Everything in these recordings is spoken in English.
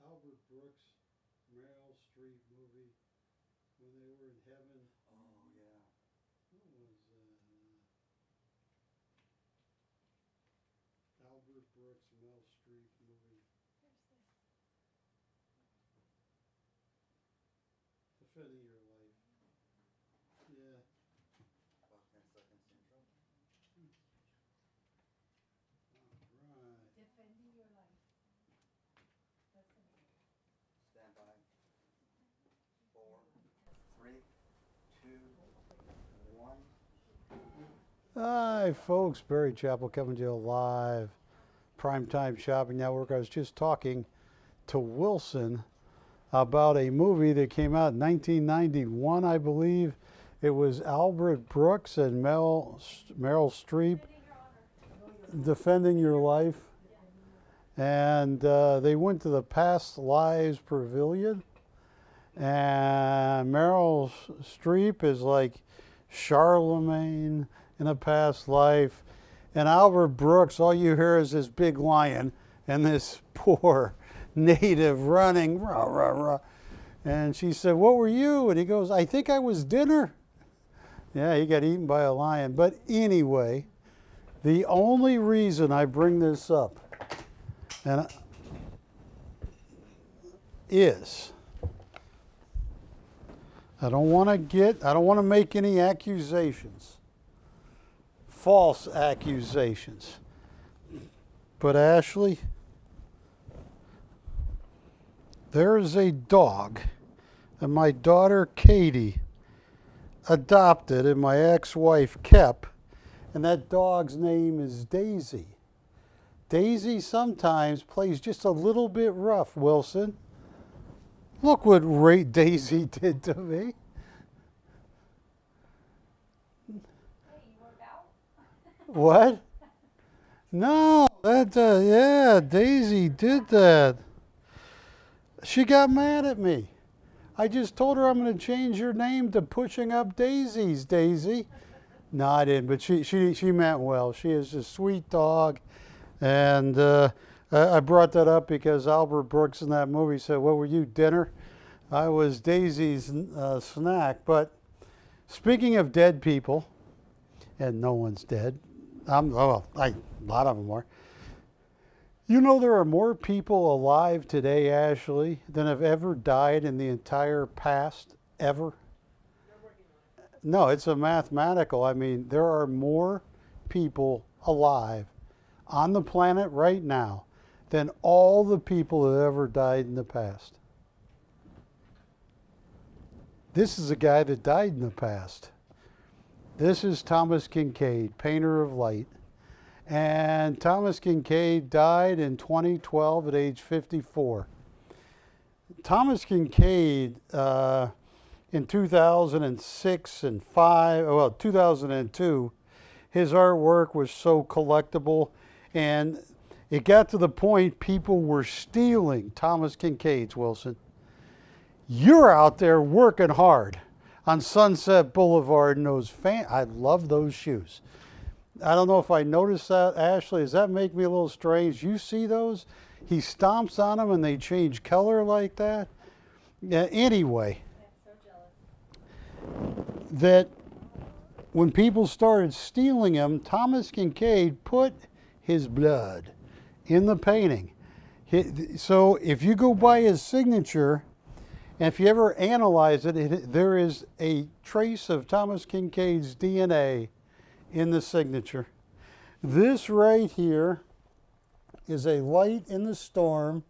Albert Brooks, Meryl Streep movie when they were in heaven. Oh, yeah. What was Albert Brooks, Meryl Streep movie? Defending Your Life. Yeah. About 10 seconds intro. All right. Defending Your Life. That's the name. Stand by. 4, 3, 2, 1. Hi, folks. Barry Chappell coming to you live. Primetime Shopping Network. I was just talking to Wilson about a movie that came out in 1991, I believe. It was Albert Brooks and Meryl Streep, Defending Your Life. And they went to the Past Lives Pavilion. And Meryl Streep is like Charlemagne in a past life. And Albert Brooks, all you hear is this big lion and this poor native running, rah, rah, rah. And she said, "What were you?" And he goes, "I think I was dinner." Yeah, he got eaten by a lion. But anyway, the only reason I bring this up and is I don't want to make any accusations, false accusations. But Ashley, there is a dog that my daughter Katie adopted and my ex-wife kept, and that dog's name is Daisy. Daisy sometimes plays just a little bit rough, Wilson. Look what Daisy did to me. Hey, you work out? What? No, yeah, Daisy did that. She got mad at me. I just told her I'm going to change your name to Pushing Up Daisies, Daisy. No, I didn't, but she meant well. She is a sweet dog. And I brought that up because Albert Brooks in that movie said, "What were you, dinner?" I was Daisy's snack. But speaking of dead people, and no one's dead, a lot of them are. You know there are more people alive today, Ashley, than have ever died in the entire past, ever? No, it's a mathematical. I mean, there are more people alive on the planet right now than all the people that ever died in the past. This is a guy that died in the past. This is Thomas Kinkade, painter of light. And Thomas Kinkade died in 2012 at age 54. Thomas Kinkade, in 2006 and 2002, his artwork was so collectible, and it got to the point people were stealing Thomas Kinkade's, Wilson. You're out there working hard on Sunset Boulevard in those I love those shoes. I don't know if I noticed that, Ashley. Does that make me a little strange? You see those? He stomps on them and they change color like that. Yeah, anyway, I'm so jealous. that when people started stealing them, Thomas Kinkade put his blood in the painting. So if you go by his signature, and if you ever analyze it, there is a trace of Thomas Kinkade's DNA in the signature. This right here is a light in the storm.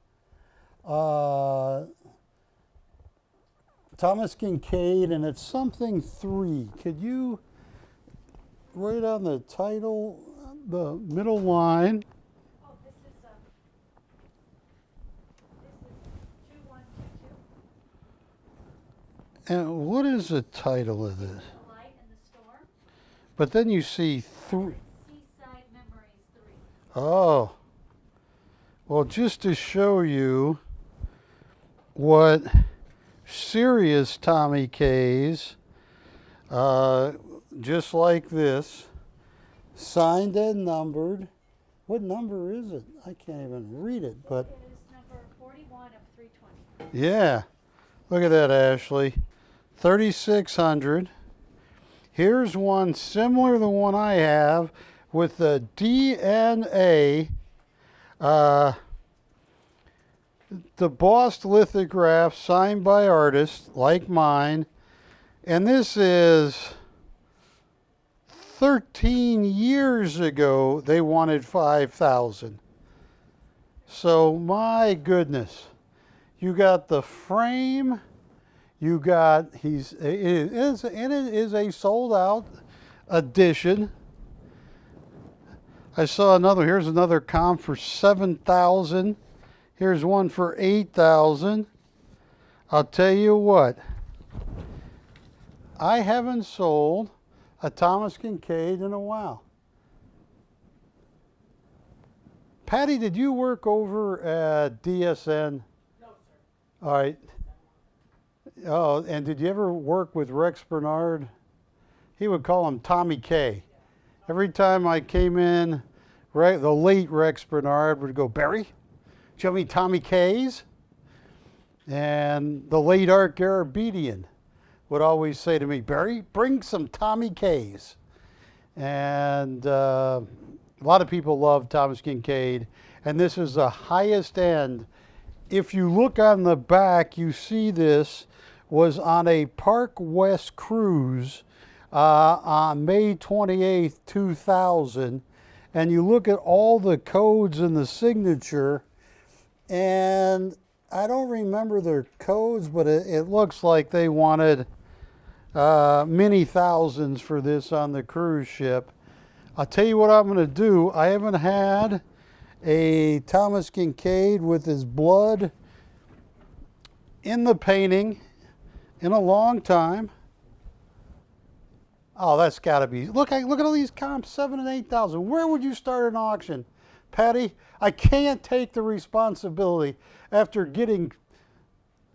Thomas Kinkade, and it's something 3. Could you write on the title, the middle line? Oh, this is 2122. And what is the title of this? The Light and the Storm. But then you see Seaside Memories 3. Oh. Well, just to show you what serious Tommy K's, just like this, signed and numbered. What number is it? I can't even read it, but It is number 41 one of 320. Yeah. Look at that, Ashley. 3,600. Here's one similar to the one I have with the DNA. The Boss lithograph signed by artists like mine. And this is 13 years ago, they wanted 5,000. So my goodness, you got the frame, you got, it is a sold out edition. I saw another, here's another comp for 7,000. Here's one for 8,000. I'll tell you what, I haven't sold a Thomas Kincaid in a while. Patty, did you work over at DSN? No, sir. All right. Oh, and did you ever work with Rex Bernard? He would call him Tommy K. Every time I came in, the late Rex Bernard would go, Barry, show me Tommy K's. And the late Art Garabedian would always say to me, Barry, bring some Tommy K's. And a lot of people love Thomas Kincaid. And this is the highest end. If you look on the back, you see this was on a Park West cruise on May 28th, 2000. And you look at all the codes and the signature, and I don't remember their codes, but it looks like they wanted many thousands for this on the cruise ship. I'll tell you what I'm going to do. I haven't had a Thomas Kincaid with his blood in the painting in a long time. Oh, that's got to be. Look at all these comps, 7,000 and 8,000. Where would you start an auction? Patty, I can't take the responsibility after getting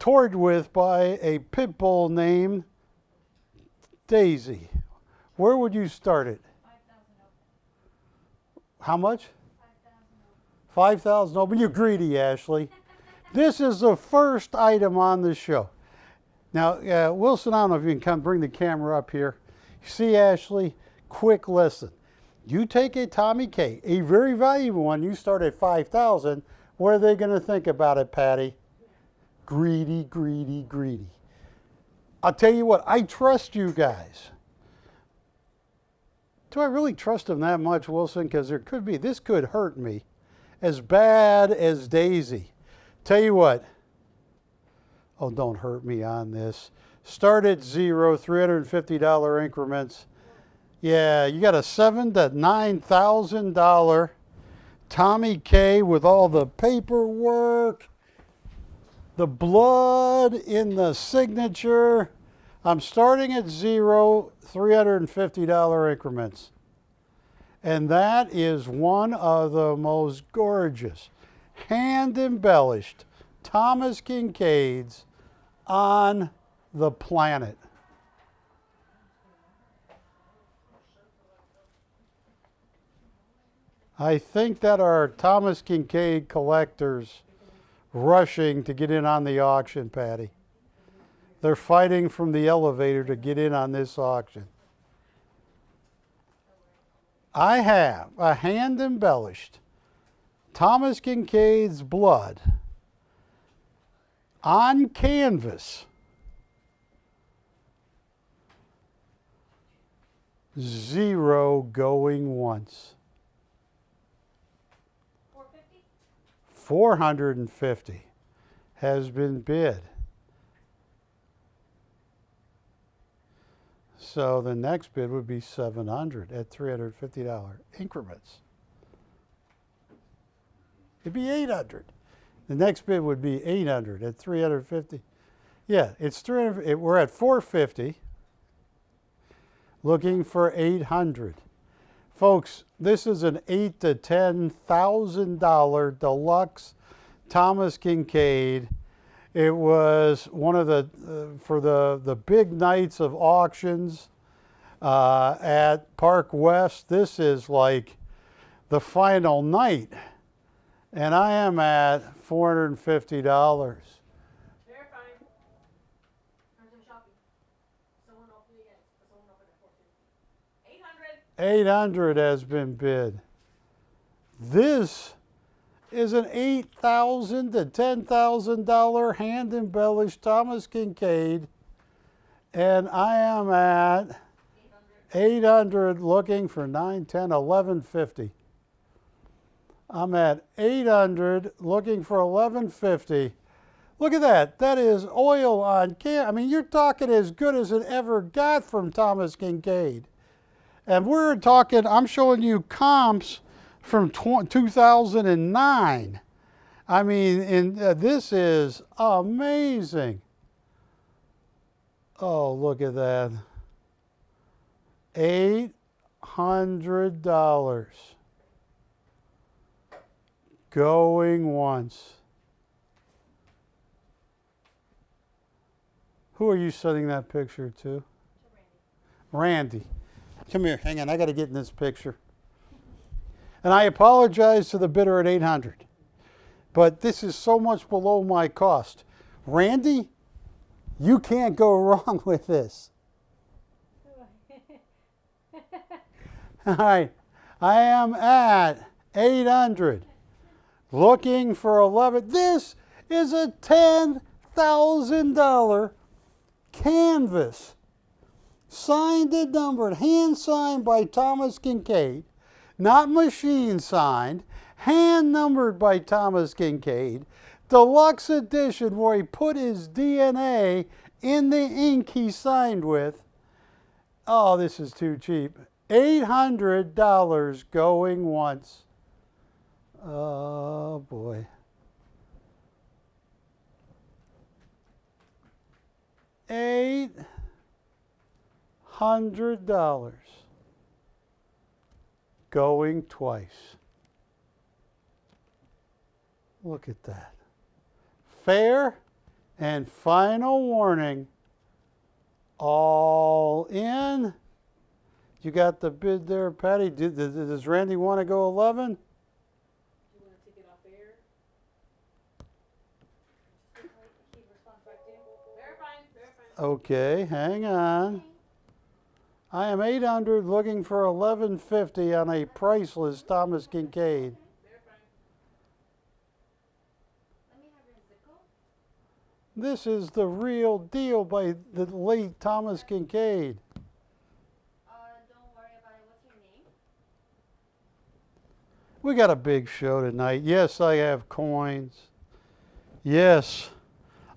toyed with by a pit bull named Daisy. Where would you start it? 5,000 open. How much? 5,000 open. 5,000 open. You're greedy, Ashley. This is the first item on the show. Now, Wilson, I don't know if you can come bring the camera up here. You see, Ashley, quick lesson. You take a Tommy K, a very valuable one, you start at 5,000. What are they going to think about it, Patty? Greedy, greedy, greedy. I'll tell you what, I trust you guys. Do I really trust them that much, Wilson? Because this could hurt me as bad as Daisy. Tell you what, oh, don't hurt me on this. Start at zero, $350 increments. Yeah, you got a $7,000 to $9,000 Tommy K with all the paperwork, the blood in the signature. I'm starting at zero, $350 increments. And that is one of the most gorgeous, hand-embellished Thomas Kincaids on the planet. I think that our Thomas Kincaid collectors rushing to get in on the auction, Patty. They're fighting from the elevator to get in on this auction. I have a hand-embellished Thomas Kincaid's blood on canvas. Zero going once. 450? 450 has been bid. So the next bid would be 700 at $350 increments. It'd be 800. The next bid would be 800 at 350. Yeah, it's 300. We're at 450. Looking for 800. Folks, this is an $8,000 to $10,000 deluxe Thomas Kincaid. It was one of for the big nights of auctions at Park West. This is like the final night. And I am at $450. Verifying. I'm shopping. Someone opened it again. Someone opened at 450. 800. 800 has been bid. This is an $8,000 to $10,000 hand embellished Thomas Kincaid, and I am at 800 looking for 9, 10, 1150. I'm at 800 looking for 1150. Look at that. That is oil on can. I mean, you're talking as good as it ever got from Thomas Kincaid. And we're talking, I'm showing you comps from 2009. I mean, this is amazing. Oh, look at that. $800. Going once. Who are you sending that picture to? Randy. Come here, hang on, I got to get in this picture. And I apologize to the bidder at 800, but this is so much below my cost. Randy, you can't go wrong with this. All right, I am at 800, looking for 11. This is a $10,000 canvas, signed and numbered, hand signed by Thomas Kincaid. Not machine signed, hand numbered by Thomas Kincaid, deluxe edition where he put his DNA in the ink he signed with. Oh, this is too cheap. $800 going once. Oh boy. $800. Going twice. Look at that. Fair and final warning. All in. You got the bid there, Patty. Does Randy want to go 11? Do you want to take it off air? Keep response back to you. Verifying. Okay, hang on. I am 800 looking for 1150 on a priceless Thomas Kincaid. Let me have your zip code. This is the real deal by the late Thomas Kincaid. Don't worry about it. What's your name? We got a big show tonight. Yes, I have coins. Yes,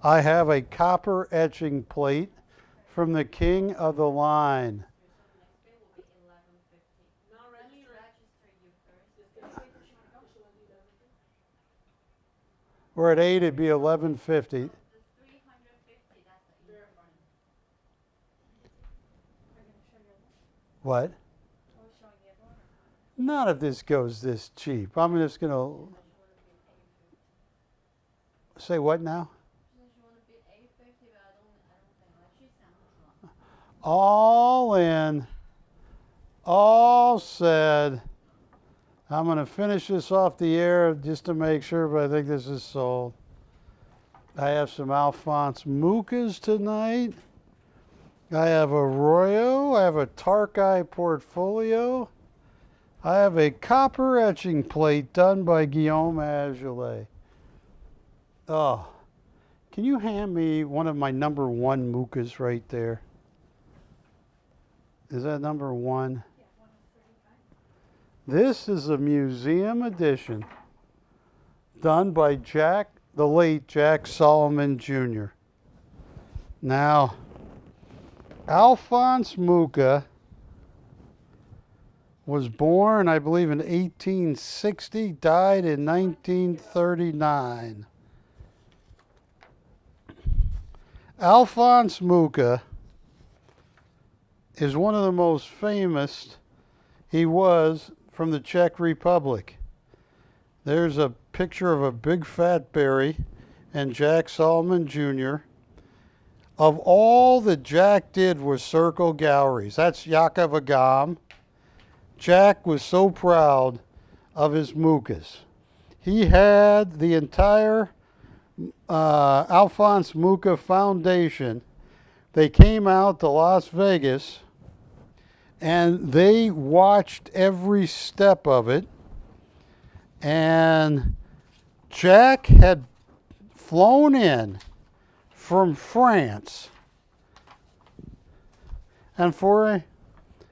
I have a copper etching plate from the king of the line. It will be 11:50. No, Let me register. register you first. We're at 8, it'd be 1150. The 350. That's the Verifying. What? Are we showing the other one? None of this goes this cheap. I'm just going to say what now? She want to bid 850, but I don't think like she sounds wrong. All in, all said. I'm going to finish this off the air just to make sure, but I think this is sold. I have some Alphonse Mucas tonight. I have a Royo. I have a Tarkay portfolio. I have a copper etching plate done by Guillaume Azoulay. Oh, can you hand me one of my number 1 Mucas right there? Is that number 1? Yeah, 135. This is a museum edition done by the late Jack Solomon Jr. Now, Alphonse Mucha was born, I believe, in 1860, died in 1939. Alphonse Mucha is one of the most famous. He was from the Czech Republic. There's a picture of a big fat berry and Jack Solomon Jr. Of all that Jack did was circle galleries. That's Yakov Agam. Jack was so proud of his Mucas. He had the entire Alphonse Mucha Foundation. They came out to Las Vegas and they watched every step of it. And Jack had flown in from France, and for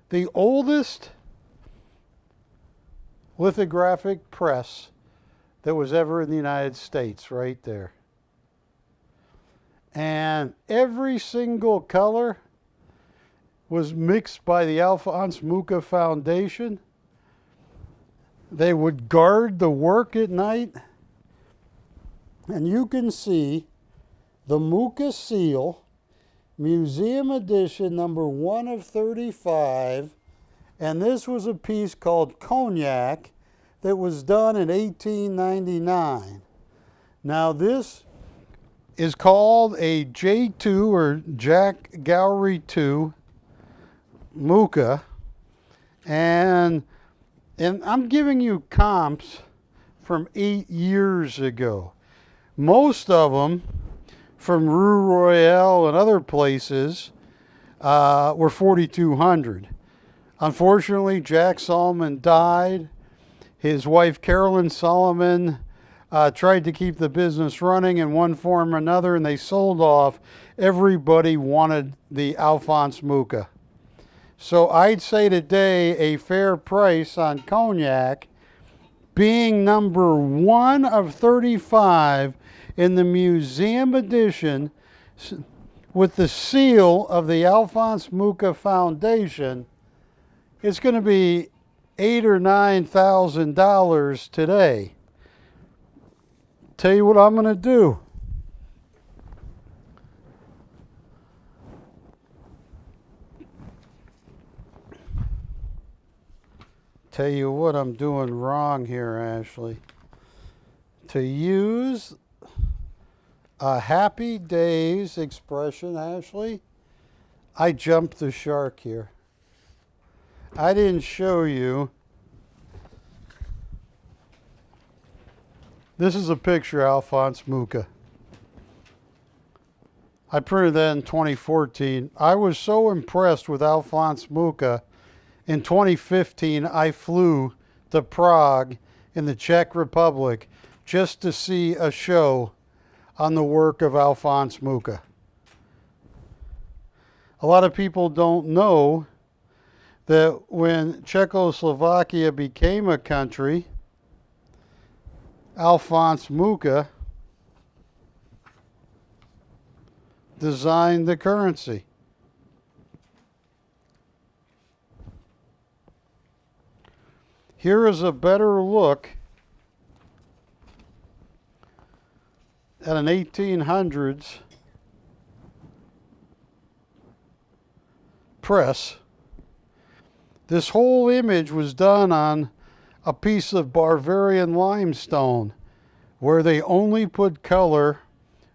the oldest lithographic press that was ever in the United States, right there. And every single color was mixed by the Alphonse Mucha Foundation. They would guard the work at night. And you can see the Mucha seal, museum edition number 1 of 35. And this was a piece called Cognac that was done in 1899. Now this is called a J2 or Jack Gallery 2 Mucha. And I'm giving you comps from 8 years ago. Most of them from Rue Royale and other places were 4,200. Unfortunately, Jack Solomon died. His wife, Carolyn Solomon, tried to keep the business running in one form or another, and they sold off. Everybody wanted the Alphonse Mucha. So I'd say today a fair price on Cognac, being number 1 of 35 in the museum edition with the seal of the Alphonse Mucha Foundation, it's going to be $8,000 or $9,000 today. Tell you what I'm going to do. Tell you what I'm doing wrong here, Ashley. To use a happy days expression, Ashley, I jumped the shark here. I didn't show you. This is a picture of Alphonse Mucha. I printed that in 2014. I was so impressed with Alphonse Mucha. In 2015, I flew to Prague in the Czech Republic just to see a show on the work of Alphonse Mucha. A lot of people don't know that when Czechoslovakia became a country, Alphonse Mucha designed the currency. Here is a better look at an 1800s press. This whole image was done on a piece of Bavarian limestone where they only put color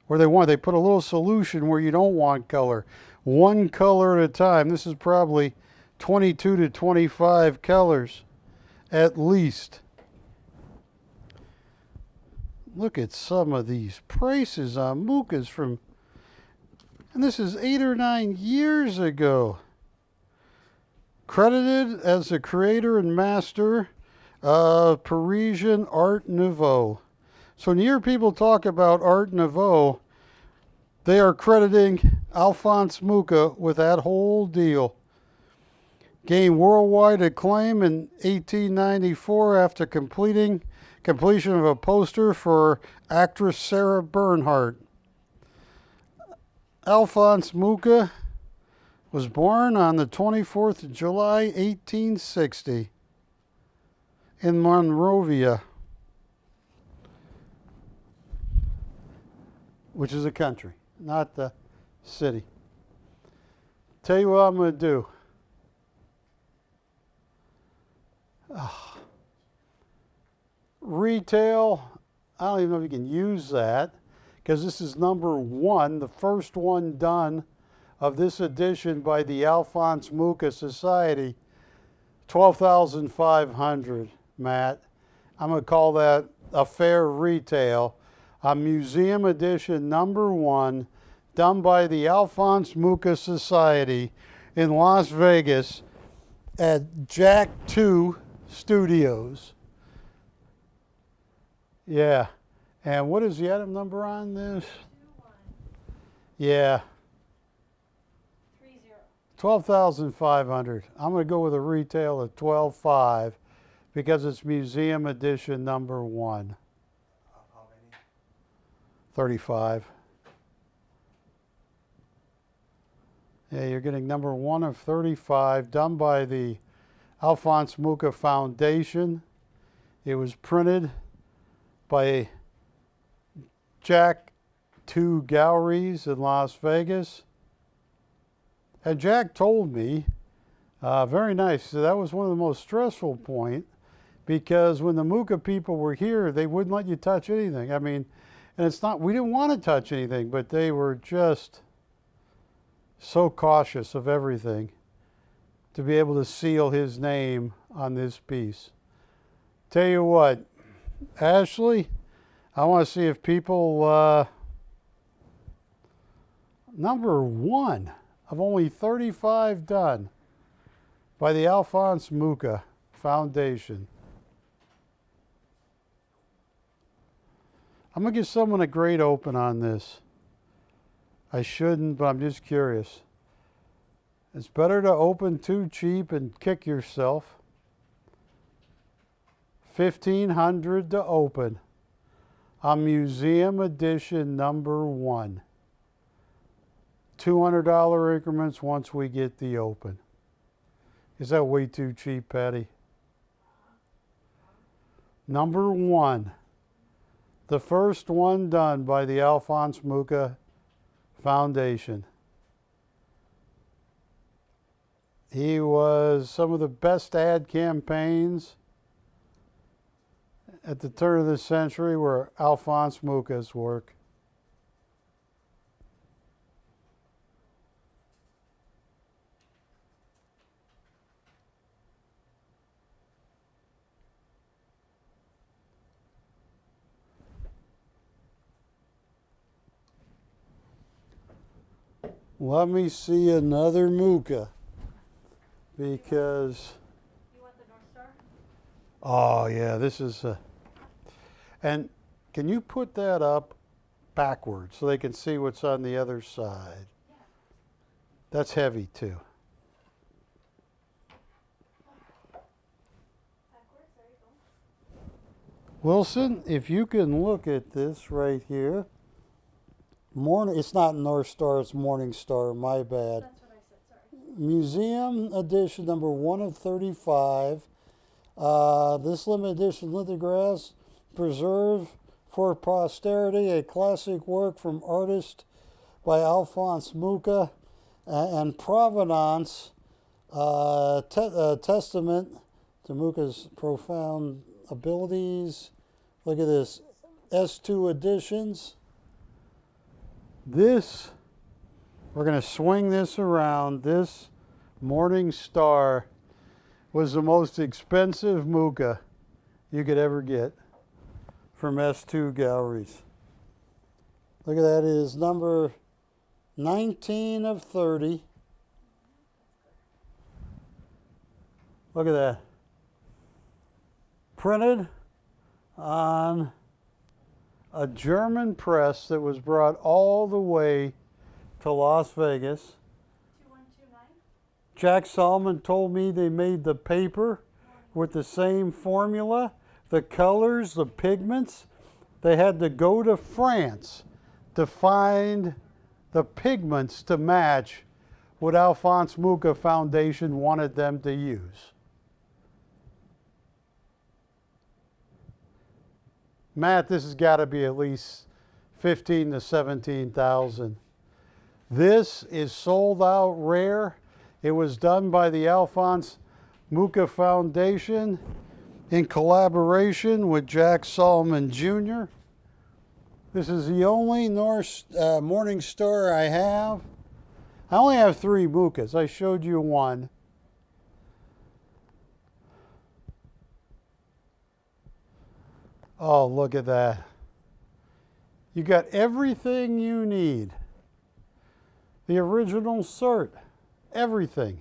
where they want. They put a little solution where you don't want color. One color at a time. This is probably 22 to 25 colors at least. Look at some of these prices on Muchas from, and this is 8 or 9 years ago. Credited as the creator and master of Parisian Art Nouveau. So when you hear people talk about Art Nouveau, they are crediting Alphonse Mucha with that whole deal. Gained worldwide acclaim in 1894 after completion of a poster for actress Sarah Bernhardt. Alphonse Mucha was born on the 24th of July, 1860 in Monrovia, which is a country, not the city. Tell you what I'm going to do. Retail, I don't even know if you can use that because this is number 1, the first one done of this edition by the Alphonse Mucha Society. $12,500, Matt. I'm going to call that a fair retail. A museum edition #1 done by the Alphonse Mucha Society in Las Vegas at Jack 2 Studios. Yeah. And what is the item number on this? 2130. Yeah. 12,500. I'm going to go with a retail of 12,500 because it's museum edition #1. How many? 35. Yeah, you're getting #1 of 35, done by the Alphonse Mucha Foundation. It was printed by Jack 2 Galleries in Las Vegas. And Jack told me, very nice, so that was one of the most stressful points because when the Mucha people were here, they wouldn't let you touch anything. I mean, and it's not, we didn't want to touch anything, but they were just so cautious of everything to be able to seal his name on this piece. Tell you what, Ashley, I want to see if people, #1 of only 35 done by the Alphonse Mucha Foundation. I'm going to give someone a great open on this. I shouldn't, but I'm just curious. It's better to open too cheap and kick yourself. 1,500 to open. A museum edition #1. $200 increments once we get the open. Is that way too cheap, Patty? #1. The first one done by the Alphonse Mucha Foundation. He was some of the best ad campaigns at the turn of the century were Alphonse Mucha's work. Let me see another Mucha because, You want the North Star? oh yeah, this is a, and can you put that up backwards so they can see what's on the other side? Yeah. That's heavy too. Backwards, there you go. Wilson, if you can look at this right here. It's not North Star, it's Morning Star, my bad. That's what I said, sorry. Museum edition #1 of 35. This limited edition lithographs preserved for posterity, a classic work from artist by Alphonse Mucha and Provenance, testament to Mucha's profound abilities. Look at this, S2 editions. This, we're going to swing this around. This Morning Star was the most expensive Mucha you could ever get from S2 Galleries. Look at that, it is number 19 of 30. Look at that. Printed on a German press that was brought all the way to Las Vegas. 2129? Jack Solomon told me they made the paper with the same formula, the colors, the pigments. They had to go to France to find the pigments to match what Alphonse Mucha Foundation wanted them to use. Matt, this has got to be at least 15 to 17,000. This is sold out rare. It was done by the Alphonse Mucha Foundation in collaboration with Jack Solomon Jr. This is the only Morning Star I have. I only have 3 Muchas. I showed you one. Oh, look at that. You got everything you need. The original cert. Everything.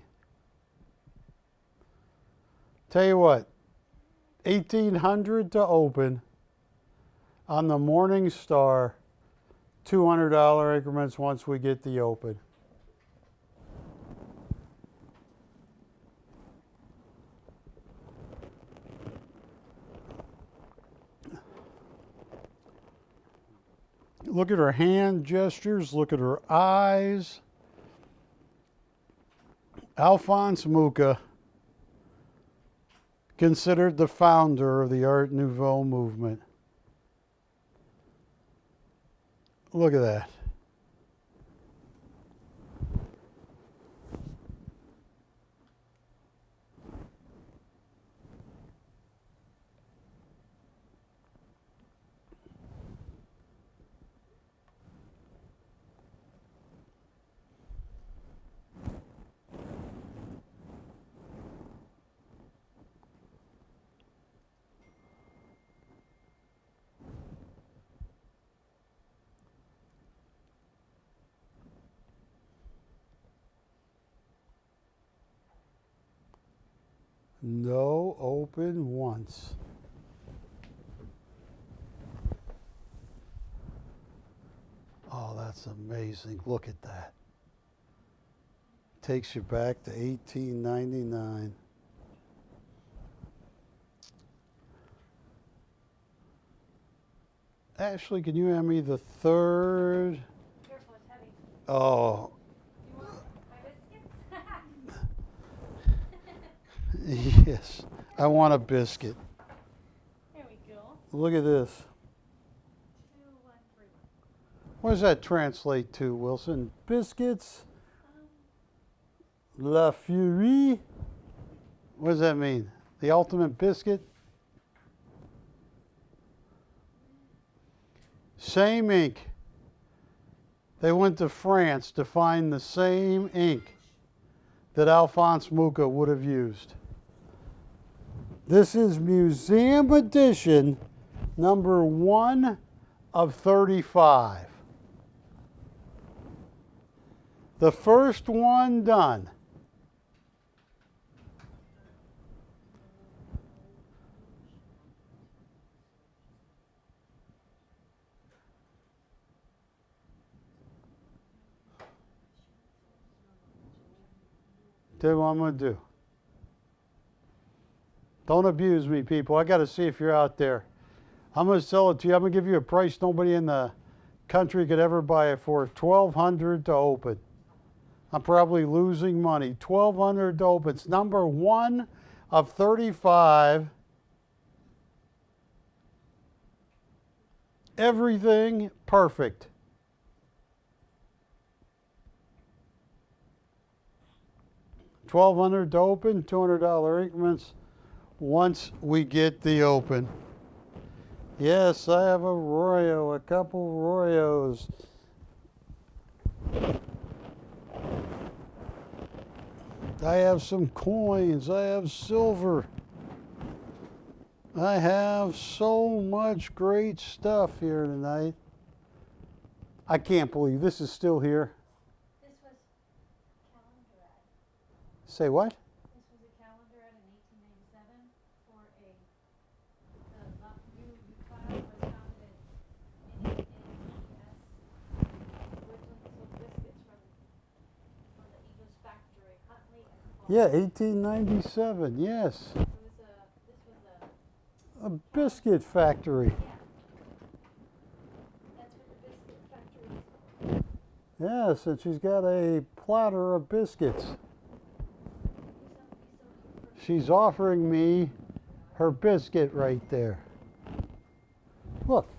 Tell you what, 1800 to open on the Morning Star, $200 increments once we get the open. Look at her hand gestures, look at her eyes. Alphonse Mucha, considered the founder of the Art Nouveau movement. Look at that. No open once. Oh, that's amazing. Look at that. Takes you back to 1899. Ashley, can you hand me the third? Careful, it's heavy. Oh, You want my biscuits? yes. I want a biscuit. There we go. Look at this. 2, 1, 3. What does that translate to, Wilson? Biscuits? La Furie? What does that mean? The ultimate biscuit? Same ink. They went to France to find the same ink that Alphonse Mucha would have used. This is Museum Edition number 1 of 35. The first one done. Tell you what I'm going to do. Don't abuse me, people. I got to see if you're out there. I'm going to sell it to you. I'm going to give you a price nobody in the country could ever buy it for. $1,200 to open. I'm probably losing money. $1,200 to open. It's number 1 of 35. Everything perfect. $1,200 to open, $200 increments once we get the open. Yes, I have a Royo, a couple Royos. I have some coins, I have silver. I have so much great stuff here tonight. I can't believe this is still here. This was calendar ad. Say what? This was a calendar ad in 1897 for La Vue was founded in the US. Originally sold biscuits from the Eagles factory, Huntley and Paul. Yeah, 1897, yes. This was A biscuit factory. yeah. That's what the biscuit factory is. Yes, and she's got a platter of biscuits. She's offering me her biscuit right there. Look,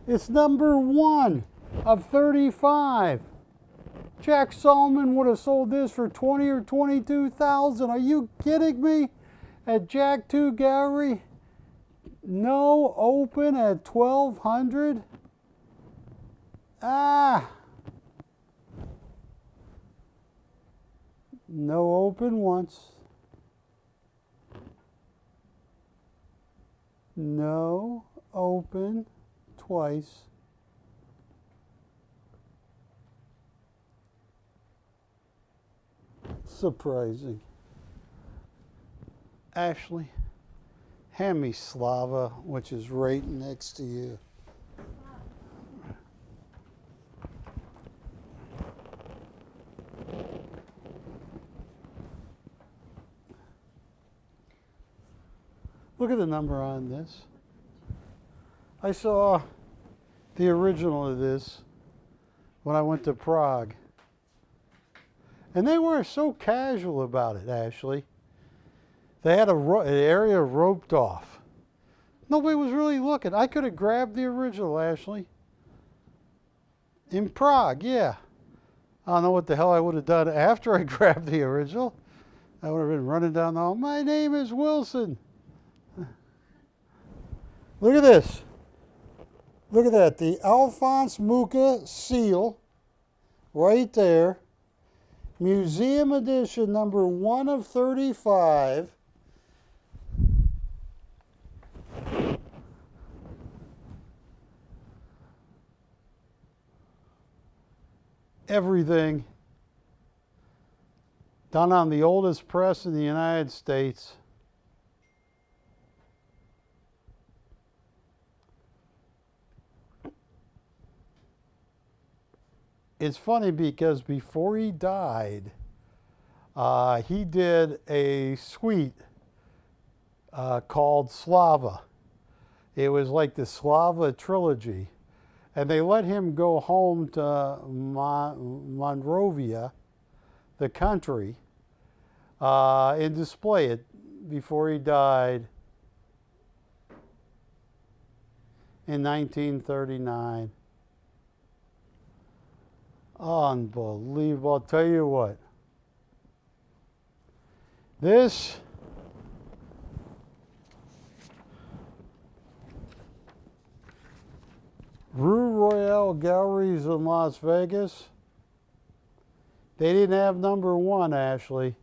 it's number 1 of 35. Jack Solomon would have sold this for 20 or 22,000. Are you kidding me? At Jack 2 Gallery, no open at 1,200. Ah. No open once. No, open twice. Surprising. Ashley, hand me Slava, which is right next to you. Look at the number on this. I saw the original of this when I went to Prague. And they were so casual about it, Ashley. They had an area roped off. Nobody was really looking. I could have grabbed the original, Ashley. In Prague, yeah. I don't know what the hell I would have done after I grabbed the original. I would have been running down the hall. My name is Wilson. Look at this. Look at that. The Alphonse Mucha seal right there. Museum edition number 1 of 35. Everything done on the oldest press in the United States. It's funny because before he died, he did a suite called Slava. It was like the Slava trilogy. And they let him go home to Monrovia, the country, and display it before he died in 1939. Unbelievable. I'll tell you what. This Rue Royale Galleries in Las Vegas, they didn't have number 1, Ashley.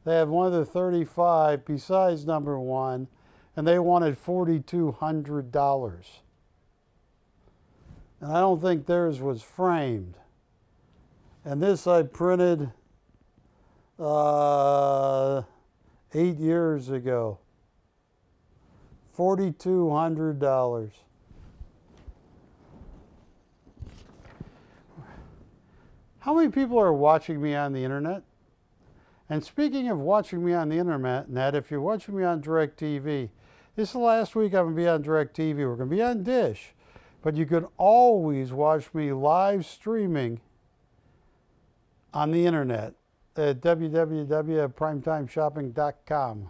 They had one of the 35 besides number 1, and they wanted $4,200. And I don't think theirs was framed. And this I printed 8 years ago. $4,200. How many people are watching me on the internet? And speaking of watching me on the internet, if you're watching me on DirecTV, this is the last week I'm going to be on DirecTV. We're going to be on Dish. But you can always watch me live streaming on the internet at www.primetimeshopping.com.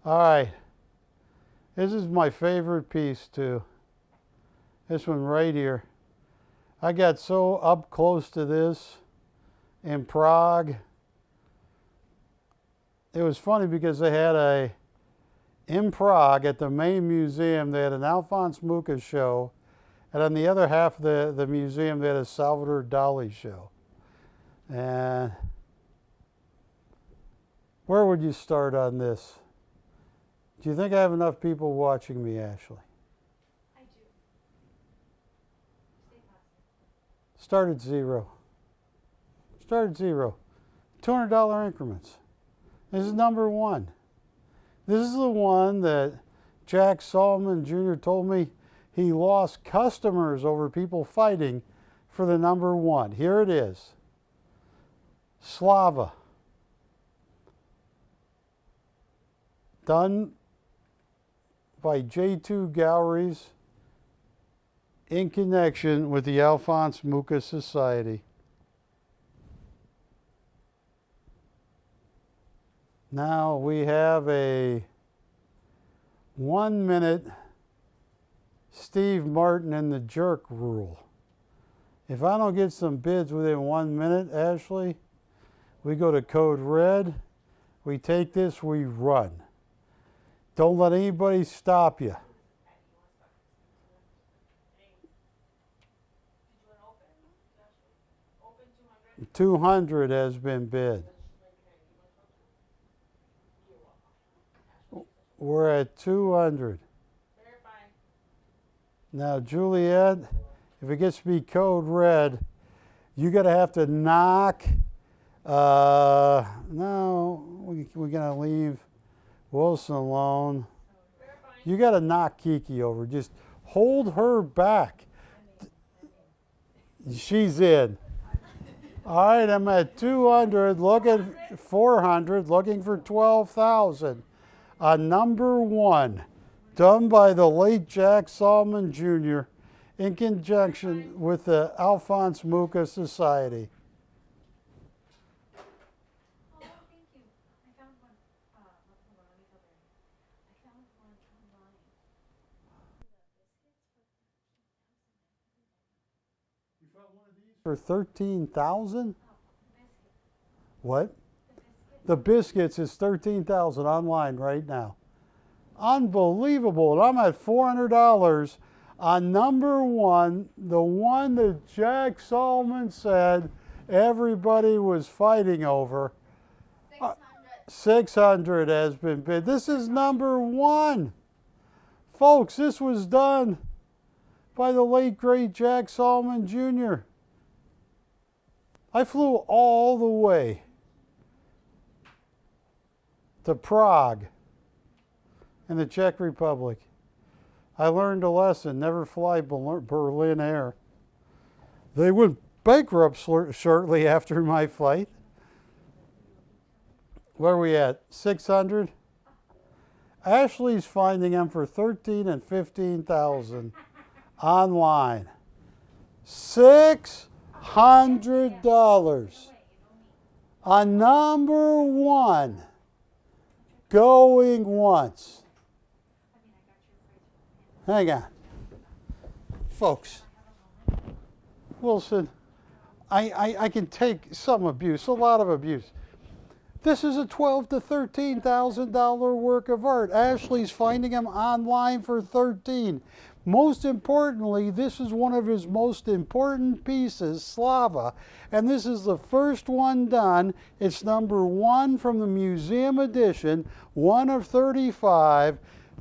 All right. This is my favorite piece, too. This one right here. I got so up close to this in Prague. It was funny because they had in Prague at the main museum, they had an Alphonse Mucha show. And on the other half of the museum, they had a Salvador Dali show. And where would you start on this? Do you think I have enough people watching me, Ashley? I do. Stay positive. Start at 0. Start at 0. $200 increments. This is number 1. This is the one that Jack Solomon Jr. told me he lost customers over people fighting for the number 1. Here it is. Slava. Done by J2 Galleries in connection with the Alphonse Mucha Society. Now we have a 1-minute Steve Martin and the Jerk rule. If I don't get some bids within 1 minute, Ashley, we go to code red, we take this, we run. Don't let anybody stop you. 200 has been bid. We're at 200. Verifying. Now, Juliet, if it gets to be code red, you're going to have to knock. No, we're going to leave Wilson alone. Verifying. You got to knock Kiki over. Just hold her back. She's in. All right, I'm at 200, looking 400, looking for 12,000. Number one, done by the late Jack Salmon Jr. in conjunction with the Alphonse Mucha Society. Oh, thank you. I found one. Hold on, let me tell you. I found one online. You found one of these for 13,000? What? The biscuits is 13,000 online right now. Unbelievable. And I'm at $400 on number one, the one that Jack Salmon said everybody was fighting over. 600. 600 has been bid. This is number one. Folks, this was done by the late, great Jack Salmon Jr. I flew all the way to Prague in the Czech Republic. I learned a lesson, never fly Berlin Air. They went bankrupt shortly after my flight. Where are we at? 600? Ashley's finding them for 13 and 15,000 online. $600 on number one. Going once. Hang on. Folks, Wilson, I can take some abuse, a lot of abuse. This is a $12,000 to $13,000 work of art. Ashley's finding them online for 13. Most importantly, this is one of his most important pieces, Slava, and this is the first one done. It's number one from the museum edition, one of 35,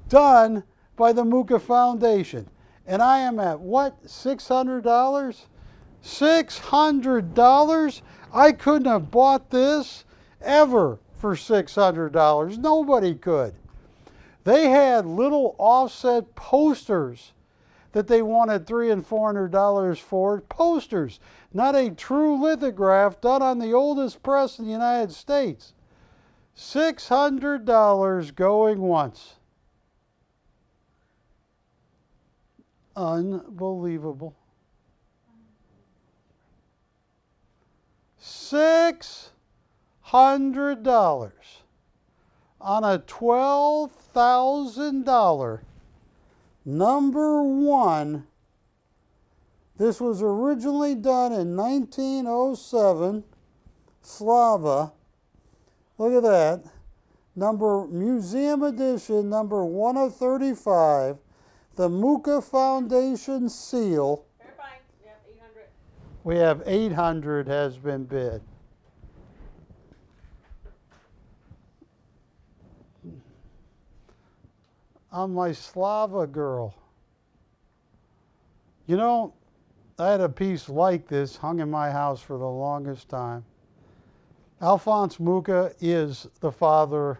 done by the Mucha Foundation. And I am at what, $600? $600? I couldn't have bought this ever for $600. Nobody could. They had little offset posters that they wanted $300 and $400 for. Posters, not a true lithograph done on the oldest press in the United States. $600 going once. Unbelievable. $600 on a $12,000 number one. This was originally done in 1907. Slava. Look at that. Museum edition, number 1 of 35. The Mucha Foundation seal. Verifying. Yep, 800. We have 800 has been bid. On my Slava girl. You know, I had a piece like this hung in my house for the longest time. Alphonse Mucha is the father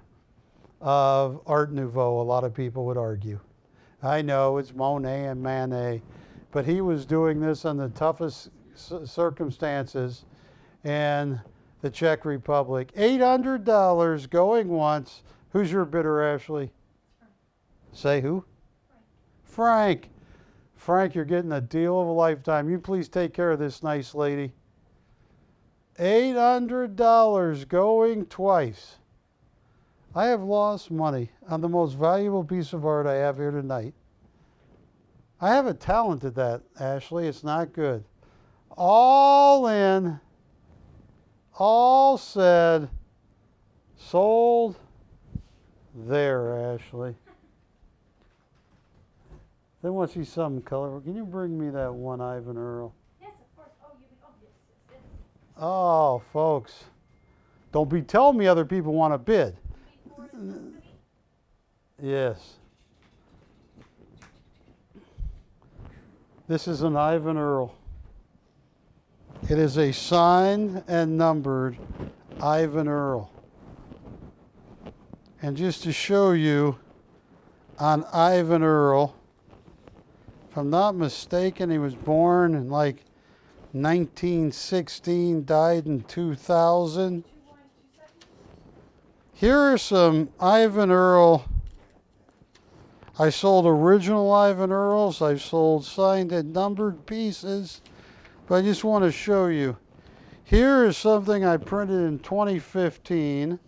of Art Nouveau, a lot of people would argue. I know it's Monet and Manet, but he was doing this on the toughest circumstances in the Czech Republic. $800 going once. Who's your bidder, Ashley? Say who? Frank. Frank, you're getting a deal of a lifetime. You please take care of this nice lady. $800 going twice. I have lost money on the most valuable piece of art I have here tonight. I have a talent at that, Ashley. It's not good. All in, all said, sold. There, Ashley. Then once you see some color, can you bring me that one Ivan Earl? Yes, of course. Yes. Oh, folks. Don't be telling me other people want to bid. Yes. This is an Ivan Earl. It is a signed and numbered Ivan Earl. And just to show you on Ivan Earl, if I'm not mistaken, he was born in like 1916, died in 2000. Here are some Ivan Earl. I sold original Ivan Earls. I've sold signed and numbered pieces. But I just want to show you. Here is something I printed in 2015.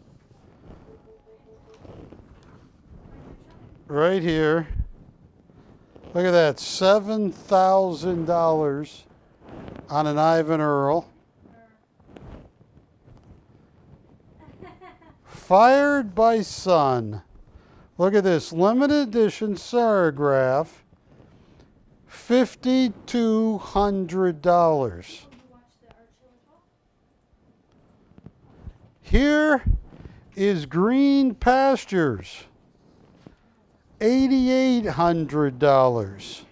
Right here. Look at that. $7,000 on an Ivan Earl. Fired by Sun. Look at this. Limited edition serigraph. $5,200. Here is Green Pastures. $8,800.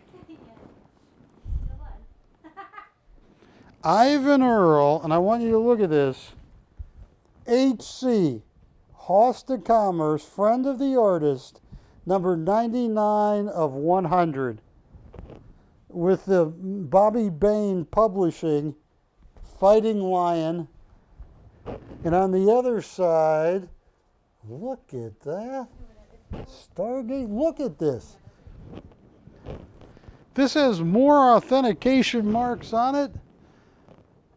Ivan Earl, and I want you to look at this. HC, Host of Commerce, Friend of the Artist, number 99 of 100. With the Bobby Bain Publishing, Fighting Lion. And on the other side, look at that. Stargate, look at this. This has more authentication marks on it.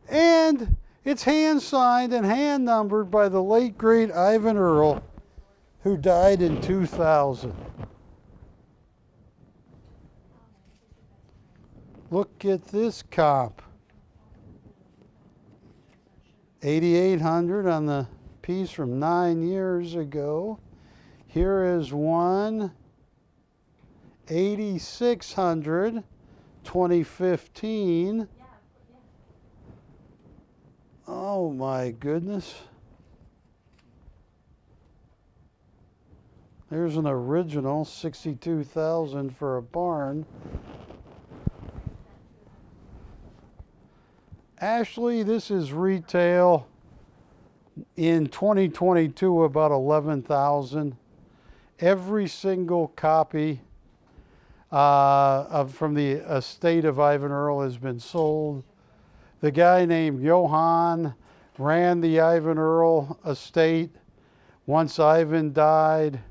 And it's hand signed and hand numbered by the late great Ivan Earl, who died in 2000. Look at this comp. 8,800 on the piece from 9 years ago. Here is one. 8,600, 2015. Oh my goodness. There's an original, 62,000 for a barn. Ashley, this is retail in 2022 about 11,000. Every single copy from the estate of Ivan Earl has been sold. The guy named Johann ran the Ivan Earl estate once Ivan died.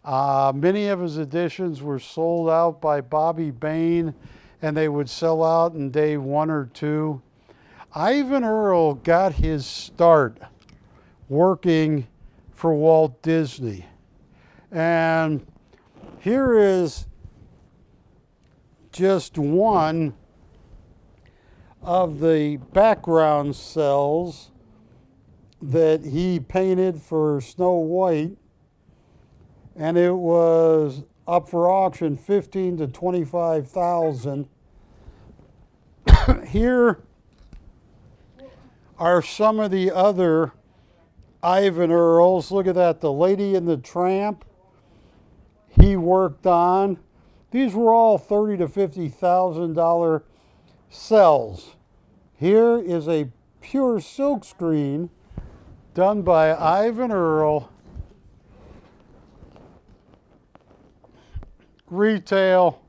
Many of his editions were sold out by Bobby Bain, and they would sell out in day 1 or 2. Ivan Earl got his start working for Walt Disney. And here is just one of the background cells that he painted for Snow White. And it was up for auction, $15,000 to $25,000. Here are some of the other Ivan Earls. Look at that, the Lady and the Tramp he worked on. These were all $30,000 to $50,000 cells. Here is a pure silkscreen done by Ivan Earl. Retail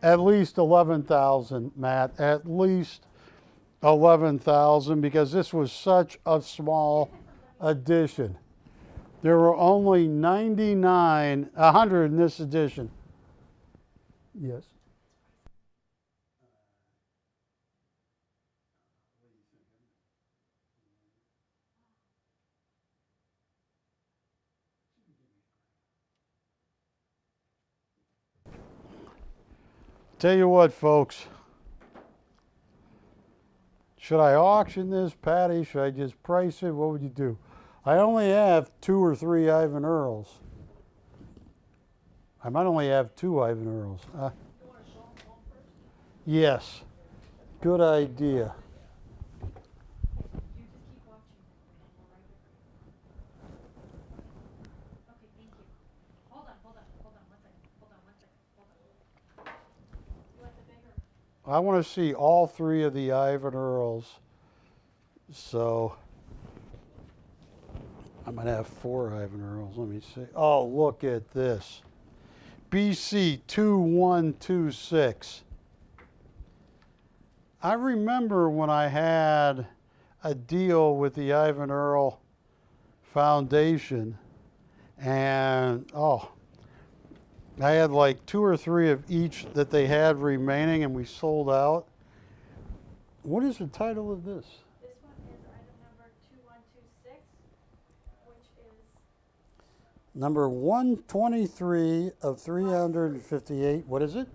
at least 11,000, Matt, at least 11,000, because this was such a small edition. There were only 100 in this edition. Yes. Tell you what, folks. Should I auction this, Patty? Should I just price it? What would you do? I only have 2 or 3 Ivan Earls. I might only have 2 Ivan Earls. Yes. Good idea. I want to see all three of the Ivan Earls. So I'm going to have 4 Ivan Earls. Let me see. Oh, look at this. BC 2126. I remember when I had a deal with the Ivan Earl Foundation, and I had like 2 or 3 of each that they had remaining, and we sold out. What is the title of this? This one is item number 2126, which is Number 123 of 358. What is it?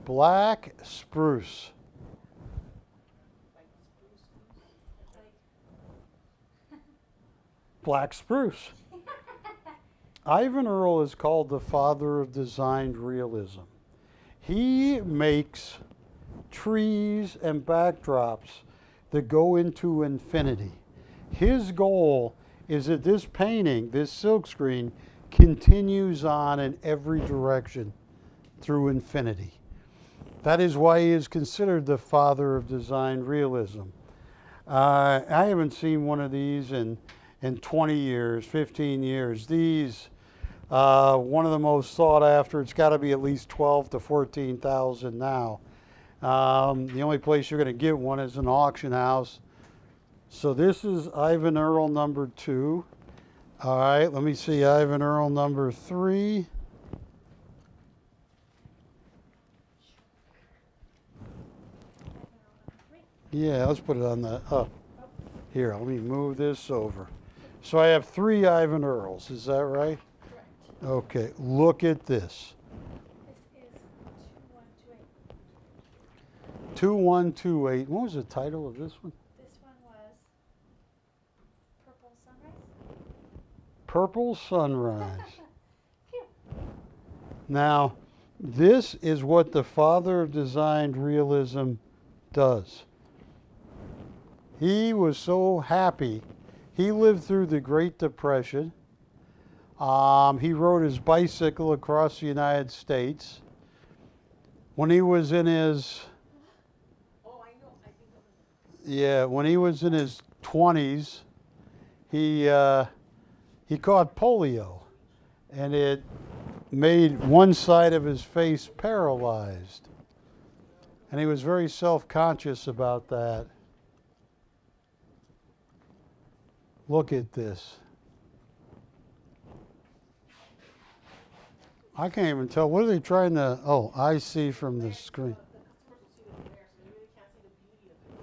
black spruce. Black spruce. Like, Black spruce. Ivan Earl is called the father of designed realism. He makes trees and backdrops that go into infinity. His goal is that this painting, this silkscreen, continues on in every direction through infinity. That is why he is considered the father of designed realism. I haven't seen one of these in 20 years, 15 years. These, one of the most sought after, it's got to be at least 12 to 14,000 now. The only place you're going to get one is an auction house. So this is Ivan Earl number 2. All right, let me see Ivan Earl number 3. Yeah, let's put it on the, here, let me move this over. So I have 3 Ivan Earls, is that right? correct. Okay, look at this. This is 2128. 2128. What was the title of this one? This one was Purple Sunrise. Purple Sunrise. Phew. Now, this is what the father of designed realism does. He was so happy. He lived through the Great Depression. He rode his bicycle across the United States. When he was in his, when he was in his 20s, he caught polio, and it made one side of his face paralyzed. And he was very self-conscious about that. Look at this. I can't even tell. What are they trying to... Oh, I see from the screen.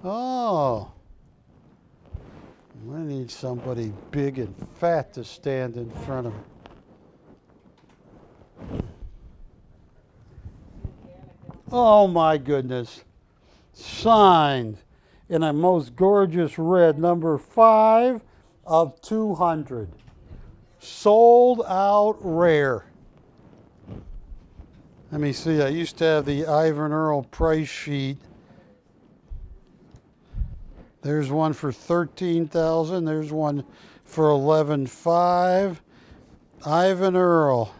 Oh. I need somebody big and fat to stand in front of me. Oh my goodness. Signed in a most gorgeous red, number 5 of 200. Sold out rare. Let me see, I used to have the Ivan Earl price sheet. There's one for $13,000. There's one for $11,500. Ivan Earl.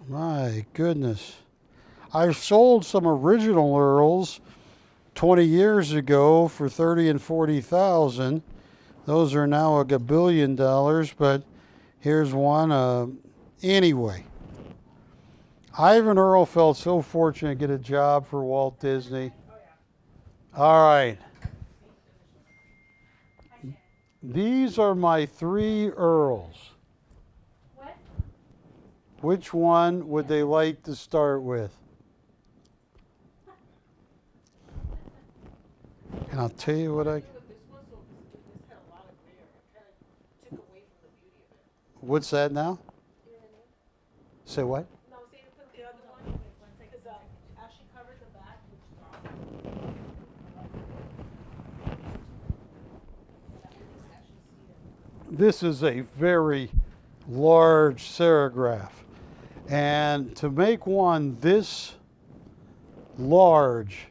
My goodness. I sold some original Earls 20 years ago for $30,000 and $40,000. Those are now a gabillion dollars, but here's one. Anyway, Ivan Earl felt so fortunate to get a job for Walt Disney. All right. These are my 3 Earls. What? Which one would they like to start with? And I'll tell you what What's that now? Say what? No, say to put the other one, because as she covered the back, This is a very large serograph. And to make one this large,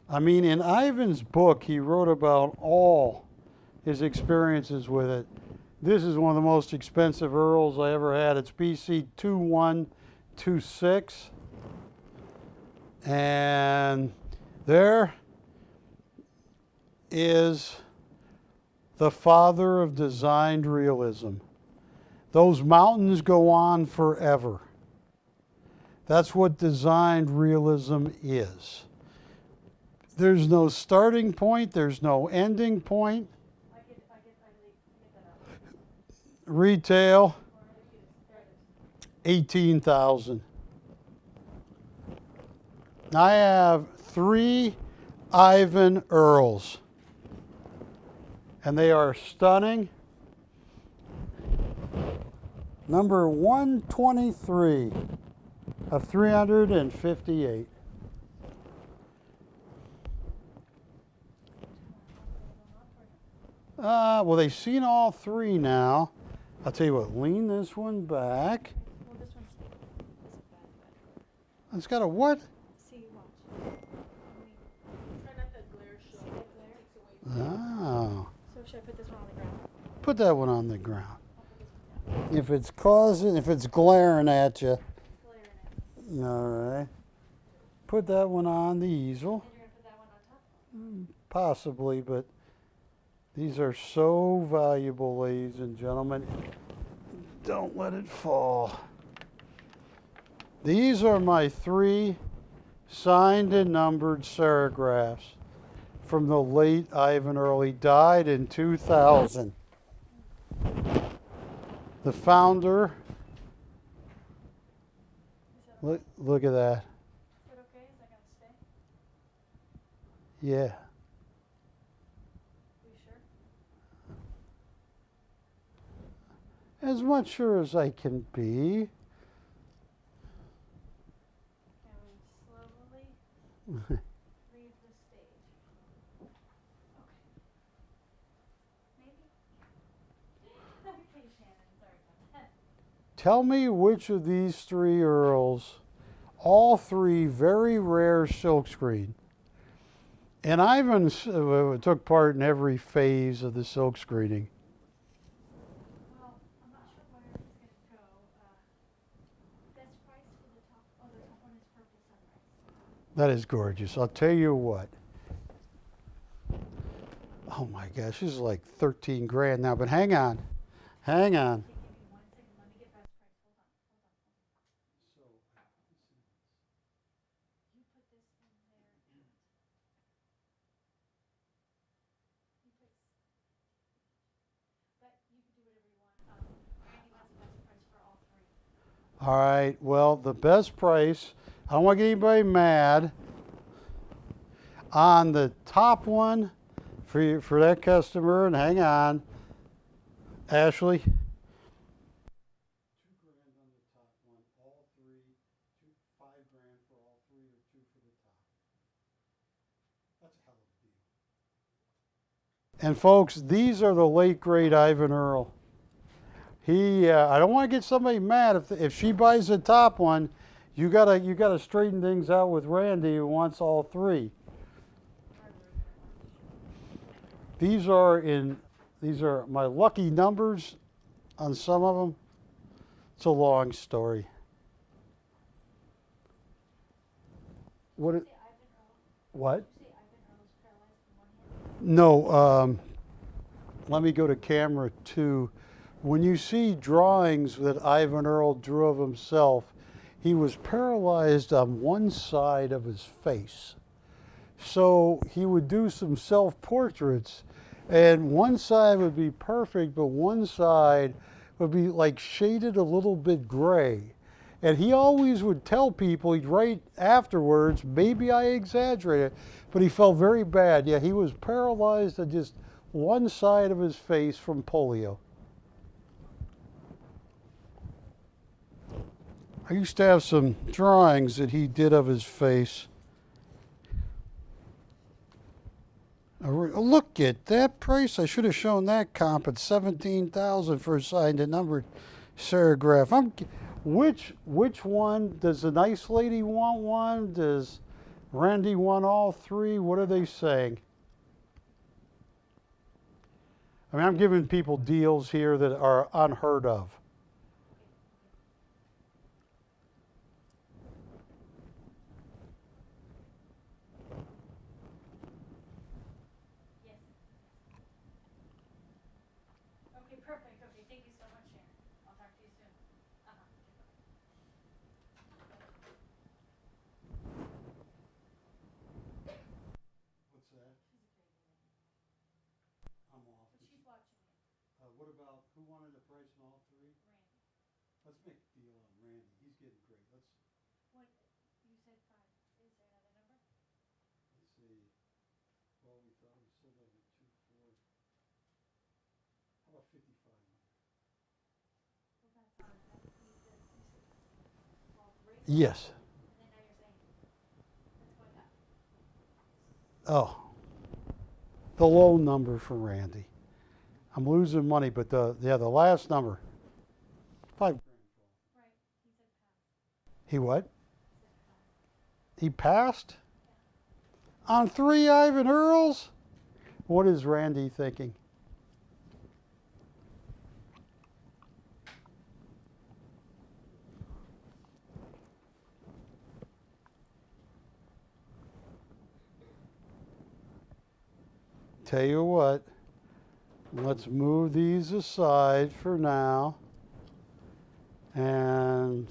I mean, in Ivan's book, he wrote about all his experiences with it. This is one of the most expensive Earls I ever had. It's BC 2126. And there is the father of designed realism. Those mountains go on forever. That's what designed realism is. There's no starting point, there's no ending point. I get that out. Retail, There it is. 18,000. I have 3 Ivan Earls, and they are stunning. Number 123 of 358. Well, they've seen all 3 now. I'll tell you what, lean this one back. Well, this one's bad. It's got a what? See, watch. Try not to glare show. See the glare? Takes away. Oh. So should I put this one on the ground? Put that one on the ground. I'll put this one down. If it's glaring at you, Glare in it. all right. Put that one on the easel, And you're gonna put that one on top? possibly, but these are so valuable, ladies and gentlemen. Don't let it fall. These are my 3 signed and numbered serigraphs from the late Ivan Earl. He died in 2000. The founder, look at that. Is that okay? Is that gonna stay? Yeah. Are you sure? As much sure as I can be. And slowly leave the stage. Okay. Maybe? Okay, Shannon, sorry about that. Tell me which of these 3 Earls, all 3 very rare silkscreen. And Ivan took part in every phase of the silkscreening. Well, I'm not sure where it's gonna go. Best price for the top, oh, the top one is Purple Sunrise. That is gorgeous. I'll tell you what. Oh my gosh, this is like 13 grand now, but hang on. Hang on. Okay, give me 1 second, let me get best price, hold on. You put this in there. But you can do whatever you want. Randy wants the best price for all 3. All right, well, the best price, I don't want to get anybody mad. On the top one, for that customer, and hang on, Ashley. 2 grand on the top one, all 3, 5 grand for all 3, or 2 for the top. That's a hell of a deal. And folks, these are the late great Ivan Earl. I don't want to get somebody mad if she buys the top one. You gotta straighten things out with Randy, who wants all 3. These are my lucky numbers on some of them. It's a long story. What? Say Ivan Earl. What? Did you say Ivan Earl is paralyzed from one hand? No. Let me go to camera 2. When you see drawings that Ivan Earl drew of himself, he was paralyzed on one side of his face. So he would do some self-portraits, and one side would be perfect, but one side would be like shaded a little bit gray. And he always would tell people, he'd write afterwards, maybe I exaggerated, but he felt very bad. Yeah, he was paralyzed on just one side of his face from polio. I used to have some drawings that he did of his face. Look at that price. I should have shown that comp at $17,000 for a signed and numbered serigraph. Which one? Does the nice lady want one? Does Randy want all 3? What are they saying? I mean, I'm giving people deals here that are unheard of. about who wanted the price on all three? Randy. Let's make a deal on Randy. He's getting great. Let's What, you said 5. Is there another number? see. Well, we thought we sold over 240. How about 5,500? Well, that's on, you said all 3? Yes. And then now you're saying, that's going up. Oh, the low number for Randy. I'm losing money, but the last number, $5,000. Right, he said pass. He what? He said pass. He passed on 3 Ivan Earls. What is Randy thinking? Tell you what, let's move these aside for now. And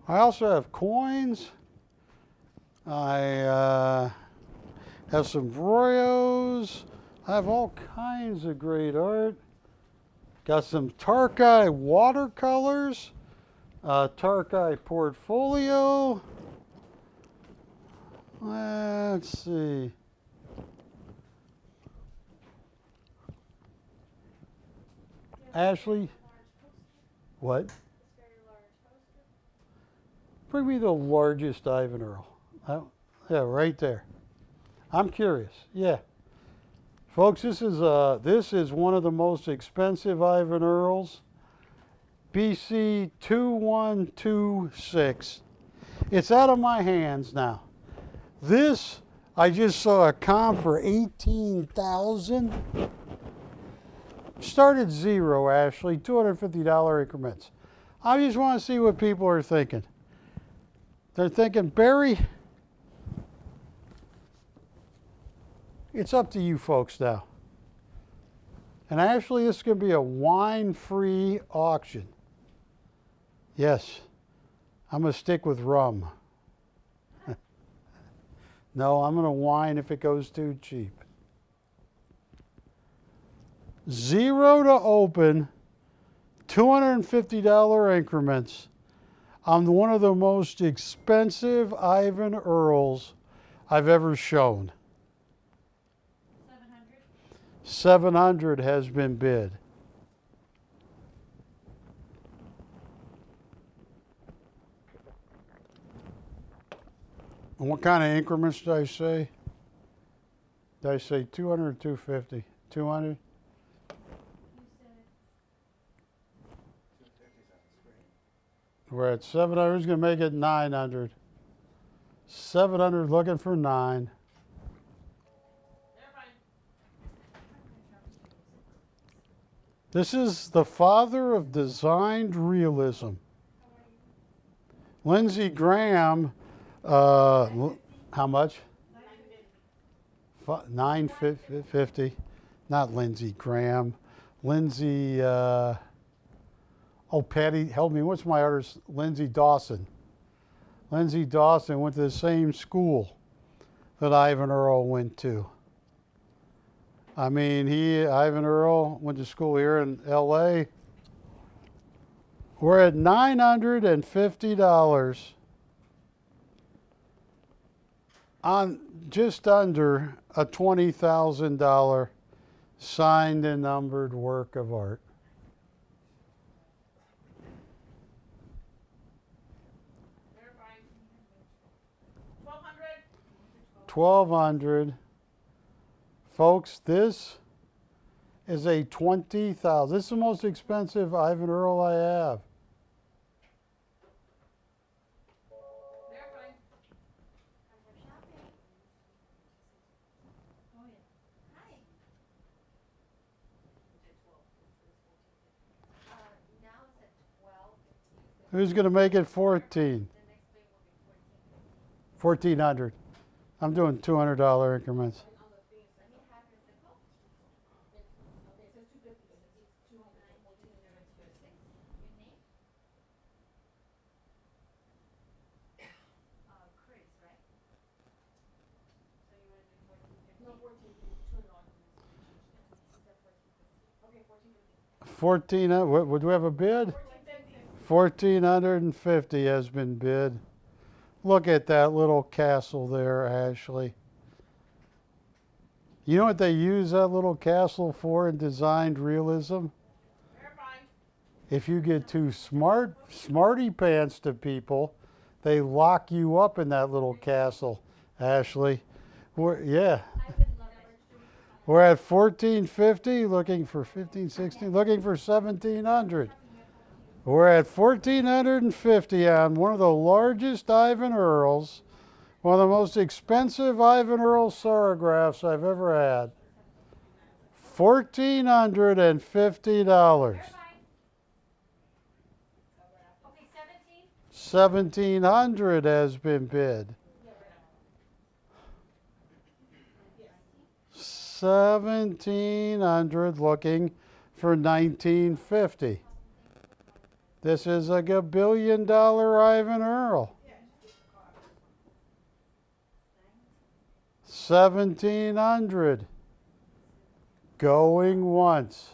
I also have coins. I have some Royos. I have all kinds of great art. Got some Tarkay watercolors, Tarkay portfolio. Let's see. Ashley, Large poster. what? This very large poster. Bring me the largest Ivan Earl. Yeah, right there. I'm curious. Yeah. Folks, this is one of the most expensive Ivan Earls. BC 2126. It's out of my hands now. This I just saw a comp for 18,000. Start at zero, Ashley. $250 increments. I just want to see what people are thinking. They're thinking, Barry, it's up to you folks now. And actually, this is going to be a wine-free auction. Yes, I'm going to stick with rum. No, I'm going to wine if it goes too cheap. Zero to open, $250 increments on one of the most expensive Ivan Earls I've ever shown. 700. 700 has been bid. And what kind of increments did I say? Did I say 200 or 250? 200? You said 250 sounds great. We're at 700. Who's going to make it 900? 700 looking for 9. They're fine. This is the father of designed realism. Lindsey Graham, how much? 950. Not Lindsey Graham. Lindsey, Patty, help me. What's my artist? Lindsey Dawson. Lindsey Dawson went to the same school that Ivan Earl went to. I mean, Ivan Earl went to school here in L.A. We're at $950 on just under a $20,000 signed and numbered work of art. They're fine. 1,200. 1,200. Folks, this is a $20,000. This is the most expensive Ivan Earl I have. They're fine. Time for shopping. Oh, yeah. Hi. Now it's at 12. Who's going to make it 14? The next day will be 14. 1,400. I'm doing $200 increments. On the thing, Let me have your zip code. okay, it says 250, but it's 200. 926. Would we have a bid? 1,450 has been bid. Look at that little castle there, Ashley. You know what they use that little castle for in designed realism? Verifying. If you get too smarty pants to people, they lock you up in that little castle, Ashley. Yeah. We're at 1,450, looking for 15, 16, looking for 1,700. We're at 1,450 on one of the largest Ivan Earls, one of the most expensive Ivan Earl sonographs I've ever had. $1,450. Okay, 17? 1,700 has been bid. 1,700 looking for 1,950. This is like $1 billion Ivan Earl. 1,700. Going once.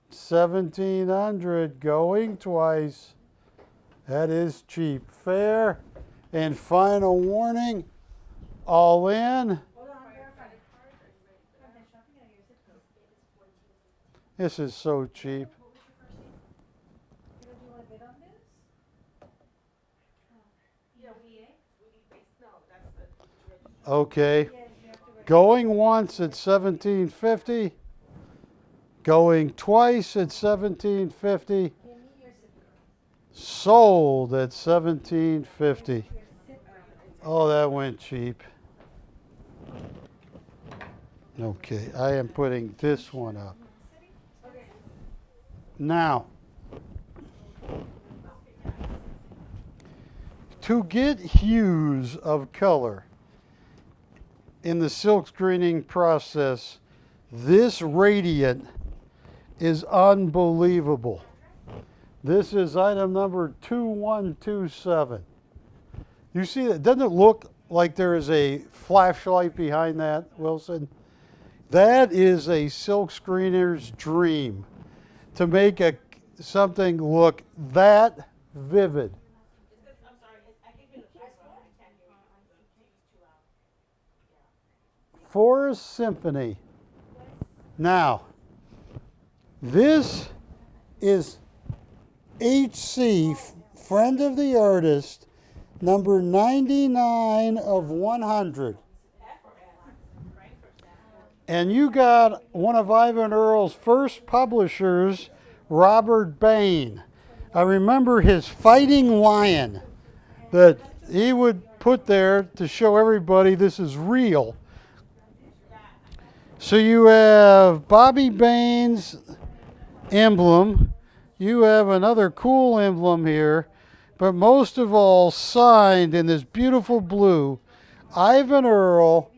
1,700 going twice. That is cheap. Fair and final warning. All in. Hold on, verify. This is so cheap. Do you want to bid on this? Yeah, we need base. No, that's the. Okay. Yes, you have to register. Going once at 1,750. Going twice at 1,750. Give me your zip code. Sold at 1,750. Your zip code. Oh, that went cheap. Okay, I am putting this one up. Okay. Now, to get hues of color in the silk screening process, this radiant is unbelievable. This is item number 2127. You see that? Doesn't it look like there is a flashlight behind that, Wilson? That is a silk screener's dream, to make something look that vivid. I'm sorry, I can hear the first one. I can't hear you. The TV's too loud. Forest Symphony. Now, this is HC, friend of the artist, number 99 of 100. And you got one of Ivan Earl's first publishers, Robert Bain. I remember his fighting lion that he would put there to show everybody this is real. So you have Bobby Bain's emblem. You have another cool emblem here. But most of all, signed in this beautiful blue, Ivan Earl,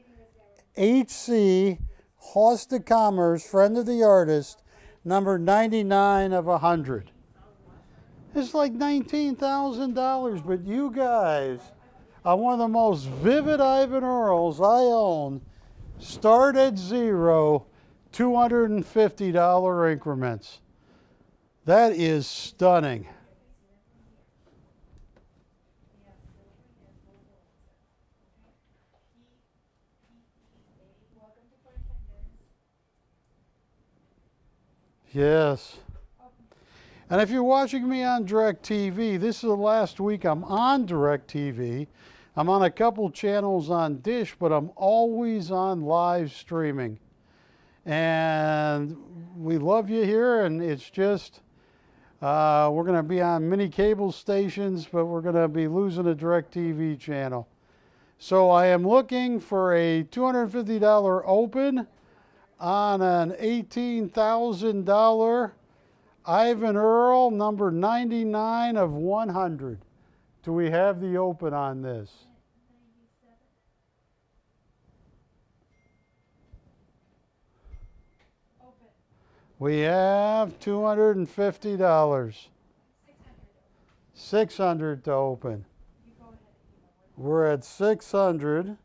HC, Host de Commerce, friend of the artist, number 99 of 100. It's like $19,000, but you guys are one of the most vivid Ivan Earls I own. Start at zero, $250 increments. That is stunning. Yes. And if you're watching me on DirecTV, this is the last week I'm on DirecTV. I'm on a couple channels on Dish, but I'm always on live streaming. And we love you here, and it's just, we're going to be on many cable stations, but we're going to be losing a DirecTV channel. So I am looking for a $250 open on an $18,000 Ivan Earl, number 99 of 100. Do we have the open on this? Open. We have $250. 600 to open. You go ahead. We're at 600.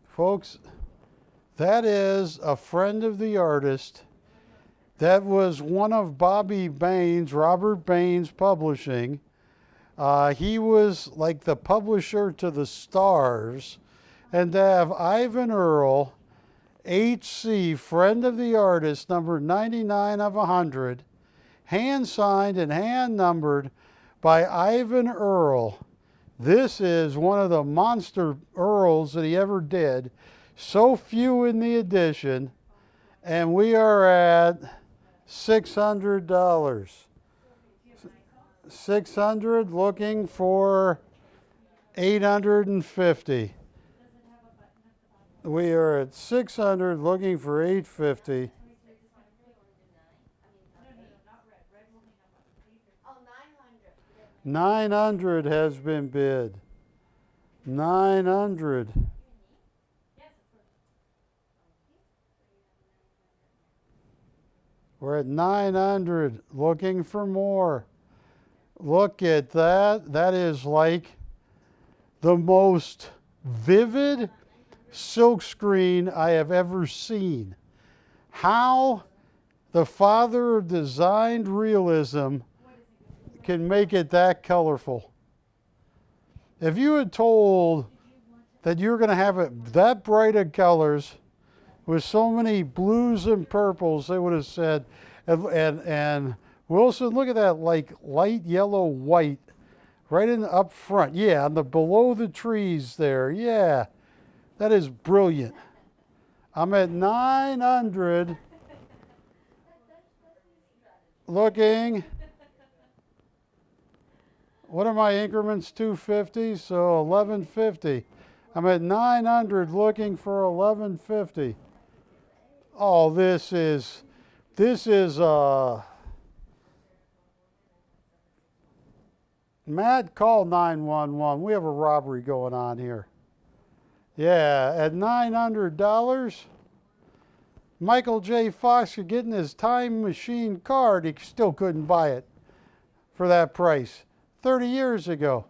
Folks, that is a friend of the artist. That was one of Bobby Bain's, Robert Bain's publishing. He was like the publisher to the Stars. And to have Ivan Earl, HC, friend of the artist, number 99 of 100, hand signed and hand numbered by Ivan Earl. This is one of the monster Earls that he ever did. So few in the edition. And we are at $600. 600, looking for 850. We are at 600, looking for 850. Oh, 900. 900 has been bid. 900. We're at 900, looking for more. Look at that. That is like the most vivid silkscreen I have ever seen. How the father of designed realism can make it that colorful. If you had told that you were going to have it that bright of colors with so many blues and purples, they would have said, and Wilson, look at that, like light yellow white right in up front. Yeah, on the below the trees there. Yeah, that is brilliant. I'm at 900 looking. What are my increments? 250, so 1150. I'm at 900 looking for 1150. Oh, this is Matt, call 911. We have a robbery going on here. Yeah, at $900, Michael J. Fox could get in his time machine card. He still couldn't buy it for that price 30 years ago.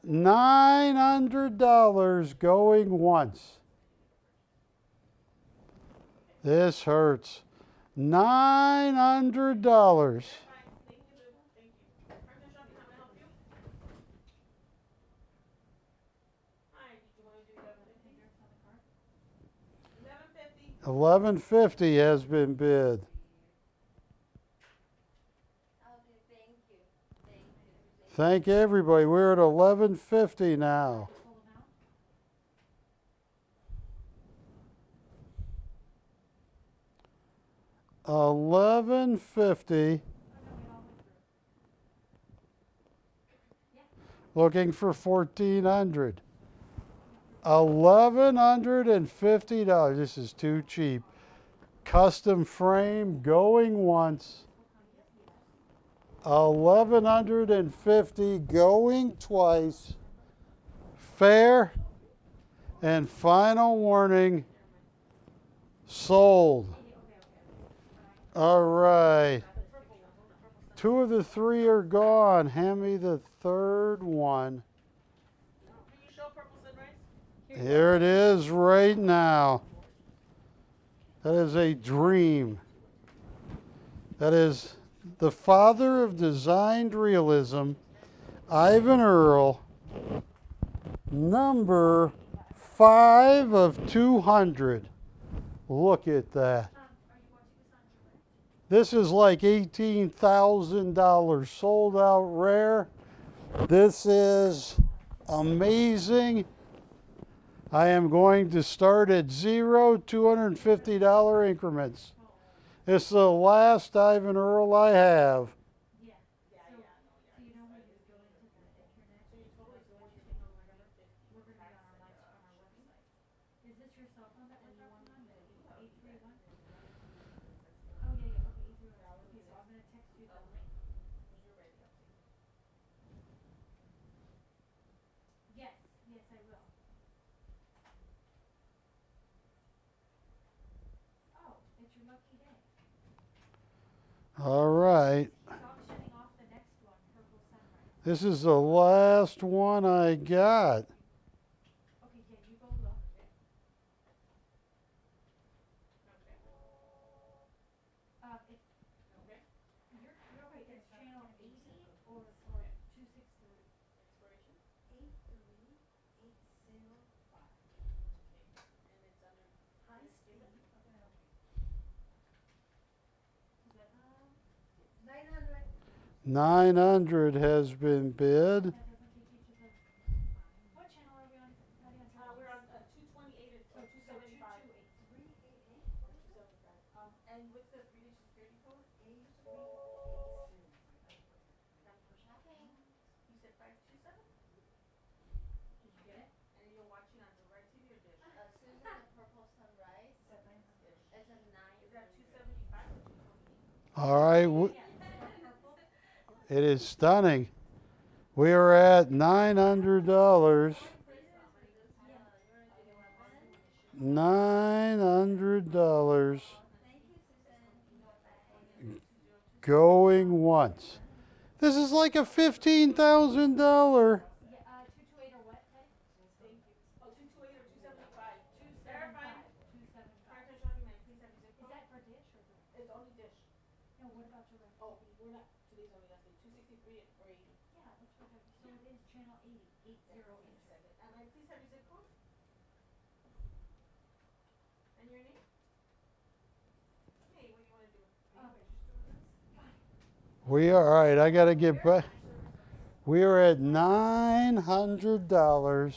$900 going once. This hurts. $900. $1150 has been bid. Okay, thank you. Thank you. Thank everybody. We're at $1150 now. $1150. Looking for $1,400. $1,150. This is too cheap. Custom frame going once. $1,150 going twice. Fair and final warning. Sold. All right. 2 of the 3 are gone. Hand me the third one. Here it is right now. That is a dream. That is the father of designed realism, Ivan Earl, number 5 of 200. Look at that. This is like $18,000 sold out rare. This is amazing. I am going to start at $0, $250 increments. It's the last Ivan Earl I have. All right. This is the last one I got. Okay, yeah, you go look. If you're right, it's channel 80 or 263. Expiration? 83805. And it's under High speed. Is that 900. 900 has been bid. that doesn't take you to the what channel are we on? we're on 228 or 275. 388. 275. And what's the British security code? 8380. Time for shopping. You said 527? Did you get it? And you're watching on the right TV or dish? Susan, the purple sunrise. Is that 900? It's a 9. Is that 275 or 228? All right, it is stunning. We are at $900. $900. Thank you, Susan. Going once. This is like a $15,000. Yeah, 228 or what, Ted? Thank you. Oh, 228 or 275? 275. 275. PrimeTime shopping, man, please have your zip Is code. that for dish or for? It's only dish. No, what about your regular? Oh, we're not, today's only last day, 263 or 80. Yeah, that's for dish. So it is channel 80, 8087. And may I please have your zip code? And your name? Hey, what do you want to do? Are you registered with us? We are, all right, I got to get back. We are at $900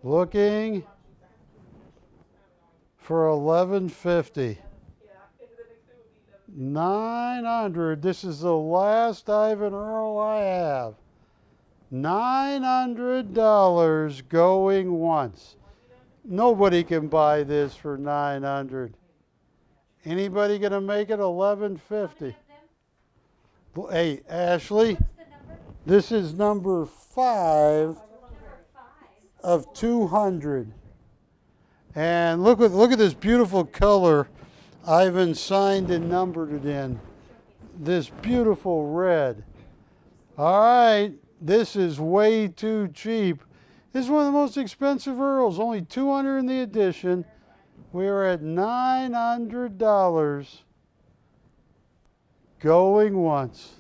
looking for $11.50. 900. This is the last Ivan Earl I have. $900 going once. Nobody can buy this for 900. Anybody gonna make it 11.50? Hey, Ashley, What's the number? this is number 5 Number 5. of 200. And look at this beautiful color Ivan signed and numbered it in. This beautiful red. All right, this is way too cheap. This is one of the most expensive Earls, only 200 in the edition. We are at $900 going once.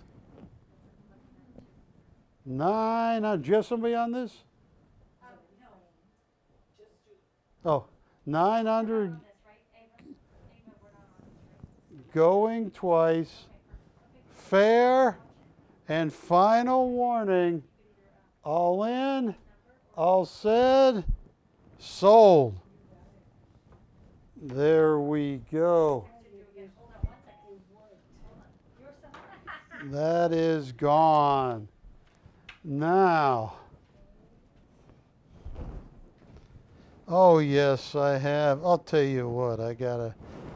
900. Do you have somebody on this? Oh, 900 This, right? Ava, we're not on this, right? going twice. Fair and final warning. All in, all said, sold. There we go. Hold on 1 second. Hold on. That is gone. Now, oh yes, I have. I'll tell you what, I got a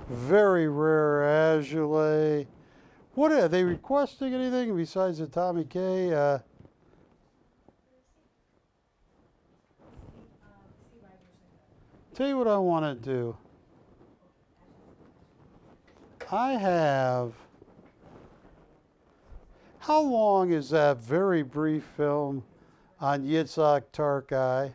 very rare Azoulay. What are they requesting anything besides the Tommy K? Tell you what I want to do. I have. How long is that very brief film on Yitzhak Tarkay?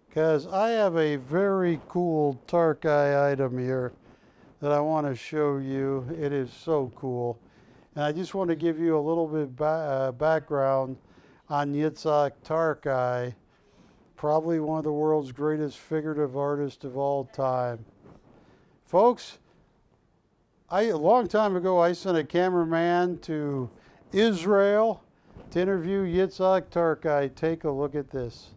Because I have a very cool Tarkay item here that I want to show you. It is so cool. And I just want to give you a little bit background on Yitzhak Tarkay, probably one of the world's greatest figurative artists of all time. Folks, a long time ago, I sent a cameraman to Israel to interview Yitzhak Tarkay. Take a look at this.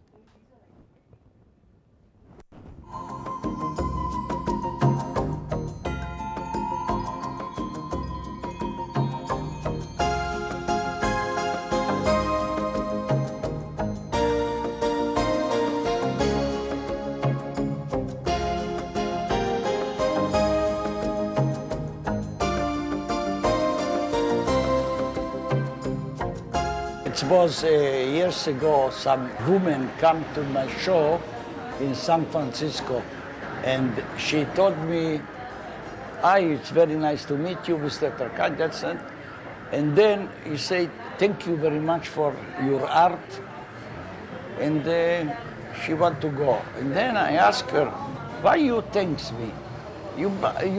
It was years ago, some woman come to my show in San Francisco, and she told me, "Hi, it's very nice to meet you, Mr. Tarkay." That's it. And then he said, thank you very much for your art. And she want to go. And then I asked her, why you thanks me? You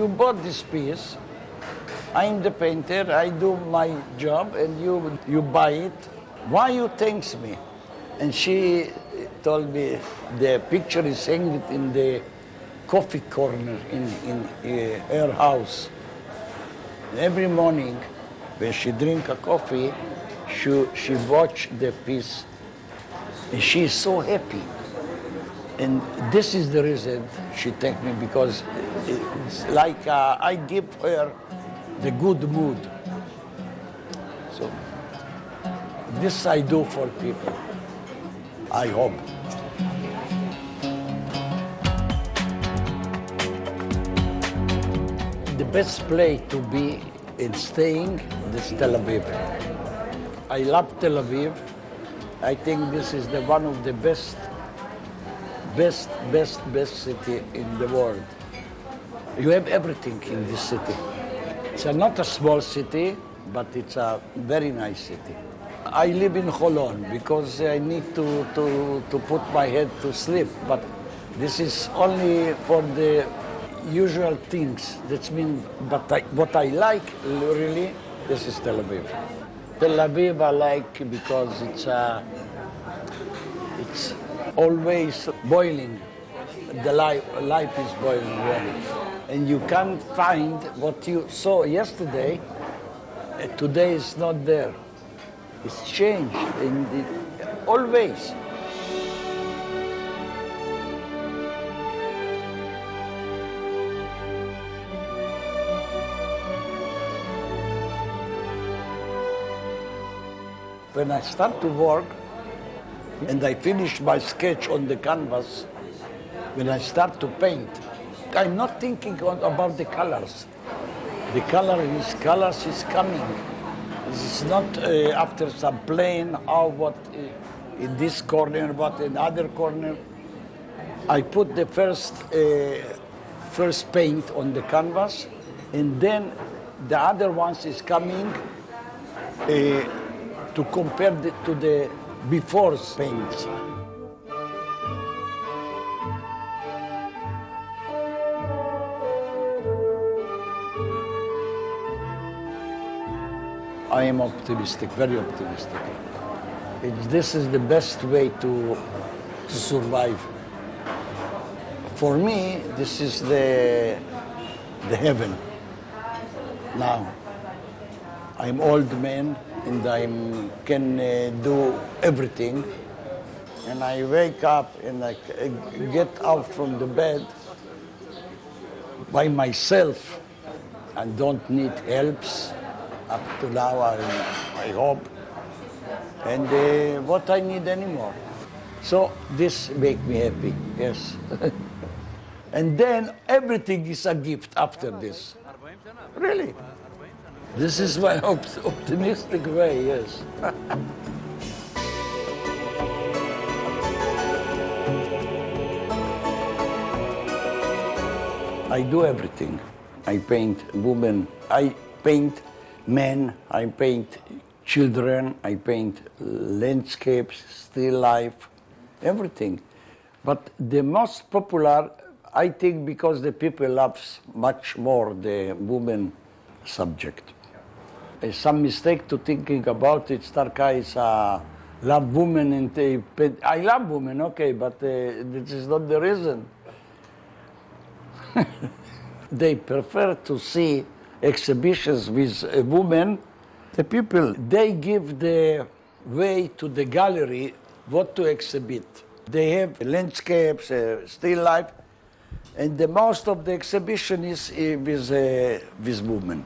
bought this piece. I'm the painter, I do my job, and you buy it. Why you thanks me? And she told me the picture is hanging in the coffee corner in her house. Every morning, when she drink a coffee, she watch the piece, and she is so happy. And this is the reason she thanked me, because it's like I give her the good mood. So this I do for people, I hope. The best place to be in staying is Tel Aviv. I love Tel Aviv. I think this is one of the best city in the world. You have everything in this city. It's not a small city, but it's a very nice city. I live in Holon because I need to put my head to sleep, but this is only for the usual things. That means, but what I like really, this is Tel Aviv. Tel Aviv I like because it's always boiling. The life is boiling really. And you can't find what you saw yesterday. Today is not there. It's changed, always. When I start to work and I finish my sketch on the canvas, when I start to paint, I'm not thinking about the colors. The colors is coming. It's not after some plane or what in this corner, what in other corner. I put the first paint on the canvas, and then the other ones is coming to compare to the before paints. I am optimistic, very optimistic. This is the best way to survive. For me, this is the heaven. Now, I'm old man and I can do everything. And I wake up and I get out from the bed by myself and don't need helps. Up to now, I hope. And what I need anymore. So this make me happy, yes. And then everything is a gift after this. Really. This is my optimistic way, yes. I do everything. I paint women, I paint men, I paint children, I paint landscapes, still life, everything. But the most popular, I think, because the people love much more the woman subject. Some mistake to thinking about it. Tarkay is love women and they paint. I love women, okay, but this is not the reason. They prefer to see exhibitions with a woman. The people, they give the way to the gallery what to exhibit. They have landscapes, still life, and the most of the exhibition is with women.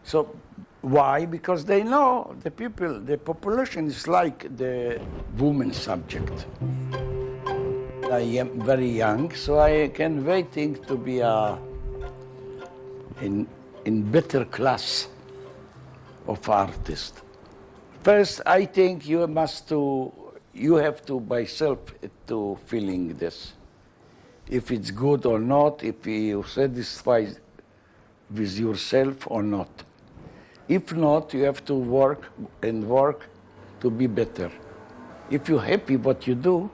So why? Because they know the people, the population is like the woman subject. I am very young, so I can waiting to be in better class of artist. First, I think you have to by self to feeling this. If it's good or not, if you satisfied with yourself or not. If not, you have to work and work to be better. If you're happy what you do,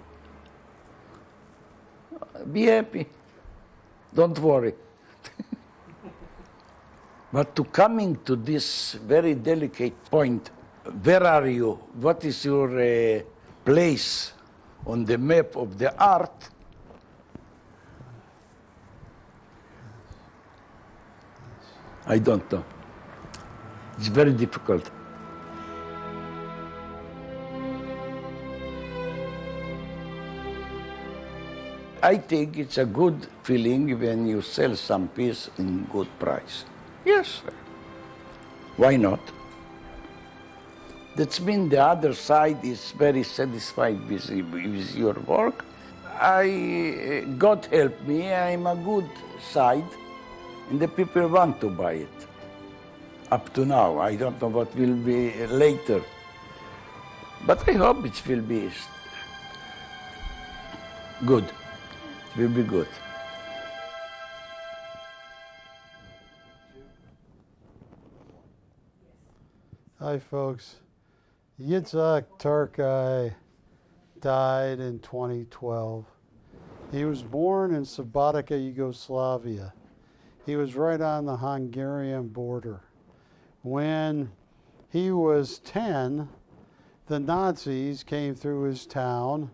be happy. Don't worry. But to coming to this very delicate point, where are you? What is your place on the map of the art? I don't know. It's very difficult. I think it's a good feeling when you sell some piece in good price. Yes, sir. Why not? That means the other side is very satisfied with your work. God help me, I'm a good side, and the people want to buy it. Up to now, I don't know what will be later. But I hope it will be good. It will be good. Hi, folks. Yitzhak Tarkay died in 2012. He was born in Subotica, Yugoslavia. He was right on the Hungarian border. When he was 10, the Nazis came through his town.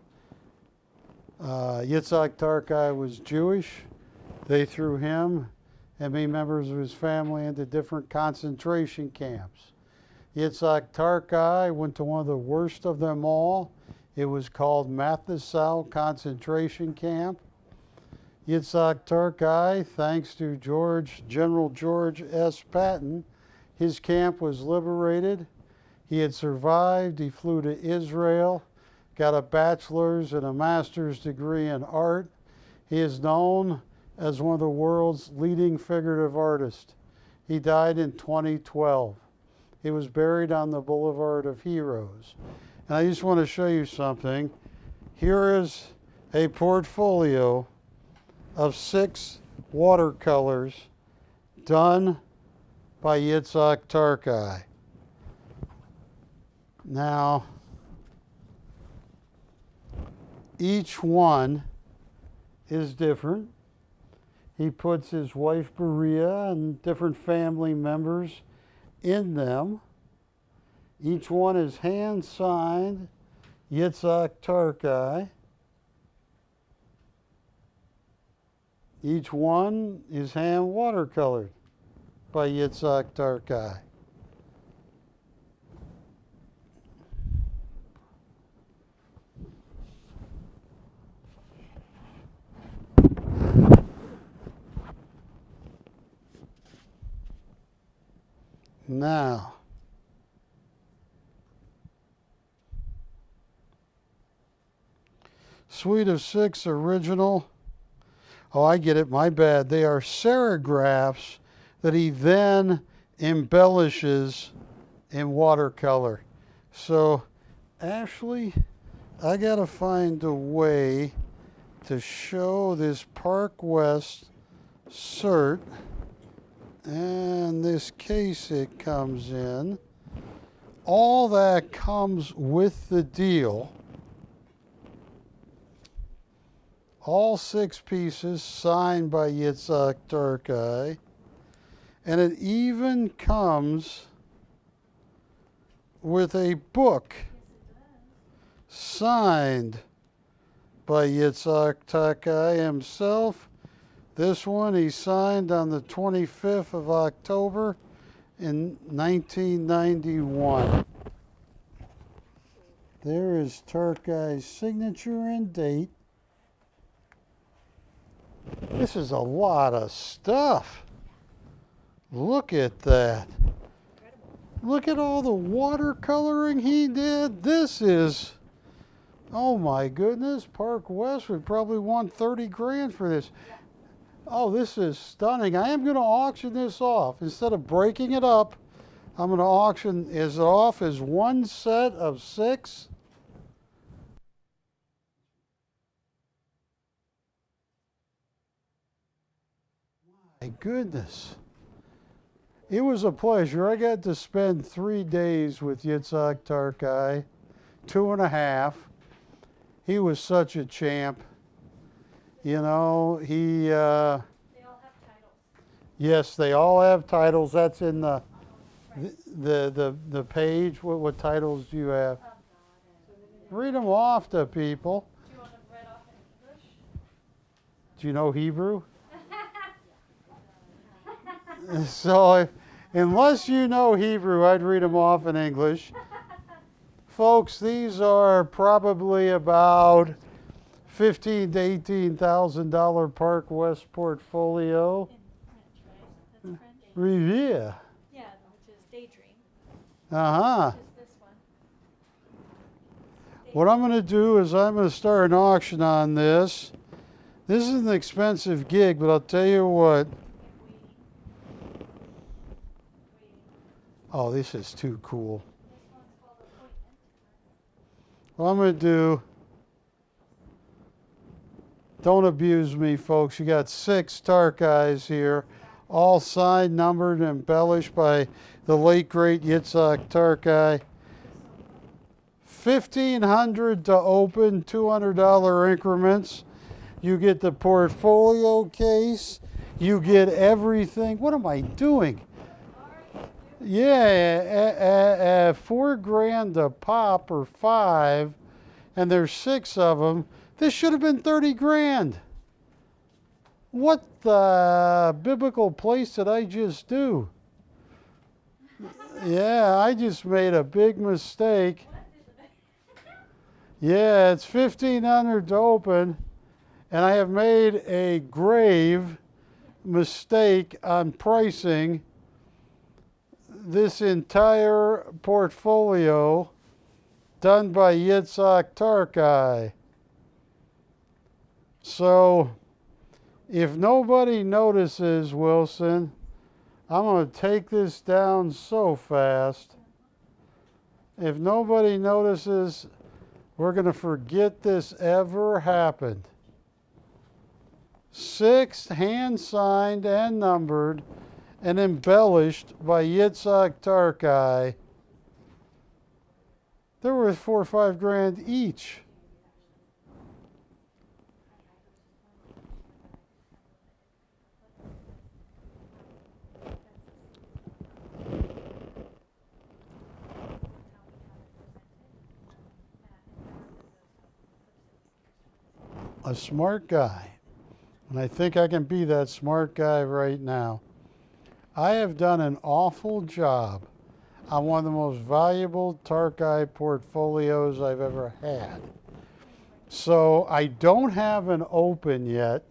Yitzhak Tarkay was Jewish. They threw him and many members of his family into different concentration camps. Yitzhak Tarkay went to one of the worst of them all. It was called Mathisau concentration camp. Yitzhak Tarkay, thanks to General George S. Patton, his camp was liberated. He had survived. He flew to Israel, got a bachelor's and a master's degree in art. He is known as one of the world's leading figurative artists. He died in 2012. He was buried on the Boulevard of Heroes. And I just want to show you something. Here is a portfolio of 6 watercolors done by Yitzhak Tarkay. Now, each one is different. He puts his wife Berea and different family members in them. Each one is hand-signed Yitzhak Tarkay. Each one is hand watercolored by Yitzhak Tarkay. Now, Suite of 6 original. Oh, I get it, my bad. They are serigraphs that he then embellishes in watercolor. So, Ashley, I gotta find a way to show this Park West cert. And this case it comes in. All that comes with the deal. All 6 pieces signed by Yitzhak Tarkay. And it even comes with a book signed by Yitzhak Tarkay himself. This one he signed on the 25th of October in 1991. There is Tarkay's signature and date. This is a lot of stuff. Look at that. Look at all the watercoloring he did. This is, oh my goodness, Park West would probably want 30 grand for this. Oh, this is stunning. I am going to auction this off. Instead of breaking it up, I'm going to auction it off as one set of 6. My goodness. It was a pleasure. I got to spend 3 days with Yitzhak Tarkay, 2.5. He was such a champ. You know, he, They all have titles. yes, they all have titles. That's in the page. What titles do you have? Oh, God. Read them off to people. Do you want them read off in English? Do you know Hebrew? So, unless you know Hebrew, I'd read them off in English. Folks, these are probably about $15,000 to $18,000 Park West portfolio. In French, right? That's French? Riviere. Yeah, which is Daydream. Uh-huh. Which is this one. What I'm going to do is I'm going to start an auction on this. This is an expensive gig, but I'll tell you what. Oh, this is too cool. This one's called Appointment. What I'm going to do, don't abuse me, folks. You got 6 Tarkays here, all signed, numbered, and embellished by the late, great Yitzhak Tarkay. $1,500 to open, $200 increments. You get the portfolio case. You get everything. What am I doing? Yeah, $4,000 a pop or 5, and there's 6 of them. This should have been 30 grand. What the biblical place did I just do? Yeah, I just made a big mistake. Yeah, it's $1,500 to open, and I have made a grave mistake on pricing this entire portfolio done by Yitzhak Tarkay. So, if nobody notices, Wilson, I'm going to take this down so fast. If nobody notices, we're going to forget this ever happened. 6 hand-signed and numbered and embellished by Yitzhak Tarkay. They're worth 4 or 5 grand each. A smart guy, and I think I can be that smart guy right now. I have done an awful job on one of the most valuable Tarkay portfolios I've ever had. So I don't have an open yet.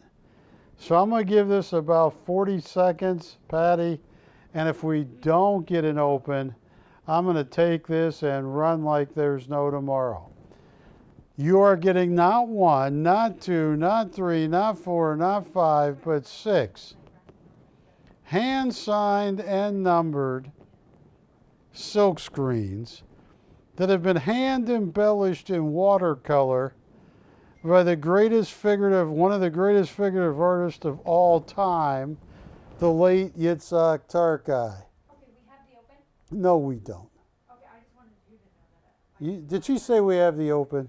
So I'm going to give this about 40 seconds, Patty. And if we don't get an open, I'm going to take this and run like there's no tomorrow. You are getting not 1, not 2, not 3, not 4, not 5, but 6. Hand-signed and numbered silk screens that have been hand-embellished in watercolor by one of the greatest figurative artists of all time, the late Yitzhak Tarkay. Okay, we have the open? No, we don't. Okay, I just wanted you to know that. Did she say we have the open?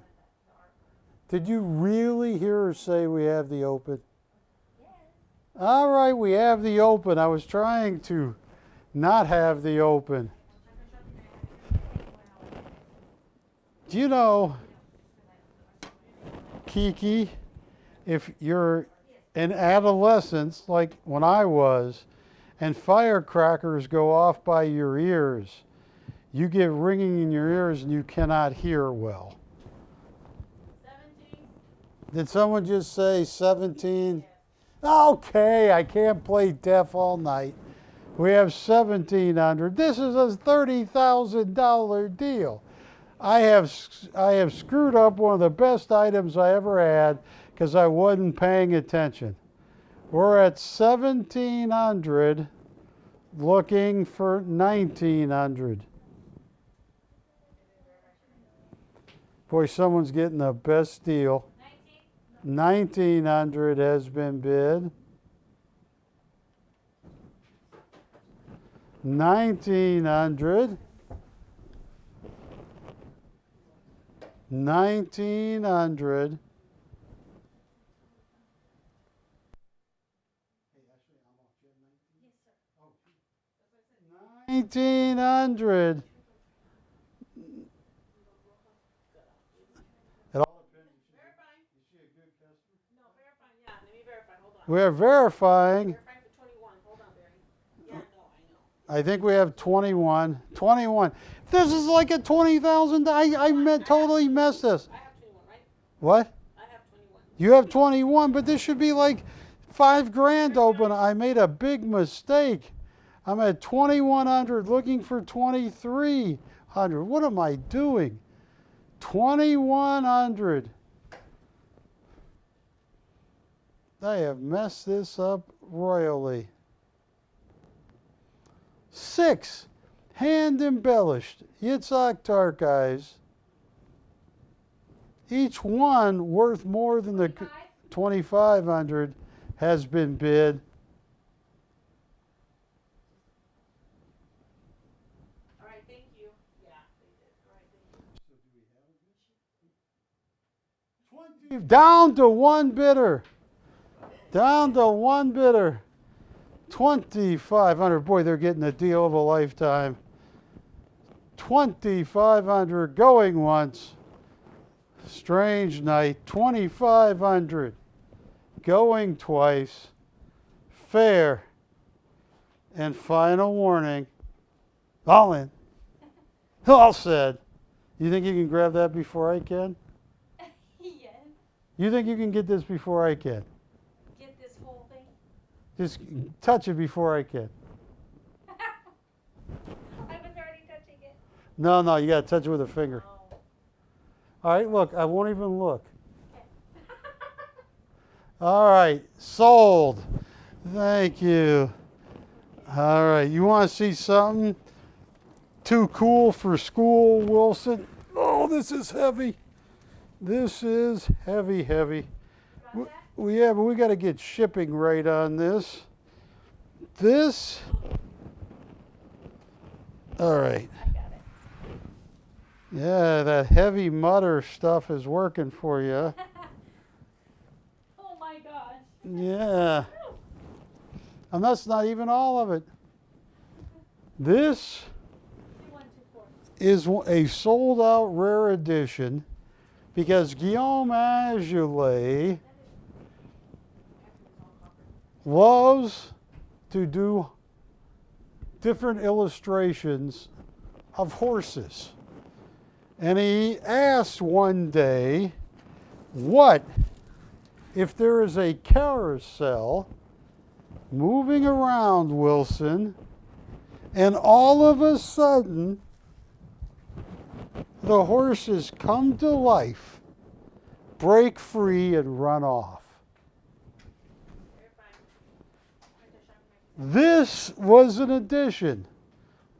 Did you really hear her say we have the open? Yes. All right, we have the open. I was trying to not have the open. Do you know, Kiki, if you're in adolescence, like when I was, and firecrackers go off by your ears, you get ringing in your ears and you cannot hear well. 17. Did someone just say 17? Okay, I can't play deaf all night. We have 1,700. This is a $30,000 deal. I have screwed up one of the best items I ever had because I wasn't paying attention. We're at 1,700, looking for 1,900. Boy, someone's getting the best deal. 1,900 has been bid. 1900. 1900. 1900. It all depends. Verifying. Is she a good customer? No, verifying. Yeah, let me verify. Hold on. We're verifying. Verifying for 21. Hold on, Barry. Yeah, no, I know. I think we have 21. 21. This is like a 20,000. Totally messed this. I have 21, right? What? I have 21. You have 21, but this should be like $5,000 open. I made a big mistake. I'm at 2,100 looking for 2,300. What am I doing? 2,100. I have messed this up royally. 6, hand embellished Yitzhak Tarkays. Each one worth more than the 2,500 has been bid. All right, thank you. Yeah, they did. All right, thank you. Down to one bidder. Down to one bidder. 2,500. Boy, they're getting a deal of a lifetime. 2,500 going once. Strange night. 2,500 going twice. Fair. And final warning. All in. All said. You think you can grab that before I can? Yes. You think you can get this before I can? Get this whole thing. Just touch it before I can. I was already touching it. No, you got to touch it with a finger. Oh. All right, look, I won't even look. All right, sold. Thank you. All right, you want to see something too cool for school, Wilson? Oh, this is heavy. This is heavy. Got that? Yeah, but we got to get shipping right on this. All right. I got it. Yeah, that heavy mutter stuff is working for you. Oh my gosh. Yeah. And that's not even all of it. This 2124. is a sold out rare edition because Guillaume Azoulay loves to do different illustrations of horses. And he asked one day, what if there is a carousel moving around, Wilson, and all of a sudden the horses come to life, break free, and run off? This was an edition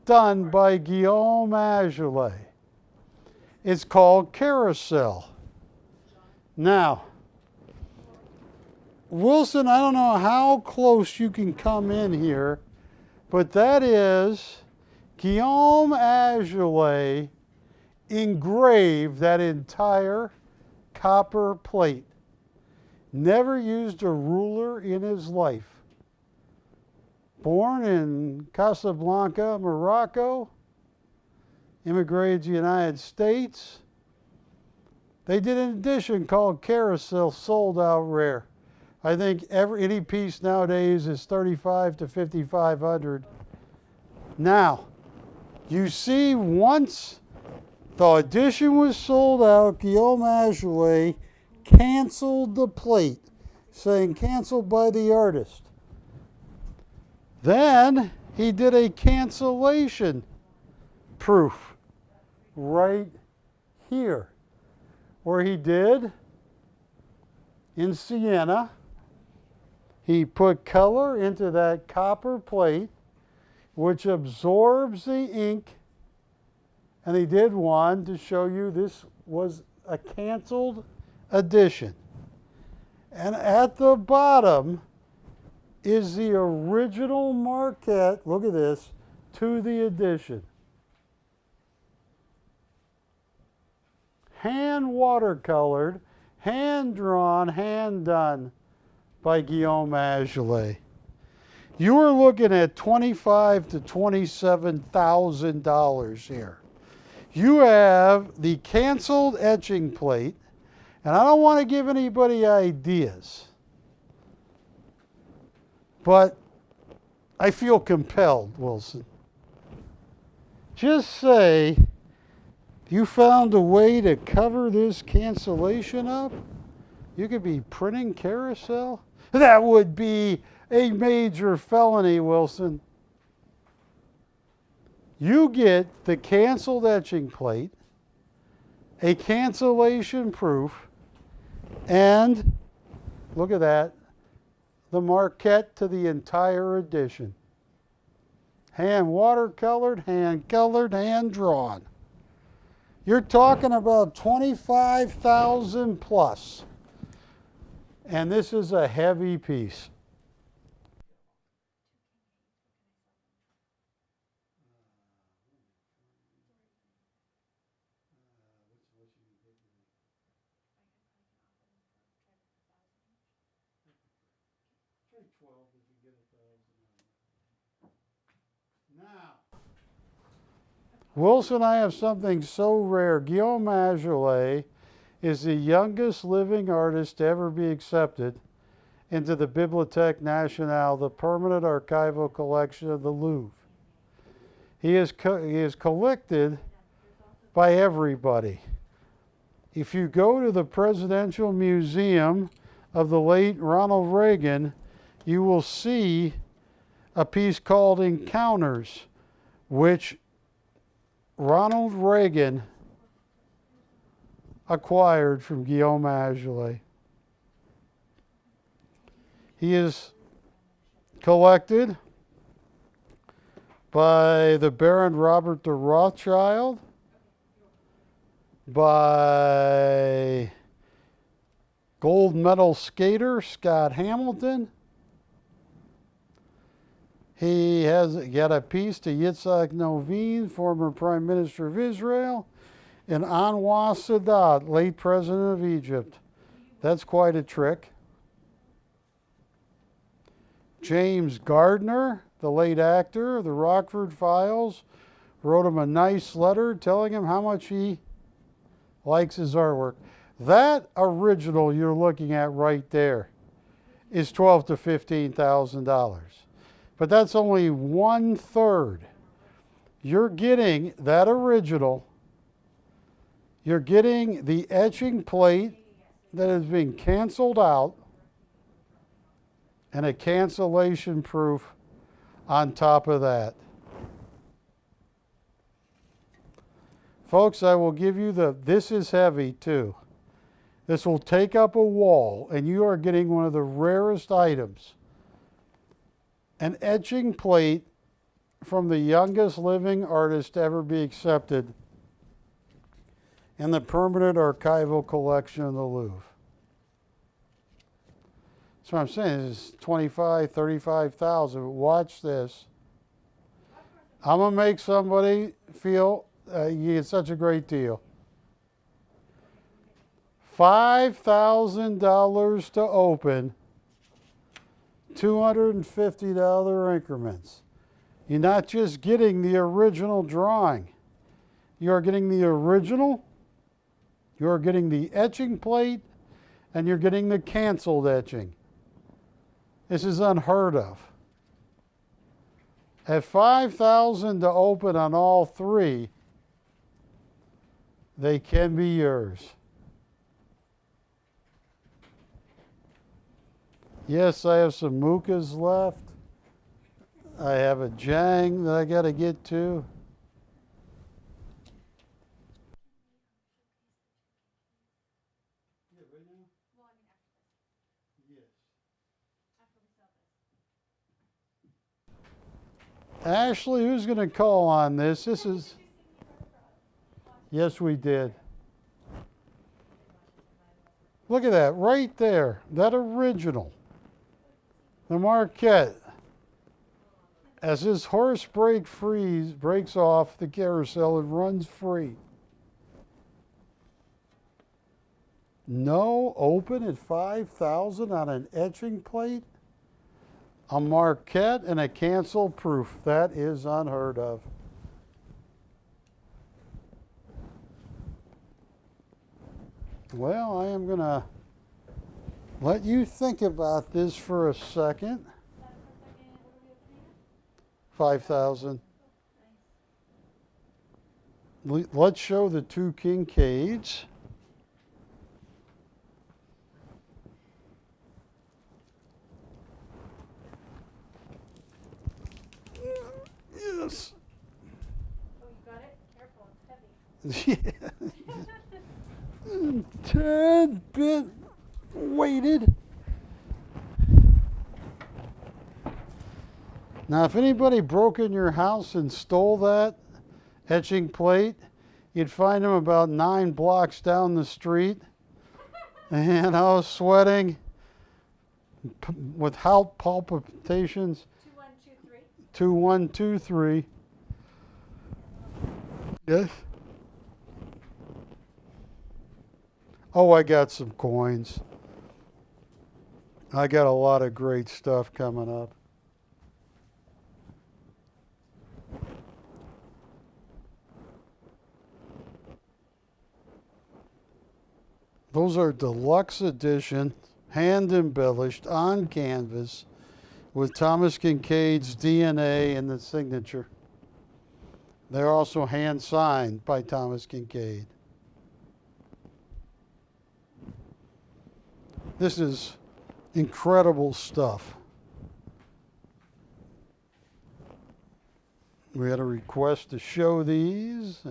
done by Guillaume Azoulay. It's called Carousel. Now, Wilson, I don't know how close you can come in here, but that is Guillaume Azoulay engraved that entire copper plate. Never used a ruler in his life. Born in Casablanca, Morocco, immigrated to the United States. They did an edition called Carousel, sold out rare. I think any piece nowadays is $3,500 to $5,500. Now, you see, once the edition was sold out, Guillaume Azoulay canceled the plate, saying canceled by the artist. Then he did a cancellation proof right here, where he did in Sienna. He put color into that copper plate, which absorbs the ink, and he did one to show you this was a canceled edition. And at the bottom is the original Marquette, look at this, to the edition. Hand watercolored, hand drawn, hand done by Guillaume Azoulay. You are looking at $25,000 to $27,000 here. You have the canceled etching plate, and I don't want to give anybody ideas, but I feel compelled, Wilson. Just say you found a way to cover this cancellation up. You could be printing carousel. That would be a major felony, Wilson. You get the canceled etching plate, a cancellation proof, and look at that, the marquette to the entire edition. Hand watercolored, hand colored, hand drawn. You're talking about 25,000 plus. And this is a heavy piece. Now, Wilson, I have something so rare. Guillaume Azoulay is the youngest living artist to ever be accepted into the Bibliothèque Nationale, the permanent archival collection of the Louvre. He is collected by everybody. If you go to the Presidential Museum of the late Ronald Reagan, you will see a piece called Encounters, which Ronald Reagan acquired from Guillaume Azoulay. He is collected by the Baron Robert de Rothschild, by gold medal skater Scott Hamilton. He has got a piece to Yitzhak Novin, former Prime Minister of Israel, and Anwar Sadat, late President of Egypt. That's quite a trick. James Gardner, the late actor of the Rockford Files, wrote him a nice letter telling him how much he likes his artwork. That original you're looking at right there is $12,000 to $15,000. But that's only 1/3. You're getting that original. You're getting the etching plate that is being canceled out and a cancellation proof on top of that. Folks, I will give you this is heavy too. This will take up a wall, and you are getting one of the rarest items. An etching plate from the youngest living artist to ever be accepted in the permanent archival collection of the Louvre. That's what I'm saying. This is 25, 35,000. Watch this. I'm going to make somebody feel you get such a great deal. $5,000 to open, $250 increments. You're not just getting the original drawing. You are getting the original, you are getting the etching plate, and you're getting the canceled etching. This is unheard of. At $5,000 to open on all three, they can be yours. Yes, I have some Mukas left. I have a Jiang that I got to get to. Yeah, right now? Well, I mean, after this. Yes. After we sell this. Ashley, who's going to call on this? This is. Yes, we did. Look at that right there. That original. The marquette. as his horse breaks off the carousel and runs free. No, open at 5,000 on an etching plate, a marquette, and a cancel proof. That is unheard of. Well, I am going to let you think about this for a second. 5,000. Let's show the two Kincaids. Yes. Oh, you got it? Careful, it's heavy. Yeah. Tad bit weighted. Now, if anybody broke in your house and stole that etching plate, you'd find them about 9 blocks down the street. And I was sweating with heart palpitations. 2123. 2123. Yes. Oh, I got some coins. I got a lot of great stuff coming up. Those are deluxe edition, hand embellished on canvas with Thomas Kincaid's DNA in the signature. They're also hand signed by Thomas Kincaid. This is incredible stuff. We had a request to show these.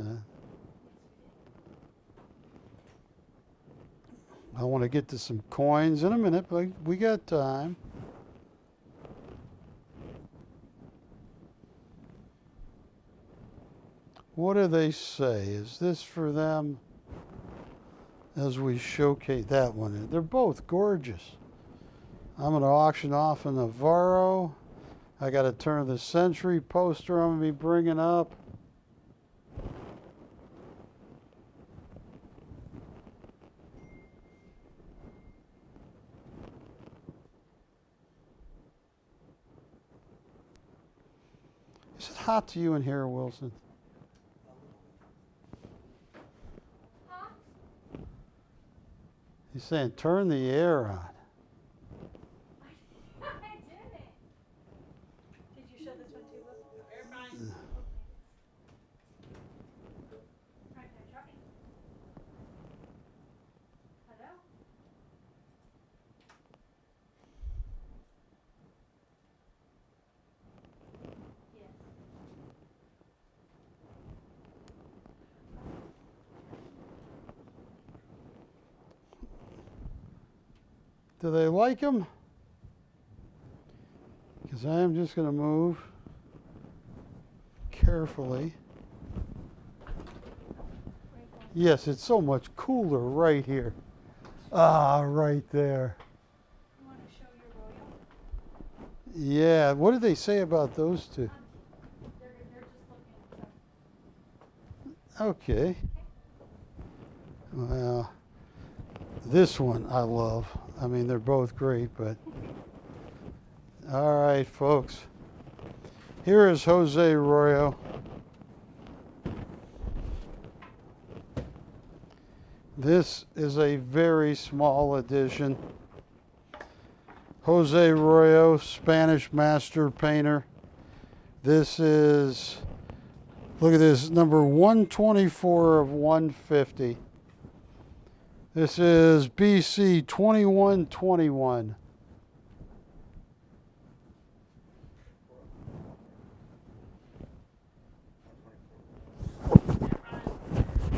I want to get to some coins in a minute, but we got time. What do they say? Is this for them as we showcase that one? They're both gorgeous. I'm going to auction off a Novaro. I got to turn the Century poster I'm going to be bringing up. Is it hot to you in here, Wilson? He's saying turn the air on. I didn't. Did you show this one too, Wilson? Air frying. PrimeTime shopping. Hello? Yes. Do they like him? Because I am just going to move carefully. Yes, it's so much cooler right here. Ah, right there. You want to show your Royo? Yeah, what did they say about those two? They're just looking. So. Okay. Well, this one I love. I mean, they're both great, but all right, folks. Here is Jose Royo. This is a very small edition. Jose Royo, Spanish master painter. This is, look at this, number 124 of 150. This is BC 2121.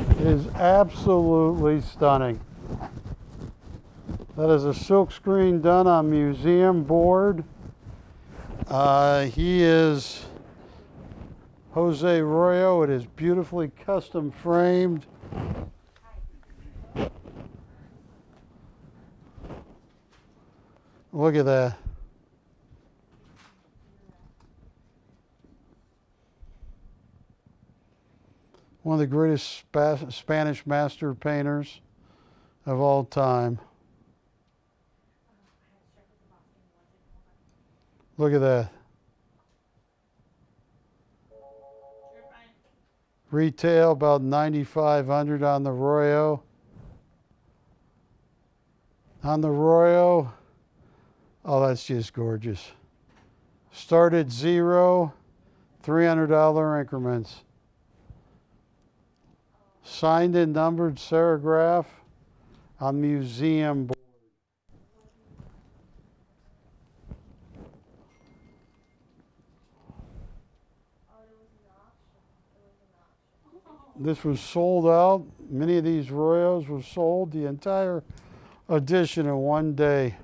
It is absolutely stunning. That is a silkscreen done on museum board. He is Jose Royo. It is beautifully custom framed. Look at that. One of the greatest Spanish master painters of all time. Look at that. You're fine. Retail about $9,500 on the Royo. On the Royo, oh, that's just gorgeous. Start at zero, $300 increments. Signed and numbered serigraph on museum board. This was sold out. Many of these Royos were sold the entire edition in one day.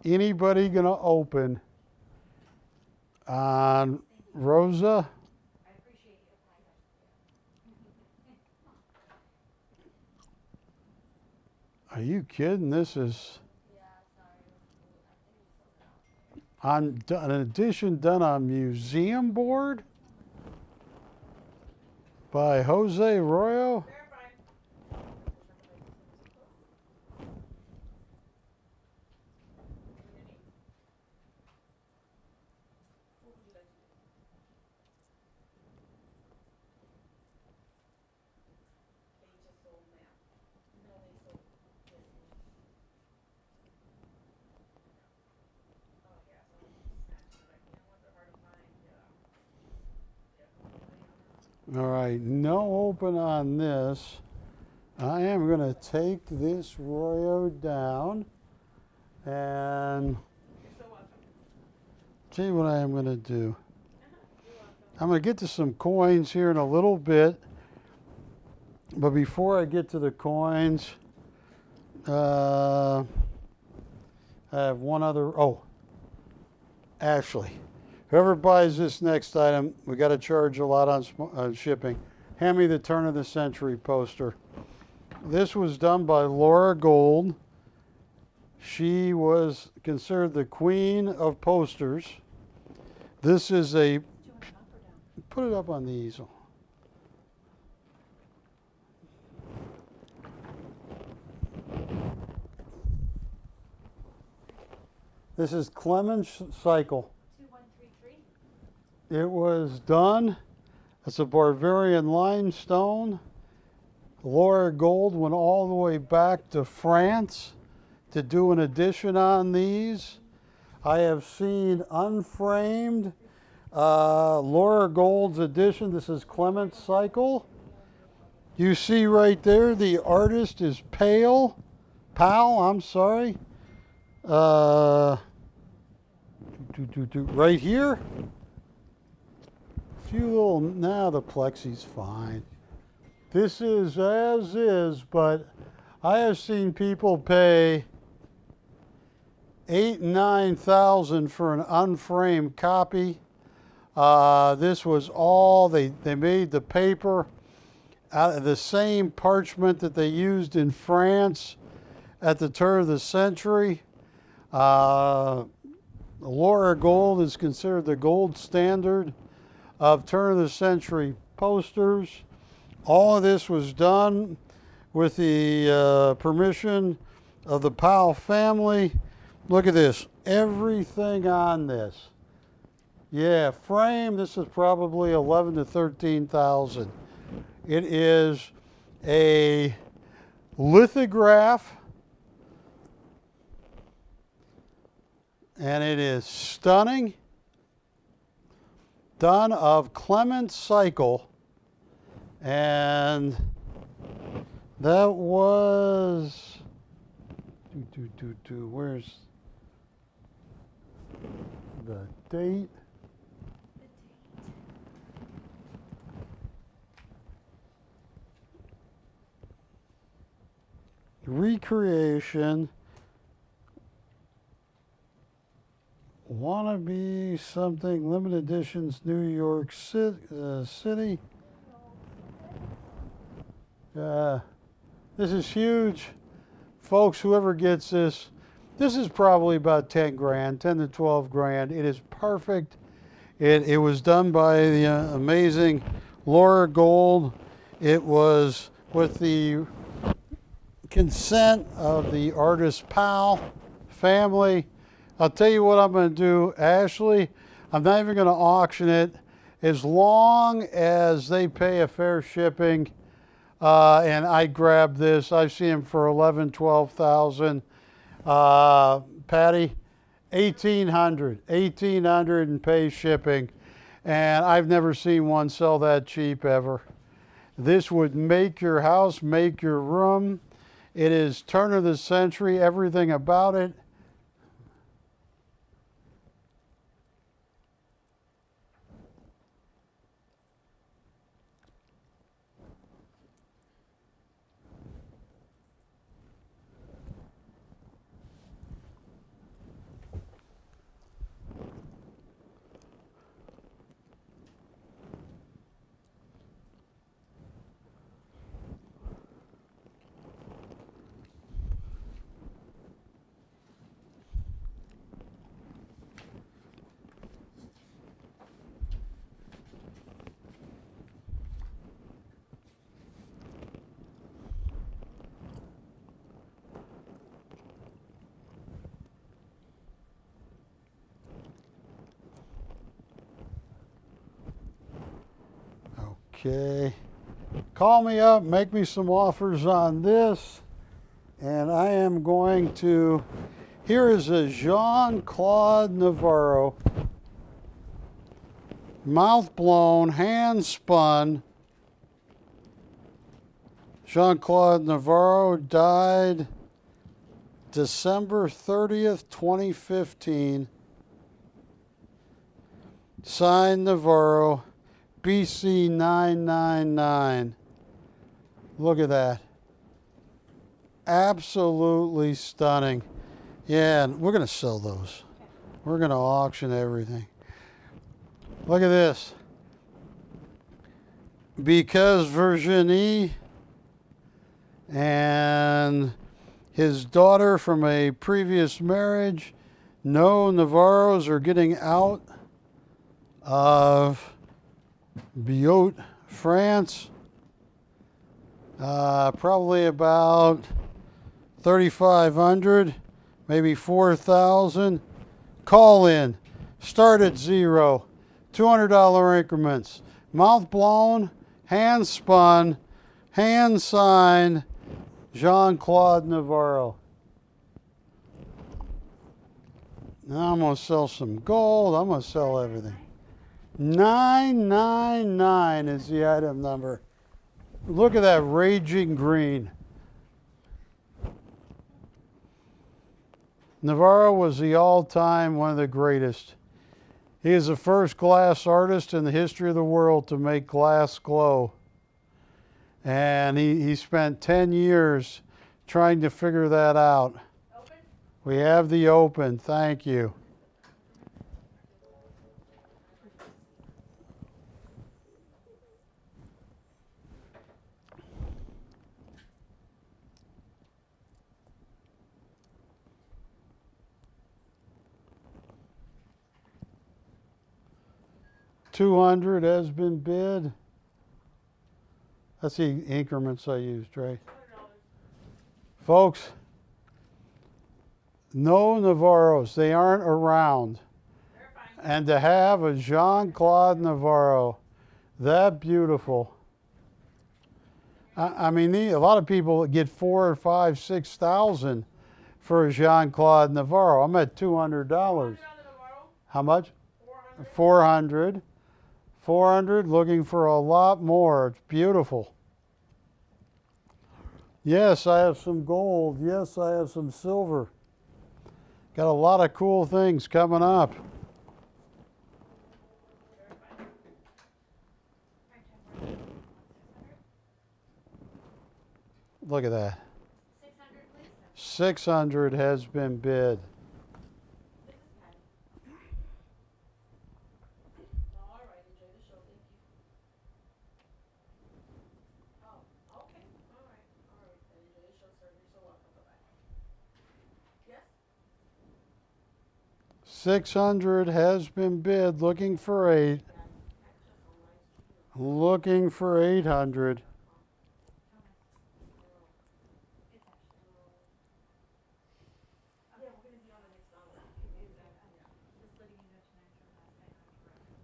Anybody gonna open on Rosa? Are you kidding? This is on an edition done on museum board by Jose Royo. You're fine. All right, no open on this. I am going to take this Royo down and You're so welcome. see what I am going to do. I'm going to get to some coins here in a little bit, but before I get to the coins, I have one other. Oh, Ashley. Whoever buys this next item, we got to charge a lot on shipping. Hand me the turn of the century poster. This was done by Laura Gold. She was considered the queen of posters. This is a, put it up on the easel. This is Clemens Cycle. It was done. It's a Bavarian limestone. Laura Gold went all the way back to France to do an edition on these. I have seen unframed Laura Gold's edition. This is Clemens Cycle. You see right there, the artist is Powell, I'm sorry. Right here. Few little, now the plexi's fine. This is as is, but I have seen people pay $8,000 and $9,000 for an unframed copy. This was all, they made the paper out of the same parchment that they used in France at the turn of the century. Laura Gold is considered the gold standard of turn of the century posters. All of this was done with the permission of the Powell family. Look at this, everything on this. Yeah, frame, this is probably $11,000 to $13,000. It is a lithograph, and it is stunning. Done of Clemens Cycle, and that was where's the date? Recreation. Wannabe something, limited editions, New York City. This is huge. Folks, whoever gets this, this is probably about 10 grand, 10 to 12 grand. It is perfect. It was done by the amazing Laura Gold. It was with the consent of the artist pal family. I'll tell you what I'm going to do, Ashley. I'm not even going to auction it as long as they pay a fair shipping. And I grabbed this. I've seen them for 11, 12,000. Patty, 1,800 and pay shipping. And I've never seen one sell that cheap ever. This would make your house, make your room. It is turn of the century, everything about it. Okay, call me up, make me some offers on this, and I am going to, here is a Jean-Claude Novaro, mouth blown, hand spun. Jean-Claude Novaro died December 30th, 2015. Signed Novaro. BC 999. Look at that. Absolutely stunning. Yeah, and we're going to sell those. We're going to auction everything. Look at this. Because Virginie and his daughter from a previous marriage, no Navaros are getting out of Biot, France, probably about 3,500, maybe 4,000. Call in, start at zero, $200 increments, mouth blown, hand spun, hand signed, Jean-Claude Novaro. Now I'm going to sell some gold. I'm going to sell everything. 999 is the item number. Look at that raging green. Novaro was the all-time one of the greatest. He is the first glass artist in the history of the world to make glass glow. And he spent 10 years trying to figure that out. Open? We have the open. Thank you. $200 has been bid. That's the increments I used, right? $100. Folks, no Navaros. They aren't around. They're fine. And to have a Jean-Claude Novaro, that beautiful. I mean, a lot of people get 4,000 or 5,000, 6,000 for a Jean-Claude Novaro. I'm at $200. $100 How much? 400. 400. 400, looking for a lot more. It's beautiful. Yes, I have some gold. Yes, I have some silver. Got a lot of cool things coming up. Look at that. 600, please. 600 has been bid. All right, enjoy the show. Thank you. Oh, okay. 600 has been bid. Looking for 8. Looking for 800.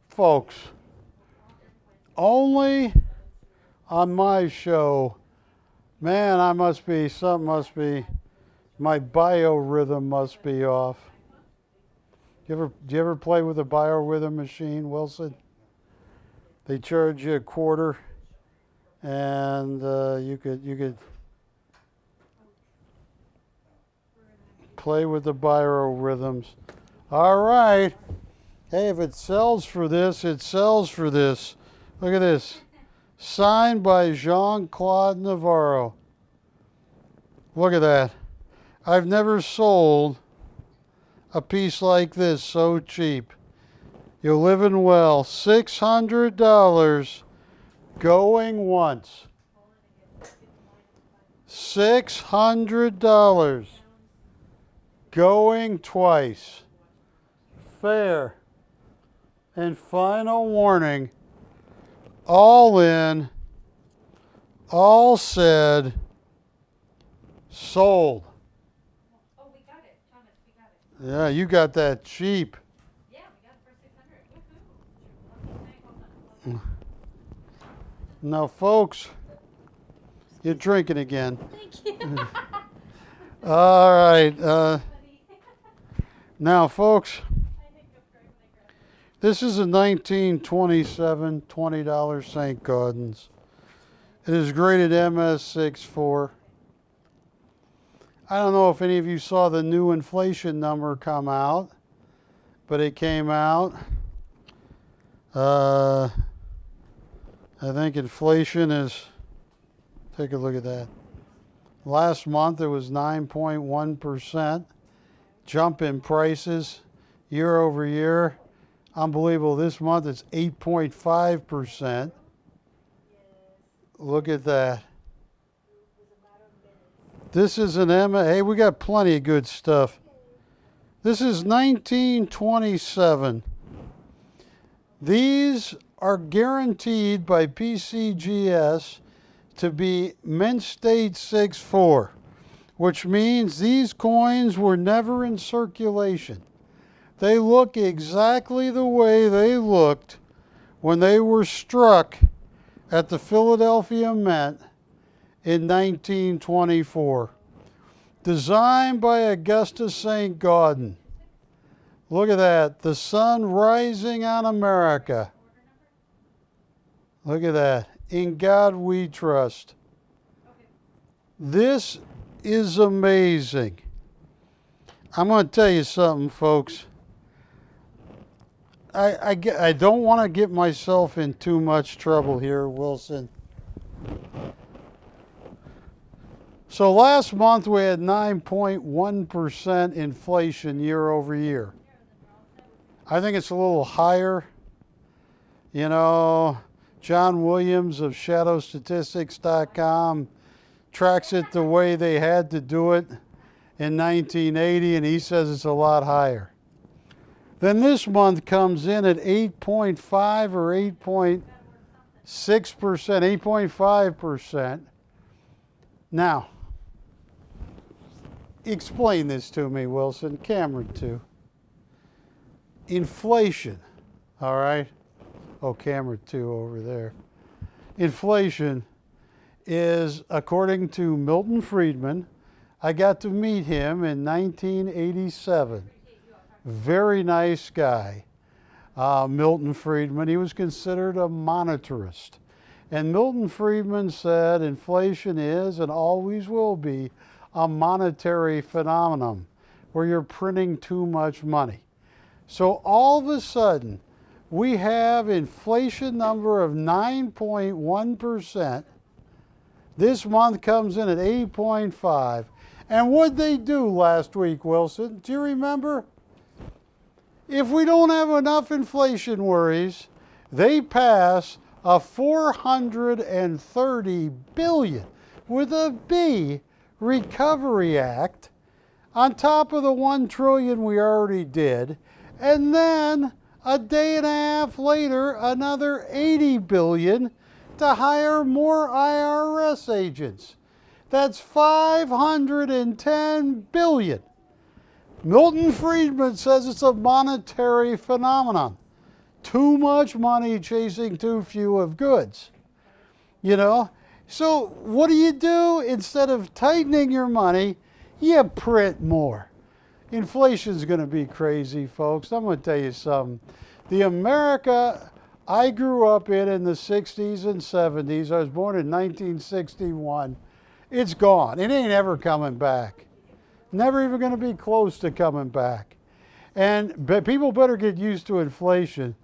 Folks, only on my show, man, something must be, my biorhythm must be off. Do you ever play with a biorhythm machine, Wilson? They charge you $0.25, and you could play with the biorhythms. All right. Hey, if it sells for this, it sells for this. Look at this. Signed by Jean-Claude Novaro. Look at that. I've never sold a piece like this so cheap. You're living well. $600 going once. $600 going twice. Fair. And final warning, all in, all said, sold. Oh, we got it, Thomas, we got it. Yeah, you got that cheap. Yeah, we got it for 600. Woohoo. Hold on. Now, folks, you're drinking again. Thank you. All right. Now, folks, this is a 1927 $20 St. Gaudens. It is graded MS64. I don't know if any of you saw the new inflation number come out, but it came out. I think inflation is, take a look at that. Last month it was 9.1%. Jump in prices year over year. Unbelievable. This month it's 8.5%. Look at that. This is an hey, we got plenty of good stuff. This is 1927. These are guaranteed by PCGS to be mint state 6.4, which means these coins were never in circulation. They look exactly the way they looked when they were struck at the Philadelphia Mint in 1924. Designed by Augustus St. Gaudens. Look at that, the sun rising on America. Look at that, in God we trust. This is amazing. I'm going to tell you something, folks. I don't want to get myself in too much trouble here, Wilson. So last month we had 9.1% inflation year over year. I think it's a little higher. You know, John Williams of shadowstatistics.com tracks it the way they had to do it in 1980, and he says it's a lot higher. Then this month comes in at 8.5 or 8.6%, 8.5%. Now, explain this to me, Wilson. Camera 2. Inflation, all right? Oh, camera 2 over there. Inflation is, according to Milton Friedman, I got to meet him in 1987. Very nice guy, Milton Friedman. He was considered a monetarist. And Milton Friedman said inflation is and always will be a monetary phenomenon where you're printing too much money. So all of a sudden, we have inflation number of 9.1%. This month comes in at 8.5. And what'd they do last week, Wilson? Do you remember? If we don't have enough inflation worries, they pass a $430 billion with a B Recovery Act on top of the $1 trillion we already did, And then a day and a half later, another 80 billion to hire more IRS agents. That's 510 billion. Milton Friedman says it's a monetary phenomenon. Too much money chasing too few of goods. You know? So what do? Instead of tightening your money, you print more. Inflation's going to be crazy, folks. I'm going to tell you something. The America I grew up in the 60s and 70s, I was born in 1961, it's gone. It ain't ever coming back. Never even going to be close to coming back. And people better get used to inflation.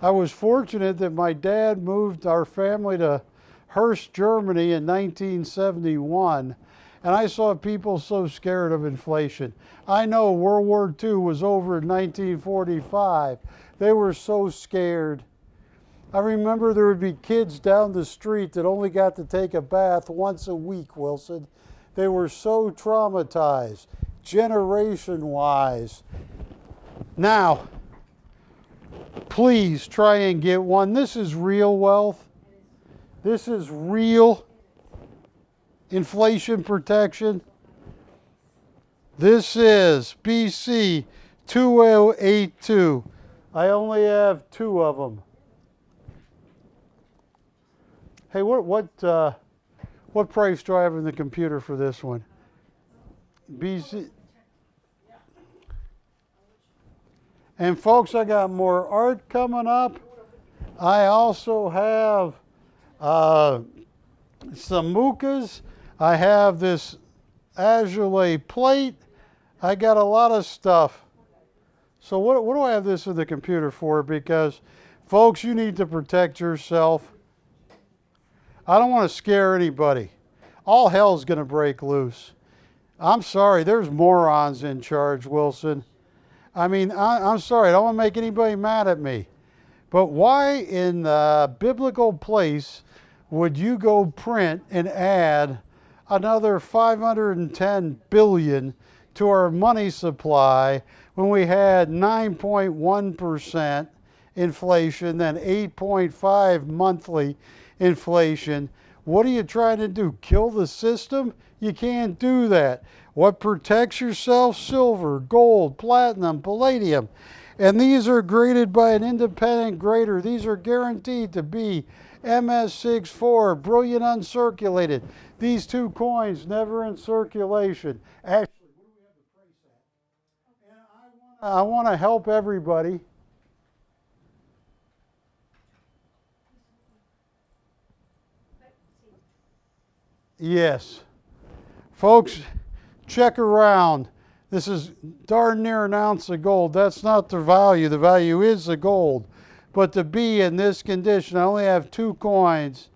I was fortunate that my dad moved our family to Hearst, Germany in 1971, and I saw people so scared of inflation. I know World War II was over in 1945. They were so scared. I remember there would be kids down the street that only got to take a bath once a week, Wilson. They were so traumatized, generation-wise. Now, please try and get one. This is real wealth. This is real inflation protection. This is BC 2082. I only have 2 of them. Hey, what price do I have in the computer for this one? BC. And folks, I got more art coming up. I also have some mukas. I have this Azoulay plate. I got a lot of stuff. So what do I have this in the computer for? Because, folks, you need to protect yourself. I don't want to scare anybody. All hell's going to break loose. I'm sorry, there's morons in charge, Wilson. I mean, I'm sorry, I don't want to make anybody mad at me. But why in the biblical place would you go print and add another 510 billion to our money supply when we had 9.1% inflation, then 8.5 monthly inflation? What are you trying to do? Kill the system? You can't do that. What protects yourself? Silver, gold, platinum, palladium. And these are graded by an independent grader. These are guaranteed to be MS64, brilliant uncirculated. These 2 coins never in circulation. Actually, what do we have the price at? And I want to help everybody. Yes. Folks, check around. This is darn near an ounce of gold. That's not the value. The value is the gold. But to be in this condition, I only have 2 coins.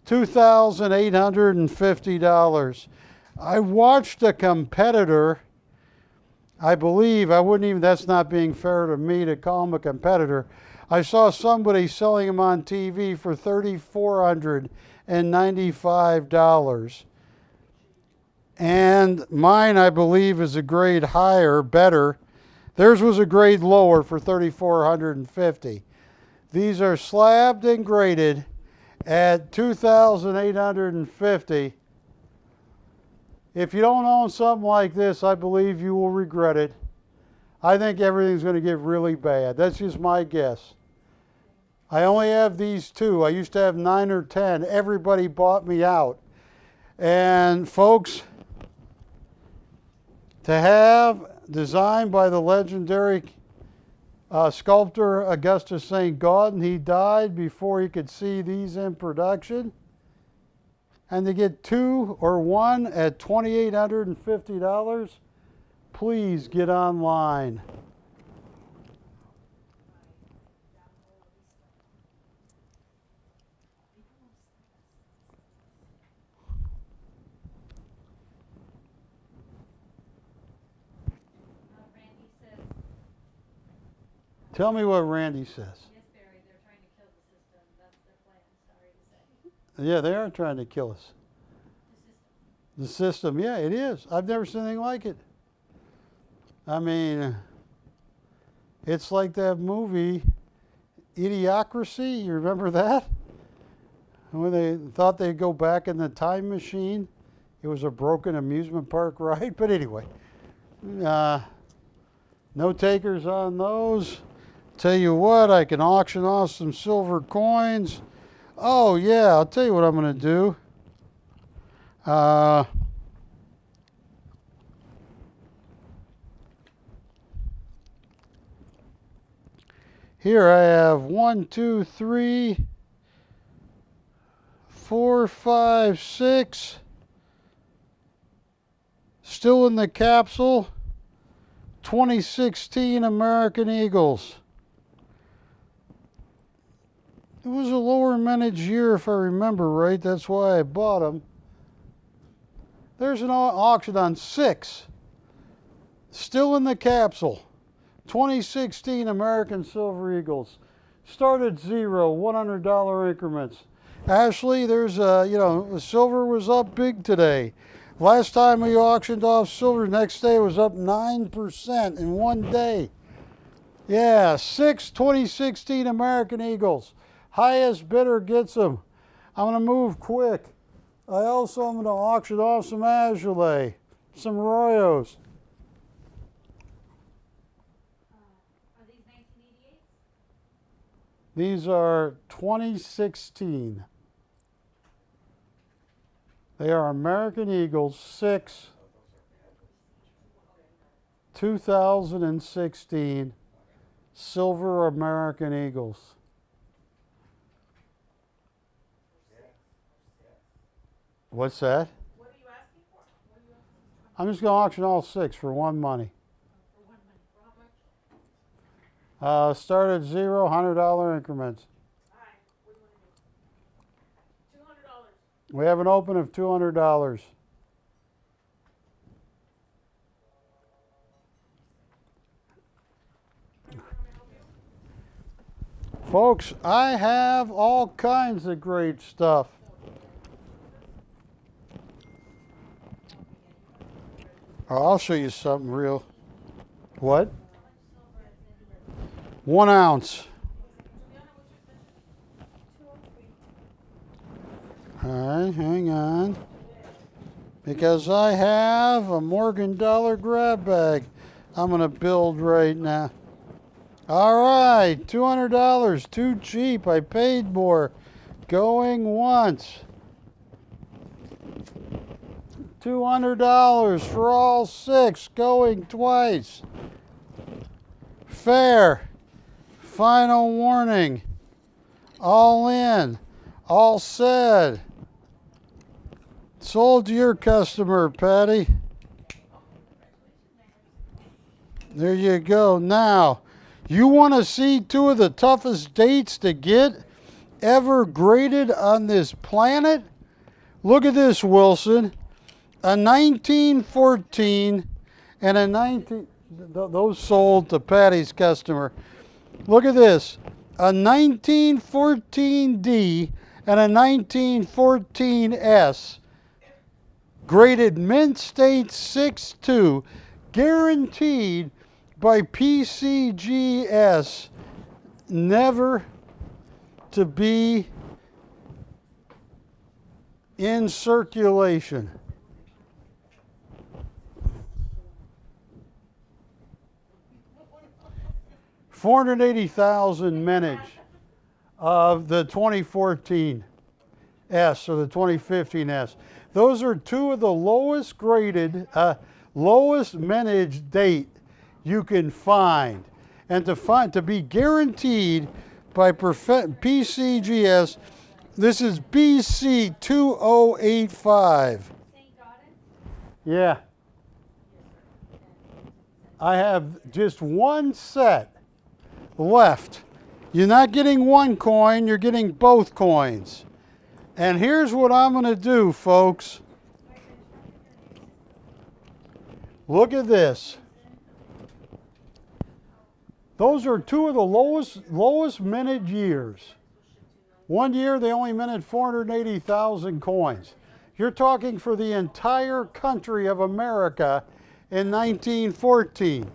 $2,850. I watched a competitor. I believe, that's not being fair to me to call him a competitor. I saw somebody selling them on TV for $3,495. And mine, I believe, is a grade higher, better. Theirs was a grade lower for $3,450. These are slabbed and graded at $2,850. If you don't own something like this, I believe you will regret it. I think everything's going to get really bad. That's just my guess. I only have these 2. I used to have 9 or 10. Everybody bought me out. And folks, to have designed by the legendary sculptor Augustus St. Gaudens, he died before he could see these in production. And to get 2 or 1 at $2,850, please get online. Tell me what Randy says. Yes, Barry, they're trying to kill the system. That's their plan, sorry to say. Yeah, they are trying to kill us. The system, yeah, it is. I've never seen anything like it. I mean, It's like that movie, Idiocracy. You remember that? When they thought they'd go back in the time machine. It was a broken amusement park ride. But anyway, no takers on those. Tell you what, I can auction off some silver coins. Oh yeah, I'll tell you what I'm going to do. Here I have 1, 2, 3, 4, 5, 6. Still in the capsule. 2016 American Eagles. It was a lower mintage year if I remember right. That's why I bought them. There's an auction on 6. Still in the capsule. 2016 American Silver Eagles. Start at 0, $100 increments. Ashley, there's the silver was up big today. Last time we auctioned off silver, next day was up 9% in one day. Yeah, 6 2016 American Eagles. Highest bidder gets them. I'm going to move quick. I also am going to auction off some Azoulay, some Royos. Are these 1988s? These are 2016. They are American Eagles 6, 2016 silver American Eagles. What's that? What are you asking for? What are you asking I'm just going to auction all 6 for one money. For 1 month. For how much? Start at 0, $100 increments. for? Alright, what do you want to do? $200. We have an open of $200. Folks, I have all kinds of great stuff. I'll show you something real. What? 1 ounce. All right, hang on. Because I have a Morgan dollar grab bag I'm going to build right now. All right, $200, too cheap. I paid more. Going once. $200 for all 6, going twice. Fair. Final warning. All in. All said. Sold to your customer, Patty. There you go. Now, you want to see 2 of the toughest dates to get ever graded on this planet? Look at this, Wilson. A 1914 and a 19... Those sold to Patty's customer. Look at this. A 1914D and a 1914S. Graded Mint State 6-2. Guaranteed by PCGS. Never to be in circulation. $480,000 mintage of the 2014 S or the 2015 S. Those are 2 of the lowest graded, lowest mintage date you can find. And to be guaranteed by PCGS, this is BC 2085. Yeah. I have just 1 set left. You're not getting 1 coin, you're getting both coins. And here's what I'm going to do, folks. Look at this. Those are 2 of the lowest minted years. One year they only minted 480,000 coins. You're talking for the entire country of America in 1914.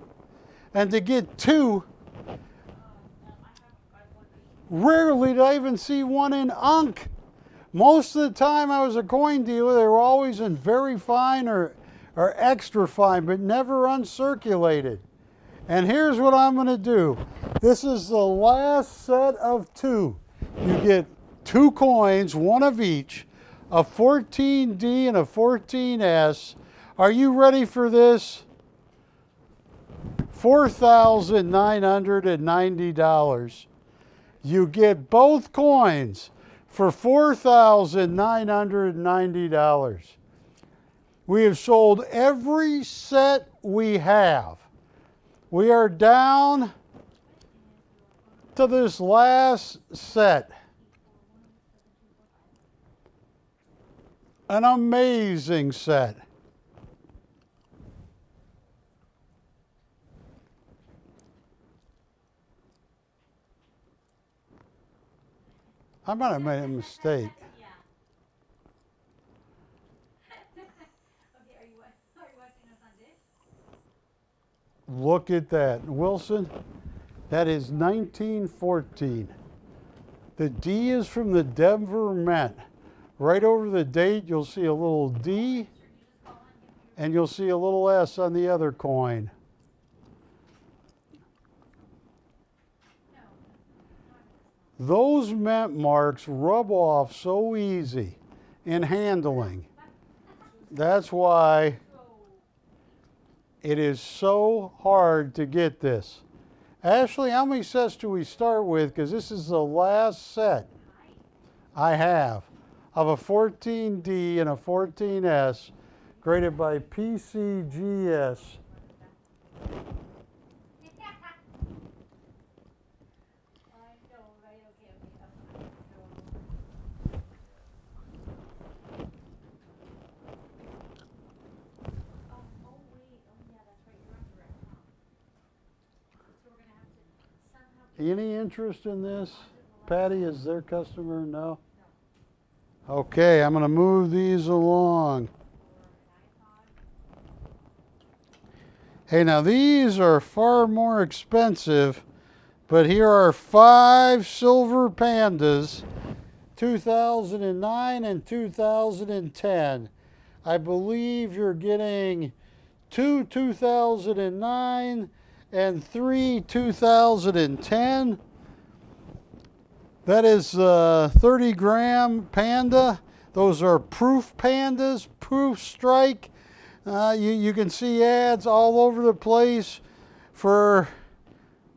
And to get 2 Rarely did I even see one in unk. Most of the time I was a coin dealer, they were always in very fine or extra fine, but never uncirculated. And here's what I'm going to do. This is the last set of two. You get two coins, one of each, a 14D and a 14S. Are you ready for this? $4,990. You get both coins for $4,990. We have sold every set we have. We are down to this last set. An amazing set. I might have made a mistake. Yeah. Okay, are you watching us on Dish? Look at that. Wilson, that is 1914. The D is from the Denver Mint. Right over the date, you'll see a little D, and you'll see a little S on the other coin. Those mint marks rub off so easy in handling. That's why it is so hard to get this. Ashley, how many sets do we start with? Because this is the last set I have of a 14D and a 14S graded by PCGS. Any interest in this? Patty is their customer? No? Okay, I'm going to move these along. Hey, now these are far more expensive, but here are 5 silver pandas, 2009 and 2010. I believe you're getting 2 2009 and 3 2010. That is 30-gram panda. Those are proof pandas, proof strike. You can see ads all over the place for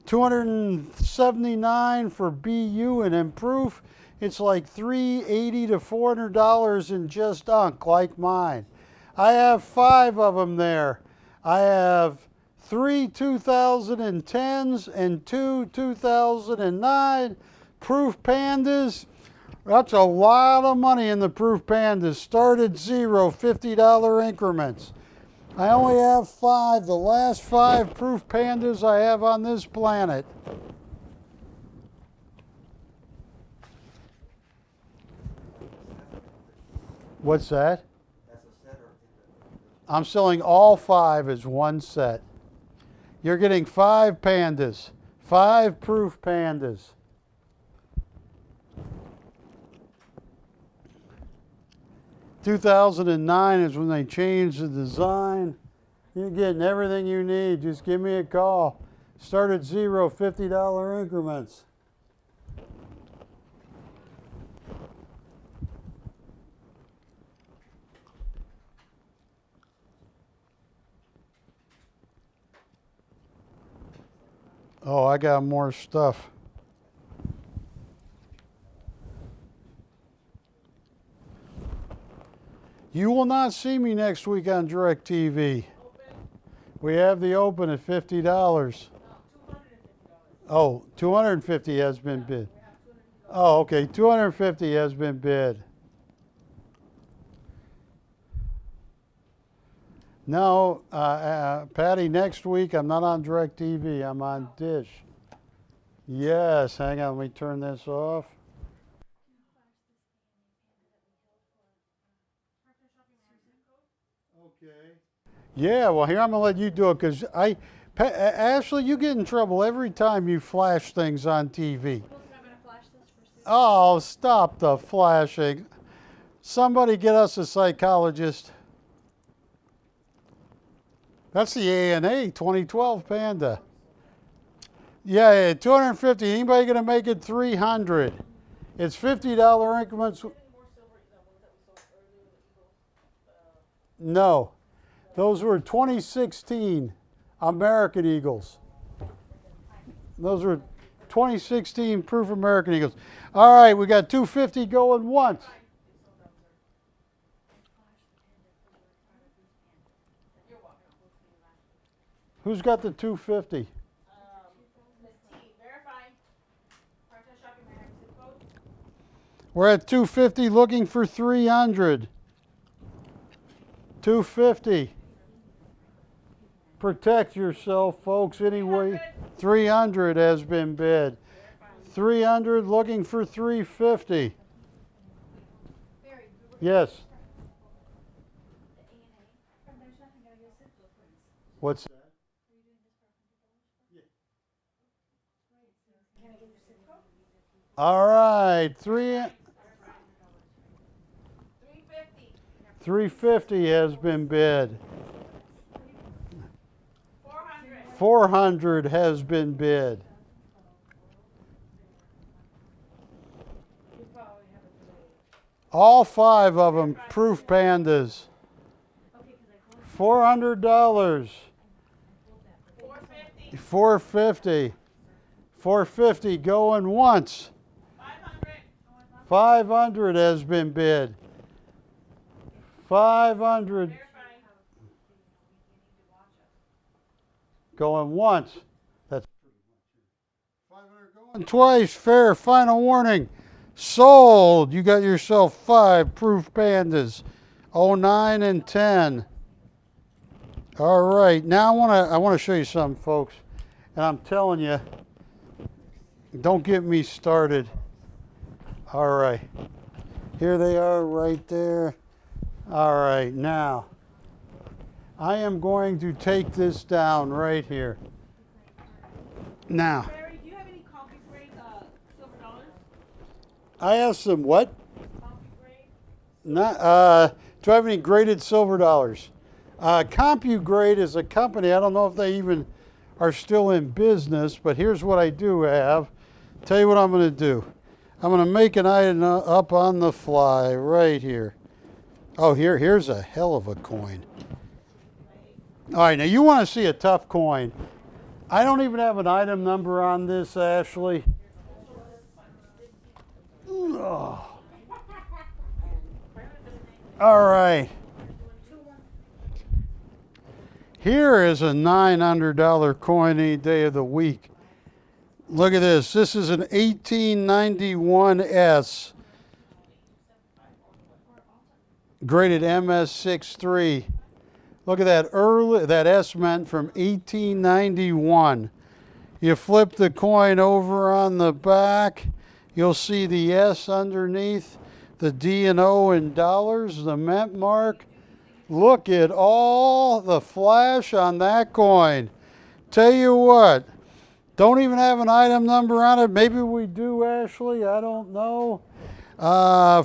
$279 for BU, and in proof, it's like $380 to $400 in just unk, like mine. I have 5 of them there. I have 3 2010s and 2 2009 proof pandas. That's a lot of money in the proof pandas. Start at zero, $50 increments. I only have 5, the last 5 proof pandas I have on this planet. What's that? That's a set or I'm selling all 5 as one set. You're getting 5 pandas, 5 proof pandas. $2009 is when they changed the design. You're getting everything you need. Just give me a call. Start at zero, $50 increments. Oh, I got more stuff. You will not see me next week on DirecTV. We have the open at $50. Oh, $250 has been bid. Oh, okay, $250 has been bid. No, Patty, next week I'm not on DirecTV. I'm on Dish. Yes, hang on, let me turn this off. Okay. Yeah, well, here I'm going to let you do it because Ashley, you get in trouble every time you flash things on TV. Oh, stop the flashing. Somebody get us a psychologist. That's the A&A 2012 Panda. Yeah, 250. Anybody going to make it 300? It's $50 increments. More silver, the ones that we sold earlier, the Eagles. No, those were 2016 American Eagles. Those were 2016 Proof American Eagles. All right, we got 250 going once. You're welcome. Who's got the 250? Miss T, verify. Part-time shopping, may I have a zip code? We're at 250 looking for 300. 250. Protect yourself, folks, anyway. 300 has been bid. 300 looking for 350. Yes. What's that? All right, 350 has been bid. 400 has been bid. All 5 of them, Proof Pandas. $400. 450. 450 going once. 500 has been bid. 500 going once. That's 500 going twice. Fair. Final warning. Sold. You got yourself 5 Proof Pandas. 09 and 10. All right. Now I want to show you something, folks. And I'm telling you, don't get me started. All right. Here they are right there. All right. Now, I am going to take this down right here. Now, Barry, do you have any coffee grade silver dollars? I have some what? Coffee grade? Not, do I have any graded silver dollars? CompuGrade is a company, I don't know if they even are still in business, but here's what I do have. Tell you what I'm going to do. I'm going to make an item up on the fly right here. Oh, here's a hell of a coin. All right, now you want to see a tough coin. I don't even have an item number on this, Ashley. Oh. All right. Here is a $900 coin any day of the week. Look at this. This is an 1891S. Graded MS63. Look at that that S meant from 1891. You flip the coin over on the back, you'll see the S underneath, the D and O in dollars, the mint mark. Look at all the flash on that coin. Tell you what, don't even have an item number on it. Maybe we do, Ashley, I don't know.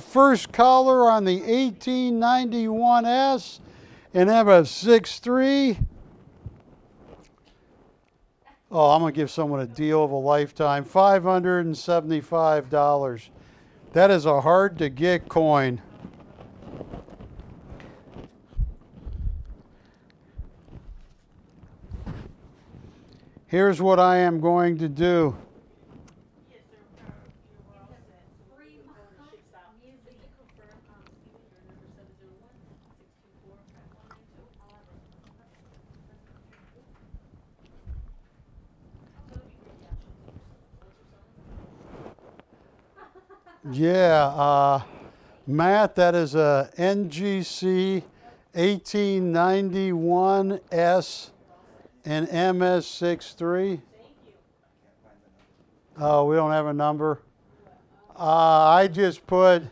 First color on the 1891S and MS63. Oh, I'm going to give someone a deal of a lifetime. $575. That is a hard to get coin. Here's what I am going to do. Yeah, Matt, that is a NGC 1891S and MS63. Oh, we don't have a number. I just put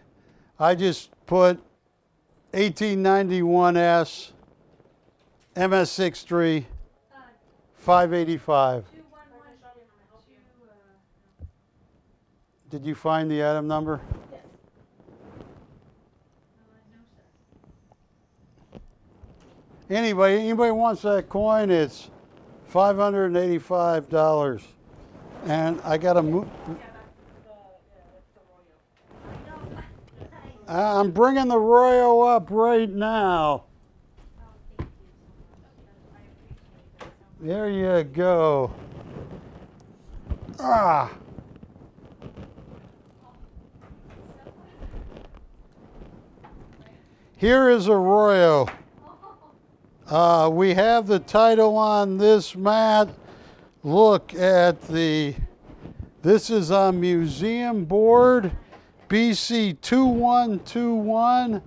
1891S MS63 585. Did you find the item number? Yes. No, sir. Anybody wants that coin? It's $585. And I got to move. Yeah, that's the Royo. I'm bringing the Royo up right now. Oh, thank you so much. I appreciate that so much. There you go. Ah. Here is a Royo. We have the title on this mat. Look at this is on museum board, BC 2121.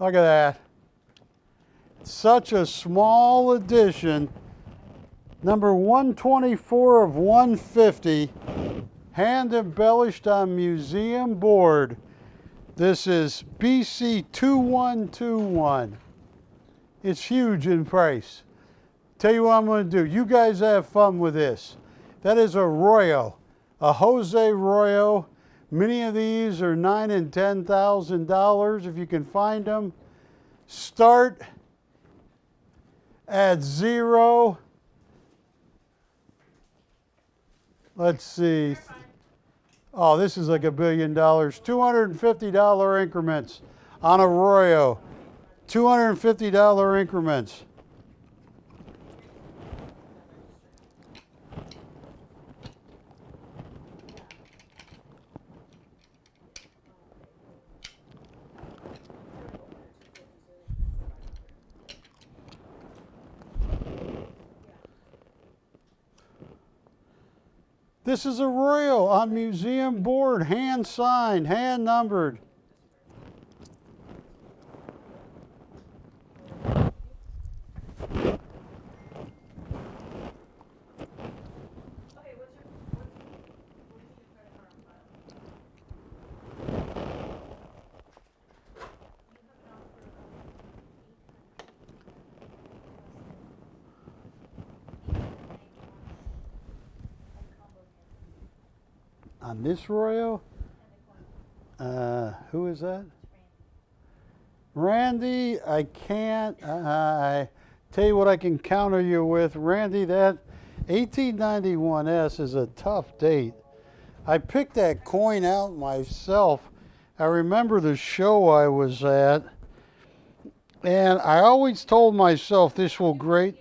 Look at that. Such a small edition. Number 124 of 150. Hand embellished on museum board. This is BC 2121. It's huge in price. Tell you what I'm going to do. You guys have fun with this. That is a Royo, a Jose Royo. Many of these are $9,000 and $10,000 if you can find them. Start at zero. Let's see. Oh, this is like $1 billion. $250 increments on a Royo. $250 increments. This is a Royo on museum board, hand signed, hand numbered. Okay, what is your credit card on file? You have an offer of 891. On this Royo? Who is that? Randy, I can't. I tell you what I can counter you with. Randy, that 1891S is a tough date. I picked that coin out myself. I remember the show I was at, and I always told myself this will great.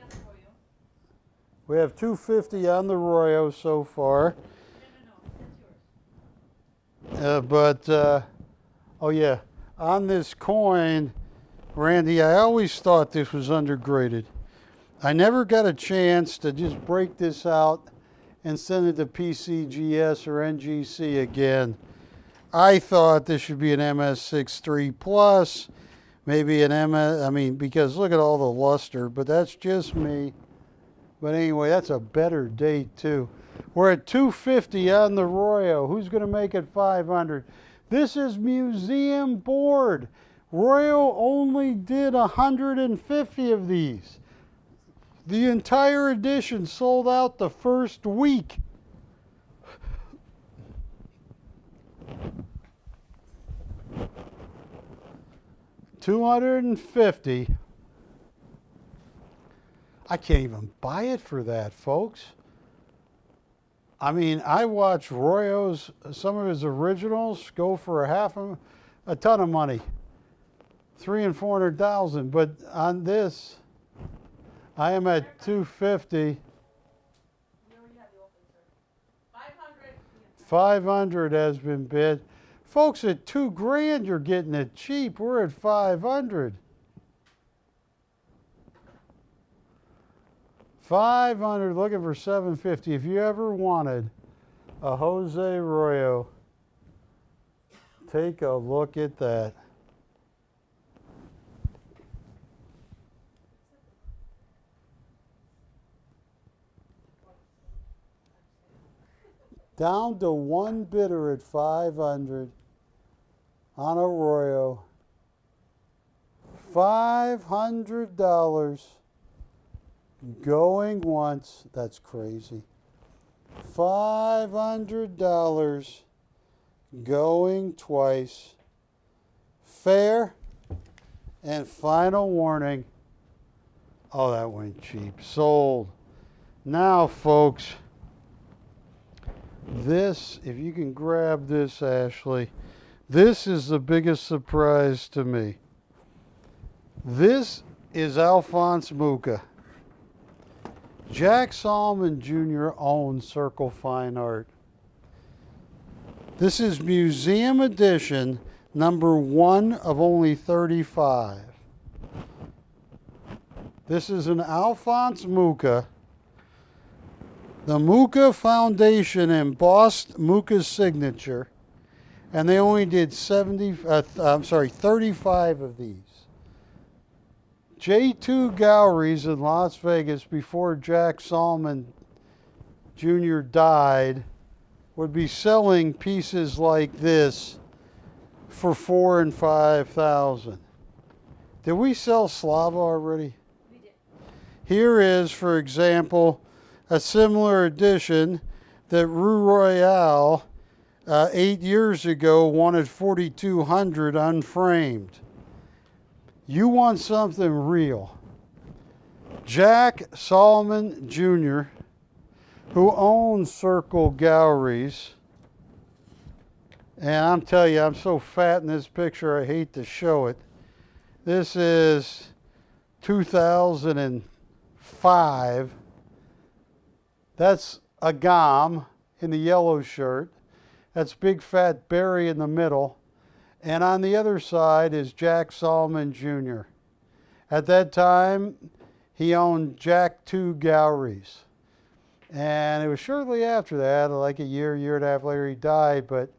We have 250 on the Royo so far. Oh yeah, on this coin, Randy, I always thought this was undergraded. I never got a chance to just break this out and send it to PCGS or NGC again. I thought this should be an MS63 Plus, maybe an MS, because look at all the luster, but that's just me. But anyway, that's a better date too. We're at 250 on the Royo. Who's going to make it 500? This is museum board. Royo only did 150 of these. The entire edition sold out the first week. $250. I can't even buy it for that, folks. I watch Royo's, some of his originals go for a ton of money, $300,000 and $400,000. But on this, I am at 250. We already have the open, sir. 500. 500 has been bid. Folks, at $2,000, you're getting it cheap. We're at 500. 500, looking for 750. If you ever wanted a Jose Royo, take a look at that. Down to one bidder at 500 on a Royo. $500 going once. That's crazy. $500 going twice. Fair and final warning. Oh, that went cheap. Sold. Now, folks, this, if you can grab this, Ashley, this is the biggest surprise to me. This is Alphonse Mucha. Jack Solomon Jr. owns Circle Fine Art. This is museum edition number 1 of only 35. This is an Alphonse Mucha. The Mucha Foundation embossed Mucha's signature, and they only did 35 of these. J2 Galleries in Las Vegas, before Jack Solomon Jr. died, would be selling pieces like this for $4,000 and $5,000. Did we sell Slava already? We did. Here is, for example, a similar edition that Rue Royale 8 years ago wanted $4,200 unframed. You want something real. Jack Solomon Jr., who owns Circle Galleries, and I'm telling you, I'm so fat in this picture, I hate to show it. This is 2005. That's a Gom in the yellow shirt. That's Big Fat Barry in the middle. And on the other side is Jack Solomon Jr. At that time, he owned Jack 2 Galleries. And it was shortly after that, like a year and a half later, he died. But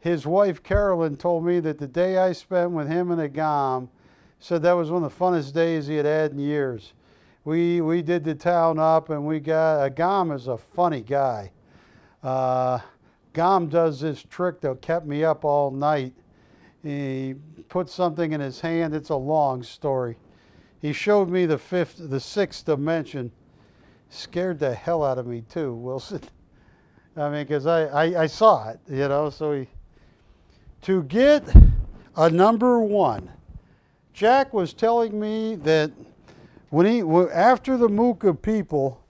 his wife, Carolyn, told me that the day I spent with him and a Gom, said that was one of the funnest days he had had in years. We did the town up, and we got, Gom is a funny guy. Gom does this trick that kept me up all night. He put something in his hand. It's a long story. He showed me the sixth dimension. Scared the hell out of me too, Wilson. I mean, because I saw it, you know. So to get a number 1, Jack was telling me that after the Mucha people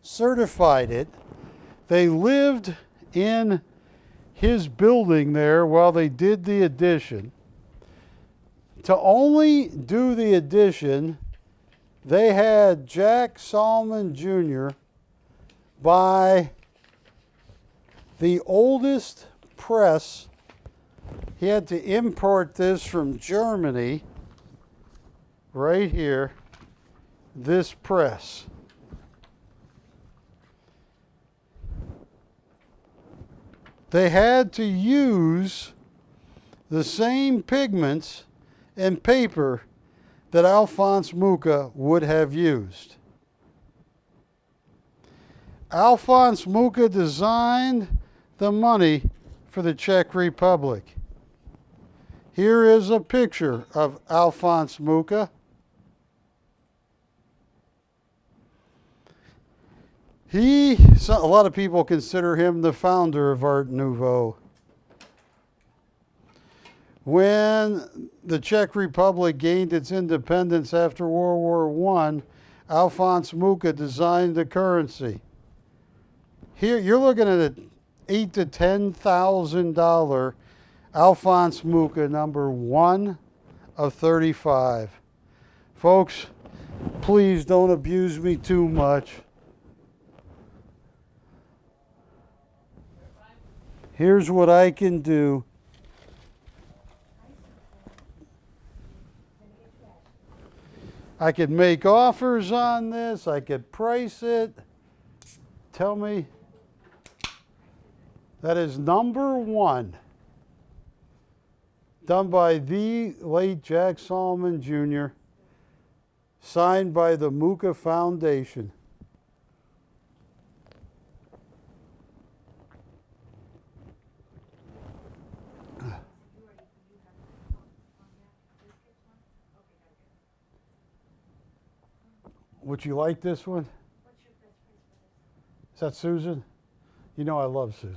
certified it, they lived in his building there while they did the addition. To only do the addition, they had Jack Solomon Jr. buy the oldest press. He had to import this from Germany, right here, this press. They had to use the same pigments and paper that Alphonse Mucha would have used. Alphonse Mucha designed the money for the Czech Republic. Here is a picture of Alphonse Mucha. A lot of people consider him the founder of Art Nouveau. When the Czech Republic gained its independence after World War I, Alphonse Mucha designed the currency. Here you're looking at an $8,000 to $10,000 Alphonse Mucha number 1 of 35. Folks, please don't abuse me too much. Here's what I can do. I could make offers on this. I could price it. Tell me. That is number 1. Done by the late Jack Solomon Jr. Signed by the Mucha Foundation. Would you like this one? What's your best price for this? Is that Susan? You know I love Susan.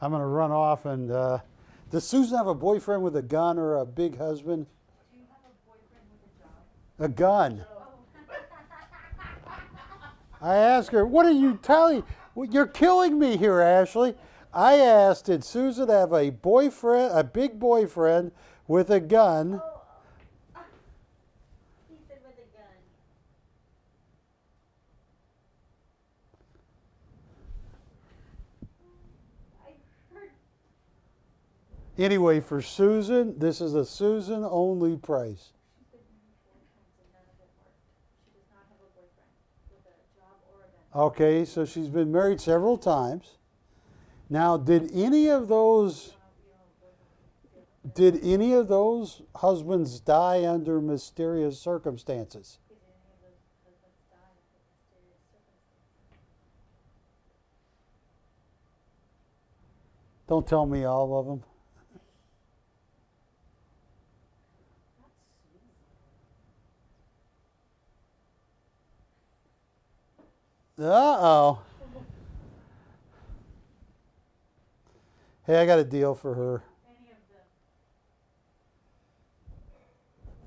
I'm going to run off and... does Susan have a boyfriend with a gun or a big husband? Do you have a boyfriend with a job? A gun. I asked her, what are you telling? Well, you're killing me here, Ashley. I asked, did Susan have a boyfriend, a big boyfriend with a gun? Oh. He said with a gun. I heard. Anyway, for Susan, this is a Susan only price. She's been married 4 times and none of it worked. She does not have a boyfriend with a job or a gun. Okay, so she's been married several times. Now, did any of those husbands die under mysterious circumstances? Did any of those husbands die under mysterious circumstances? Don't tell me all of them. Uh-oh. Hey, I got a deal for her. Any of them.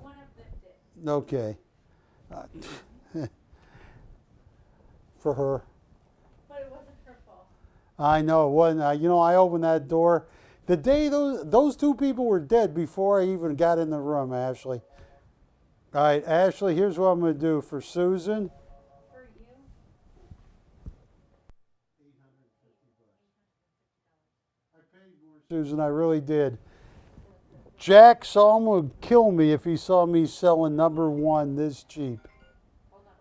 One of them did. Okay. For her. But it wasn't her fault. I know it wasn't. I opened that door. The day those 2 people were dead before I even got in the room, Ashley. All right, Ashley, here's what I'm going to do for Susan. For you? I paid more, Susan, I really did. Jack Salm would kill me if he saw me selling number 1 this cheap. Hold on.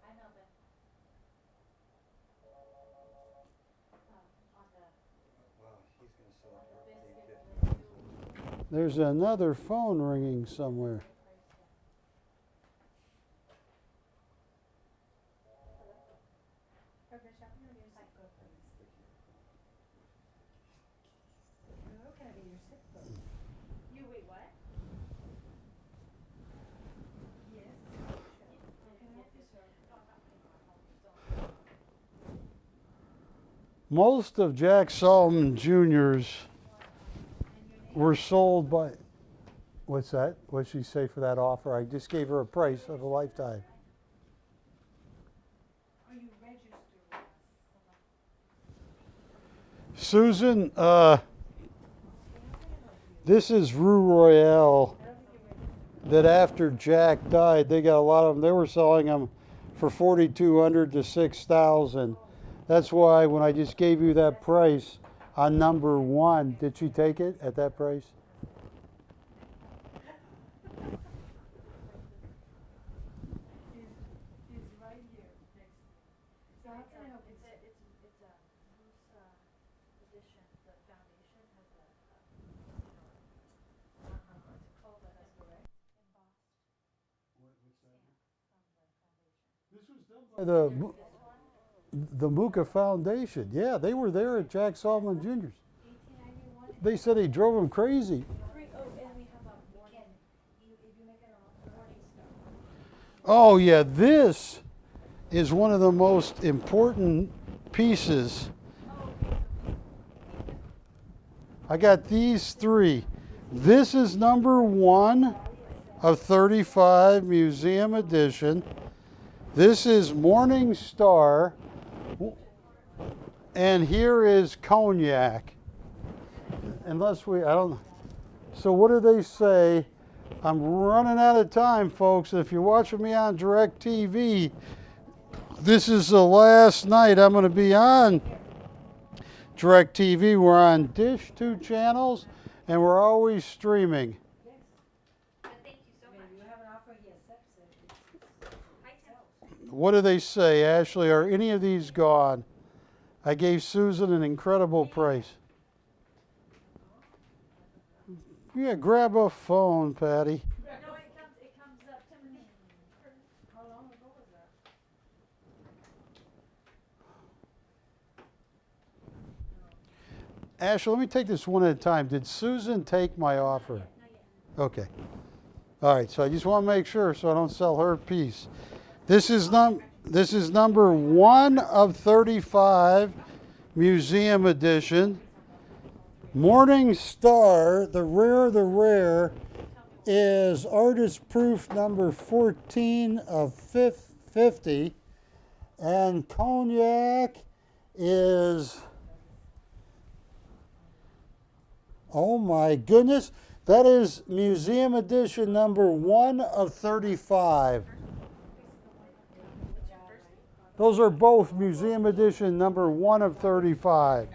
Hi, Melvin. On the Wow, he's gonna sell it for biscuits. There's another phone ringing somewhere. You wait, what? Yes. Most of Jack Solomon Jr.'s were sold by... What's that? What'd she say for that offer? I just gave her a price of a lifetime. Are you registered with us? Susan, this is Rue Royale that after Jack died, they got a lot of them. They were selling them for $4,200 to $6,000. That's why when I just gave you that price on number 1, did she take it at that price? He's right here next to me. So how can I help you? It's a loose edition. The foundation has a what's it called? That's correct. Embossed stamp from the foundation. This was done by the Muka Foundation. Yeah, they were there at Jack Solomon Jr.'s. 1891. They said he drove him crazy. And we have a morning. If you make it a morning star. Oh yeah, this is one of the most important pieces. I got these 3. This is number 1 of 35, museum edition. This is Morning Star. And here is Cognac. So what do they say? I'm running out of time, folks. If you're watching me on DirecTV, this is the last night I'm going to be on DirecTV. We're on Dish 2 channels, and we're always streaming. Thank you so much. You have an offer, he accepts it. Hi, Tim. What do they say, Ashley? Are any of these gone? I gave Susan an incredible price. Yeah, grab a phone, Patty. No, it comes up to me. How long ago was that? Ashley, let me take this one at a time. Did Susan take my offer? Okay. All right, so I just want to make sure so I don't sell her piece. This is This is number 1 of 35, museum edition. Morning Star, the rare, is artist proof number 14 of 50. And Cognac is, oh my goodness, that is museum edition number 1 of 35. Those are both museum edition number 1 of 35.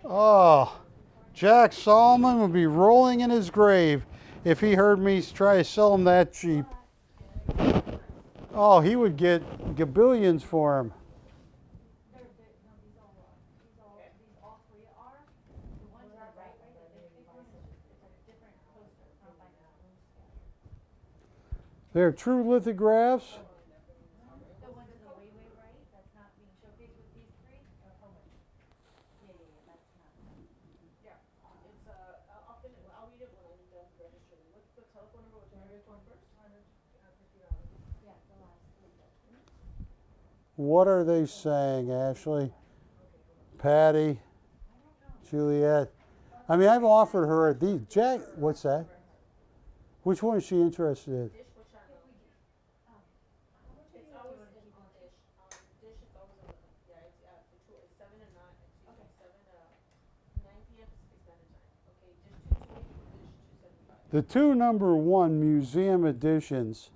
Oh, Jack Solomon would be rolling in his grave if he heard me try to sell him that cheap. Oh, he would get gabillions for him. These all three are. The ones that are right, the big ones, it's a different poster, it's not like that. They're true lithographs. The ones to the way right, that's not being showcased with these three. Yeah, that's not. Yeah, it's, I'll finish, I'll read it when I'm done registering. What's the telephone number, which one first? Yeah, the last three. What are they saying, Ashley? Patty, Juliet. I mean, I've offered her these. Jack, what's that? Which one is she interested in? It's always in dish. Dish is always on the, yeah, it's, for two, it's 7 and 9, excuse me, 9 p.m. Pacific Standard Time. Okay, dish 220, dish 275. The two number 1 museum editions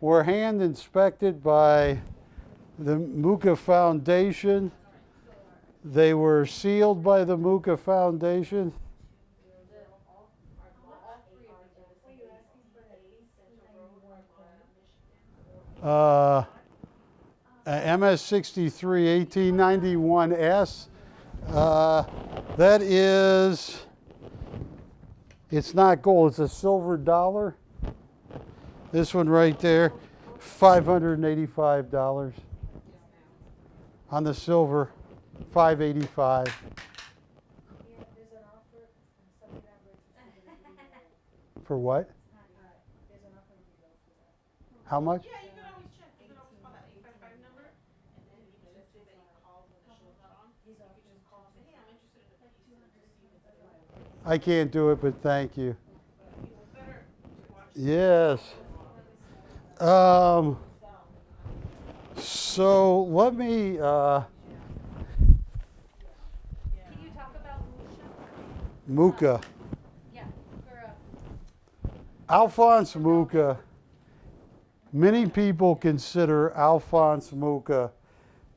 were hand inspected by the Muka Foundation. They were sealed by the Muka Foundation. MS63 1891S. That is, it's not gold, it's a silver dollar. This one right there, $585. On the silver, $585. For what? How much? Yeah, you can always check. You can always call that 855 number, and then, let's say that you called when the show was on, you can just call and say, hey, I'm interested in the piece, and just see if it's available. I can't do it, but thank you. It was better to watch. Yes. So let me, Can you talk about Musha? Muka. Yeah, for Alphonse Muka. Many people consider Alphonse Muka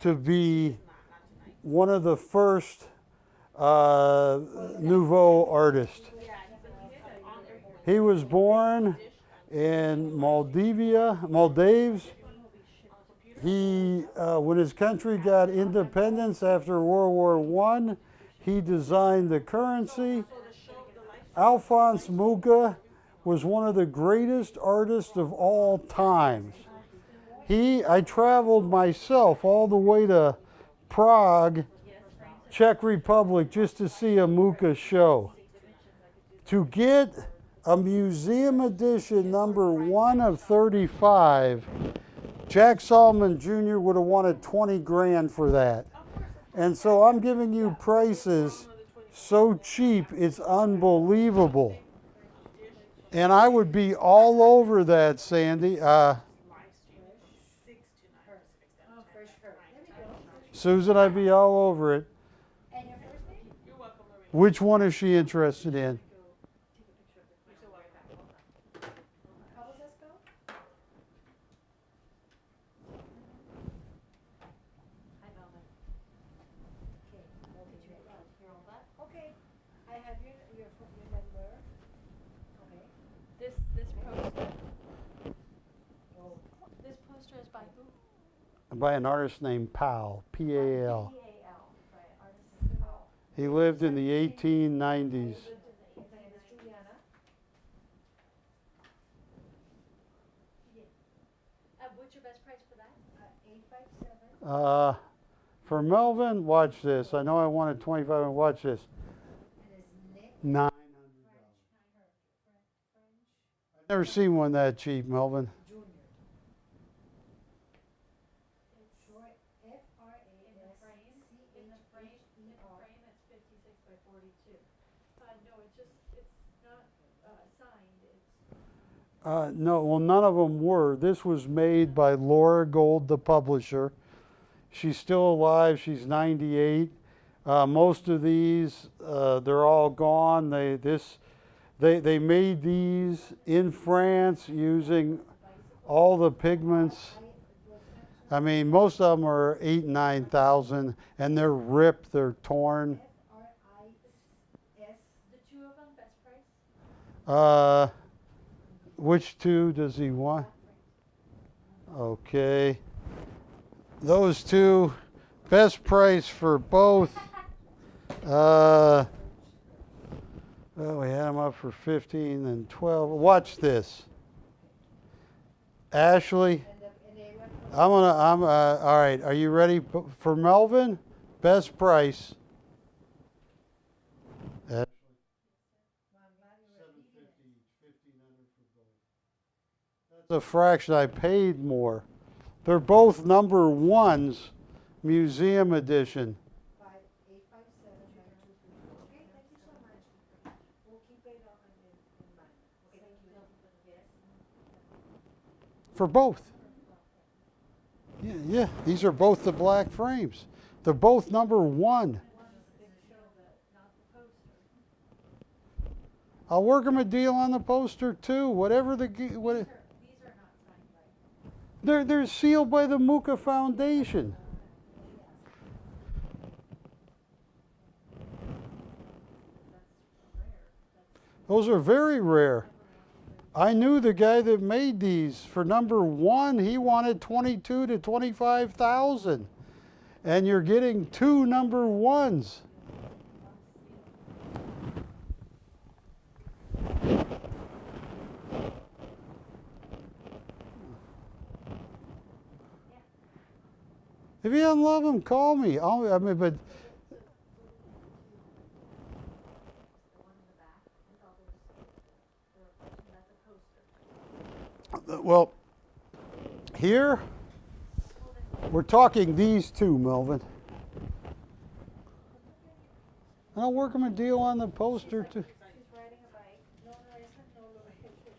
to be one of the first Nouveau artists. He was born in Maldives. He, when his country got independence after World War I, he designed the currency. Alphonse Muka was one of the greatest artists of all times. I traveled myself all the way to Prague, Czech Republic, just to see a Muka show. To get a museum edition number 1 of 35, Jack Solomon Jr. would have wanted 20 grand for that. And so I'm giving you prices so cheap, it's unbelievable. And I would be all over that, Sandy. Susan, I'd be all over it. And your first name? You're welcome, Marie. Which one is she interested in? How was that spelled? Hi, Melvin. Okay, you're all that? Okay, I have your number. Okay. This poster. This poster is by who? By an artist named Powell, P-A-L. P-A-L, right, artist Powell. He lived in the 1890s. Okay, this Juliana. What's your best price for that? 857. For Melvin, watch this. I know I wanted 25, watch this. It is Nick $900. French I've never seen one that cheap, Melvin. Junior. No, well, none of them were. This was made by Laura Gold, the publisher. She's still alive. She's 98. Most of these, they're all gone. They made these in France using all the pigments. I mean, most of them are 8,000, 9,000, and they're ripped, they're torn. The two of them, best price? Which two does he want? Okay. Those two, best price for both. Well, we had them up for 15 and 12. Watch this. Ashley, all right, are you ready for Melvin? Best price. Ashley? That's a fraction. I paid more. They're both number ones, museum edition. 5857. Okay, thank you so much. We'll keep it in mind. Okay, thank you. Yes. For both. Yeah, these are both the black frames. They're both number one. I'll work them a deal on the poster too. Whatever the These are not signed right. they're sealed by the Muka Foundation. Those are very rare. I knew the guy that made these. For number one, he wanted 22 to 25,000, and you're getting two number ones. If you don't love them, call me. But The one in the back, and others, that's a poster. well, here we're talking these two, Melvin. I'll work them a deal on the poster too. She's riding a bike. No, esa no lo he hecho.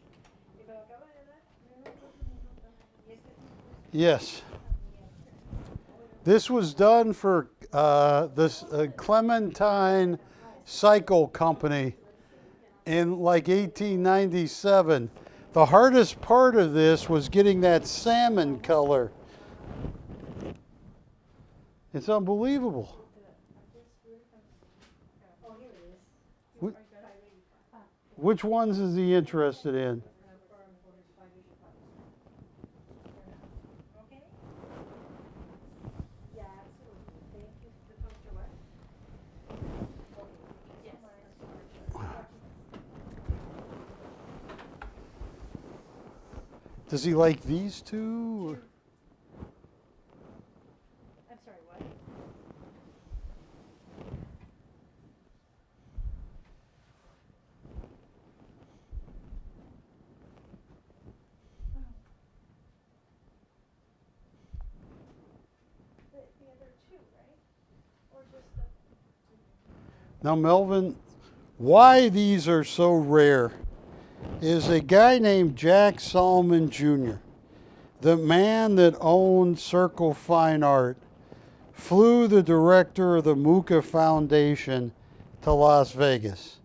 Y me lo acaba de dar. Y es que Yes. This was done for this Clementine Cycle Company in like 1897. The hardest part of this was getting that salmon color. It's unbelievable. Which ones is he interested in? okay. Yeah, absolutely. Thank you. The poster what? Yes. Does he like these two? I'm sorry, what? The other two, right? Or just the... Now, Melvin, why these are so rare is a guy named Jack Solomon Jr., the man that owned Circle Fine Art, flew the director of the Muka Foundation to Las Vegas.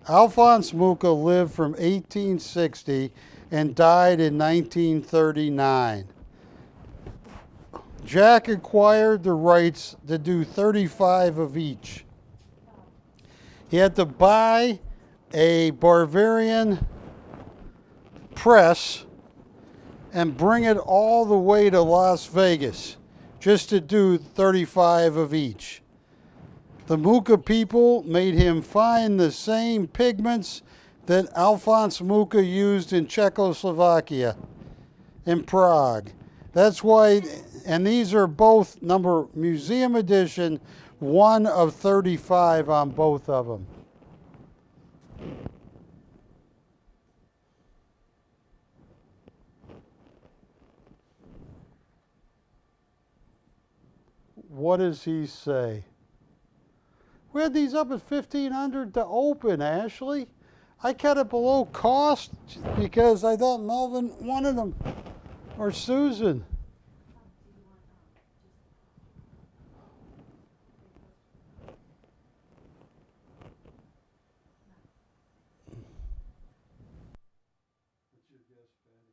Alphonse Muka lived from 1860 and died in 1939. Jack acquired the rights to do 35 of each. He had to buy a Bavarian press and bring it all the way to Las Vegas just to do 35 of each. The Muka people made him find the same pigments that Alphonse Muka used in Czechoslovakia, in Prague. That's why, and these are both number museum edition, 1 of 35 on both of them. What does he say? We had these up at 1,500 to open, Ashley. I cut it below cost because I thought Melvin wanted them, or Susan. What's your guess, Patty?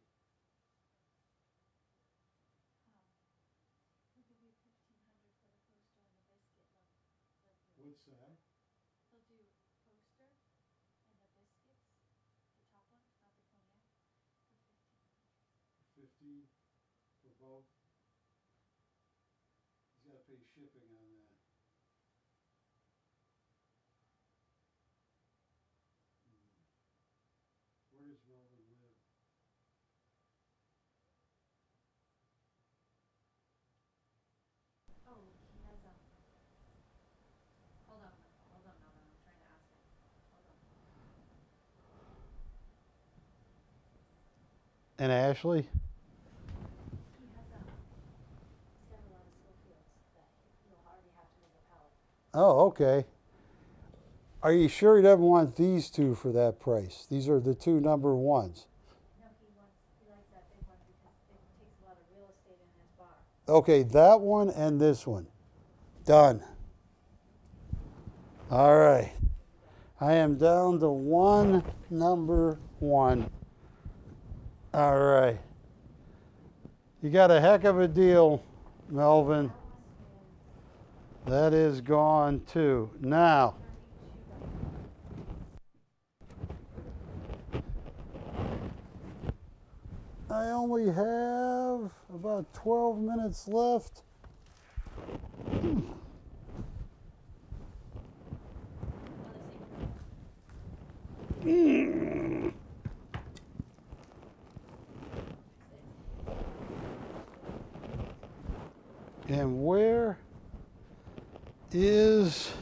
What's that? They'll do poster and the biscuits, the top one, not the cognac, for 15 for both. He's got to pay shipping on that. Where does Melvin live? Oh, he has a. Hold on, Melvin. I'm trying to ask him. Hold on. And Ashley? He has a. He's got a lot of Schofields that you'll already have to make a pallet. Oh, okay. Are you sure he doesn't want these two for that price? These are the two number ones. No, he likes that big one because it takes a lot of real estate in his bar. Okay, that one and this one. Done. All right. I am down to one number one. All right. You got a heck of a deal, Melvin. That is gone too. Now, I only have about 12 minutes left. And where is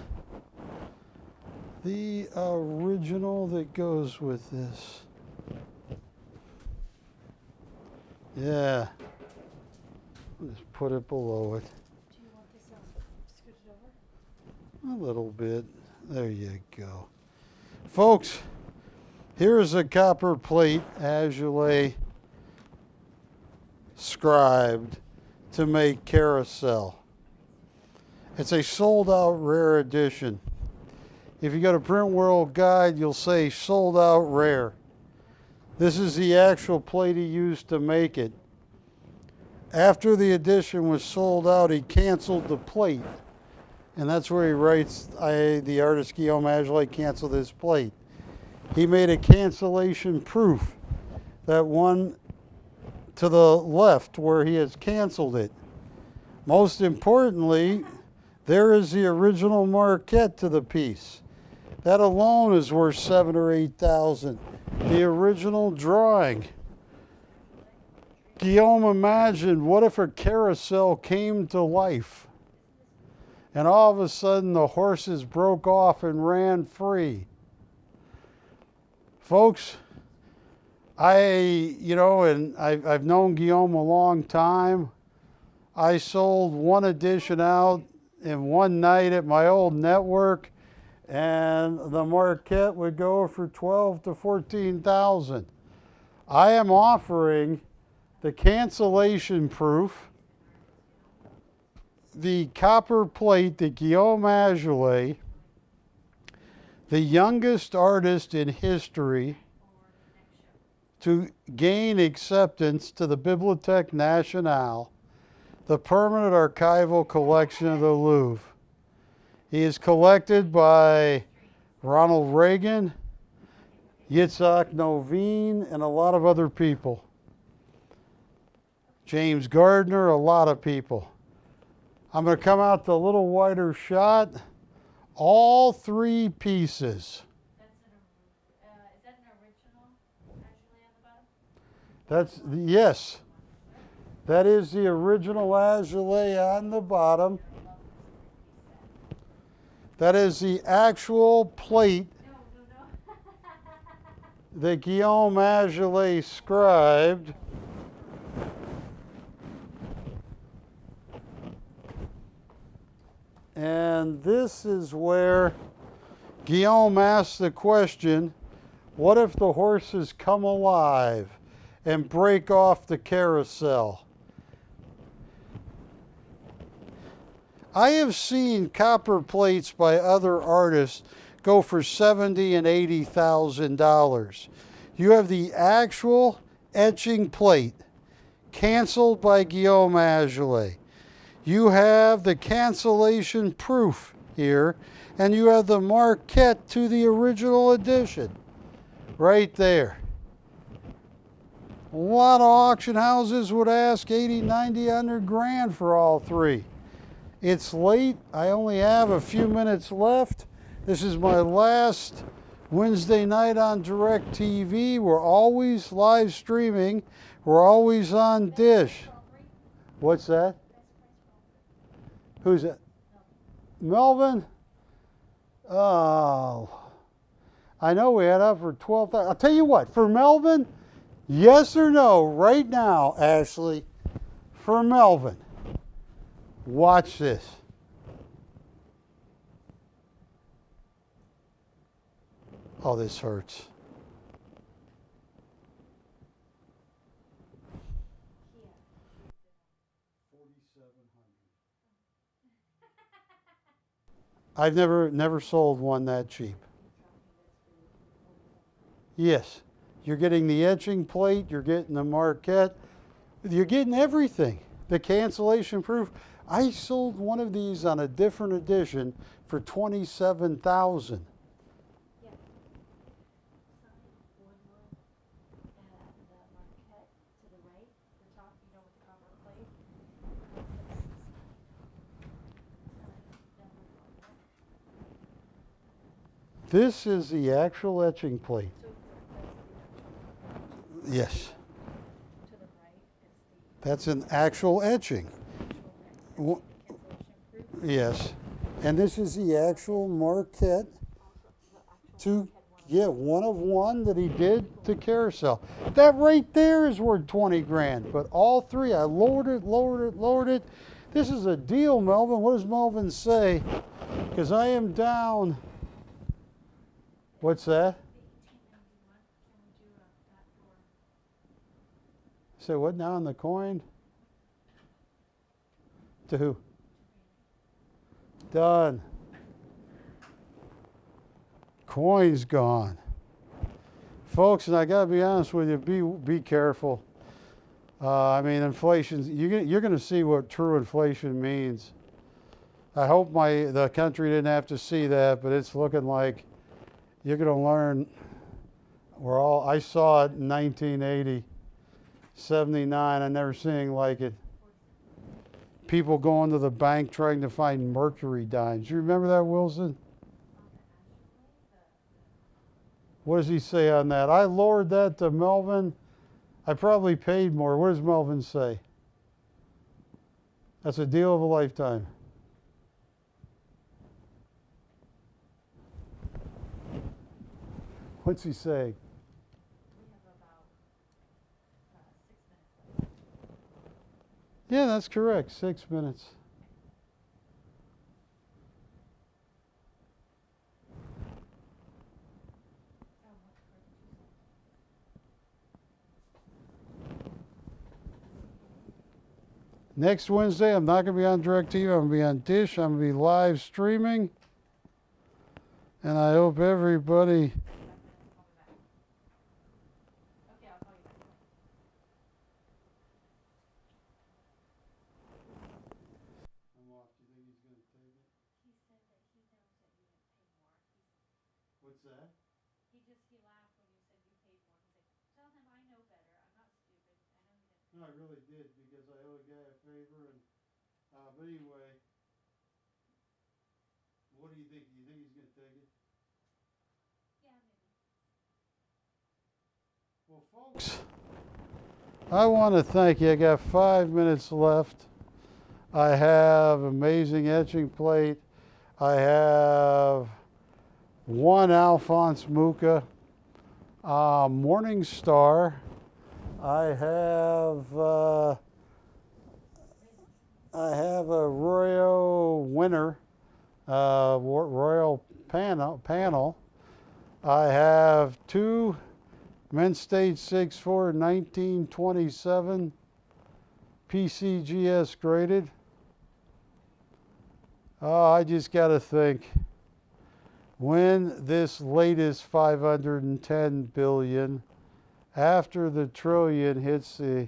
the original that goes with this? Yeah. I'll just put it below it. Do you want this scooted over? A little bit. There you go. Folks, here's a copper plate Azoulay scribed to make carousel. It's a sold out rare edition. If you go to Print World Guide, you'll say sold out rare. This is the actual plate he used to make it. After the edition was sold out, he canceled the plate. And that's where he writes, the artist Guillaume Azoulay canceled his plate. He made a cancellation proof, that one to the left where he has canceled it. Most importantly, there is the original marquette to the piece. That alone is worth $7,000 or $8,000. The original drawing. Guillaume imagined, what if a carousel came to life? And all of a sudden the horses broke off and ran free. Folks, I've known Guillaume a long time. I sold one edition out in one night at my old network, and the marquette would go for $12,000 to $14,000. I am offering the cancellation proof, the copper plate that Guillaume Azoulay, the youngest artist in history to gain acceptance to the Bibliothèque Nationale, the permanent archival collection of the Louvre. He is collected by Ronald Reagan, Yitzhak Novine, and a lot of other people. James Gardner, a lot of people. I'm going to come out the little wider shot. All three pieces. Is that an original Azoulay on the bottom? Yes. That is the original Azoulay on the bottom. That is the actual plate that Guillaume Azoulay scribed. And this is where Guillaume asked the question, What if the horses come alive and break off the carousel? I have seen copper plates by other artists go for $70,000 and $80,000. You have the actual etching plate, canceled by Guillaume Azoulay. You have the cancellation proof here, and you have the marquette to the original edition right there. A lot of auction houses would ask 80, 90, 100 grand for all three. It's late. I only have a few minutes left. This is my last Wednesday night on DirecTV. We're always live streaming. We're always on Dish. What's that? Who's that? Melvin? Oh, I know we had up for 12,000. I'll tell you what, for Melvin, yes or no, right now, Ashley, for Melvin, watch this. Oh, this hurts. I've never sold one that cheap. Yes, you're getting the etching plate, you're getting the marquette, you're getting everything. The cancellation proof. I sold one of these on a different edition for $27,000. Yeah. Sign Warhol and the marquette to the right, the top, you know, with the copper plate. This is the actual etching plate. So Yes, to the right is that's an actual etching. the Wha- cancellation proof. Yes, and this is the actual marquette to, yeah, one of one that he did to carousel. That right there is worth 20 grand, but all three, I lowered it. This is a deal, Melvin. What does Melvin say? Because I am down. What's that? Can we do that for Say what now on the coin? To who? Done. Coin's gone. Folks, and I gotta be honest with you, be careful. I mean, inflation, you're gonna see what true inflation means. I hope the country didn't have to see that, but it's looking like you're gonna learn. I saw it in 1980, 79, I never seen anything like it. People going to the bank trying to find mercury dimes. You remember that, Wilson? What does he say on that? I lowered that to Melvin. I probably paid more. What does Melvin say? That's a deal of a lifetime. What's he saying? we have about 6 minutes left. Yeah, that's correct. 6 minutes. How much per did you say? Next Wednesday, I'm not going to be on DirecTV. I'm going to be on Dish. I'm going to be live streaming. And I hope everybody. Okay, I'll call you back. He said that he knows that you didn't pay more. What's that? He laughed when you said you paid more. He's like, tell him I know better. I'm not stupid. I know he didn't. No, I really did because I owe a guy a favor. But anyway, what do you think? Do you think he's going to take it? Yeah, maybe. Well, folks, I want to thank you. I got 5 minutes left. I have amazing etching plate. I have one Alphonse Mucha, Morning Star. I have a Royo winner, Royal panel. I have two Men's Stage 6'4", 1927 PCGS graded. Oh, I just got to think, when this latest 510 billion, after the trillion hits the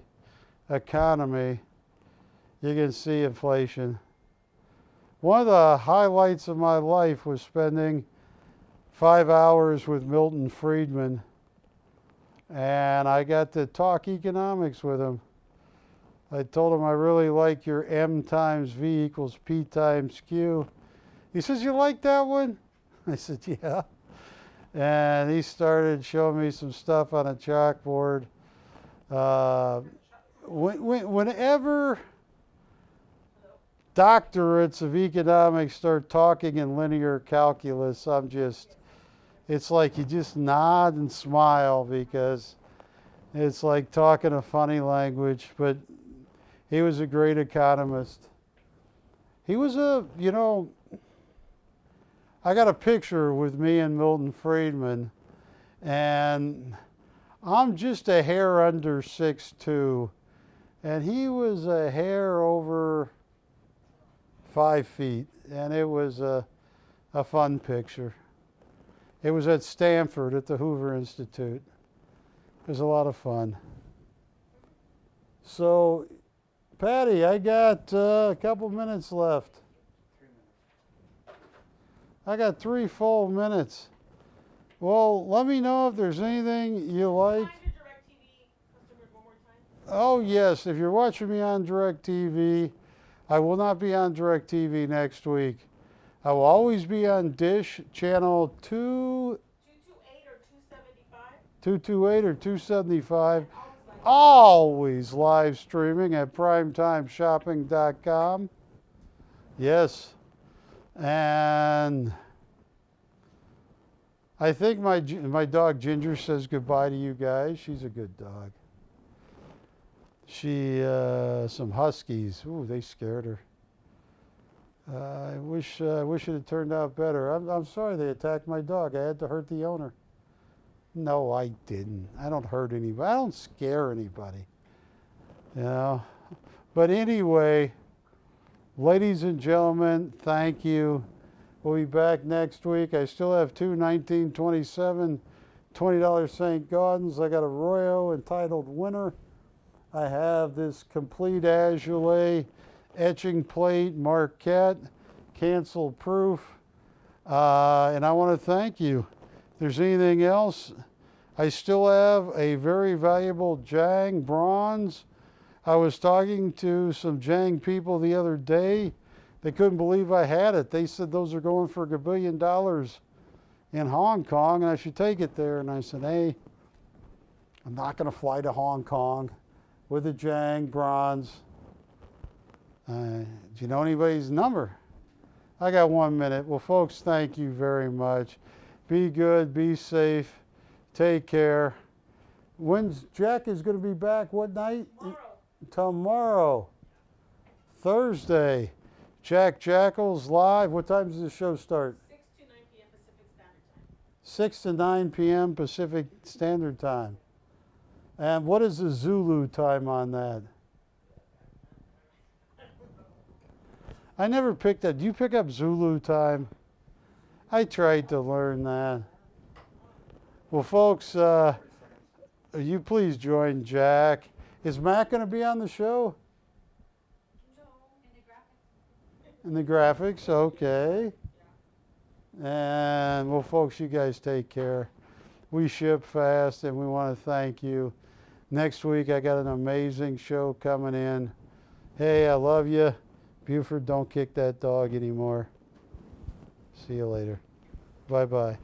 economy, you can see inflation. One of the highlights of my life was spending 5 hours with Milton Friedman, and I got to talk economics with him. I told him I really like your M times V equals P times Q. He says, you like that one? I said, yeah. And he started showing me some stuff on a chalkboard. Whenever doctorates of economics start talking in linear calculus, it's like you just nod and smile because it's like talking a funny language, but he was a great economist. He was I got a picture with me and Milton Friedman, and I'm just a hair under 6'2", and he was a hair over 5 feet, and it was a fun picture. It was at Stanford at the Hoover Institute. It was a lot of fun. So, Patty, I got a couple minutes left. 3 minutes. I got 3 full minutes. Well, let me know if there's anything you like. Remind your DirecTV customers one more time. Oh, yes, if you're watching me on DirecTV, I will not be on DirecTV next week. I will always be on Dish channel 228 or 275. Always live streaming at primetimeshopping.com. Yes. And I think my dog Ginger says goodbye to you guys. She's a good dog. Some huskies. Ooh, they scared her. I wish it had turned out better. I'm sorry they attacked my dog. I had to hurt the owner. No, I didn't. I don't hurt anybody. I don't scare anybody. You know. But anyway, ladies and gentlemen, thank you. We'll be back next week. I still have two 1927 $20 St. Gaudens. I got a Royo entitled Winter. I have this complete Azoulay etching plate Marquette, cancel proof. And I want to thank you. If there's anything else, I still have a very valuable Jiang bronze. I was talking to some Jiang people the other day. They couldn't believe I had it. They said those are going for $1 billion in Hong Kong, and I should take it there. And I said, hey, I'm not going to fly to Hong Kong with a Jiang bronze. Do you know anybody's number? I got 1 minute. Well, folks, thank you very much. Be good, be safe, take care. When's Jack is going to be back? What night? Tomorrow. Thursday. Jack Jackal's live. What time does the show start? 6 to 9 p.m. Pacific Standard Time. 6 to 9 p.m. Pacific Standard Time. And what is the Zulu time on that? I never picked up. Do you pick up Zulu time? I tried to learn that. Well, folks, you please join Jack. Is Matt going to be on the show? In the graphics, okay. And, well, folks, you guys take care. We ship fast, and we want to thank you. Next week, I got an amazing show coming in. Hey, I love you. Buford, don't kick that dog anymore. See you later. Bye-bye.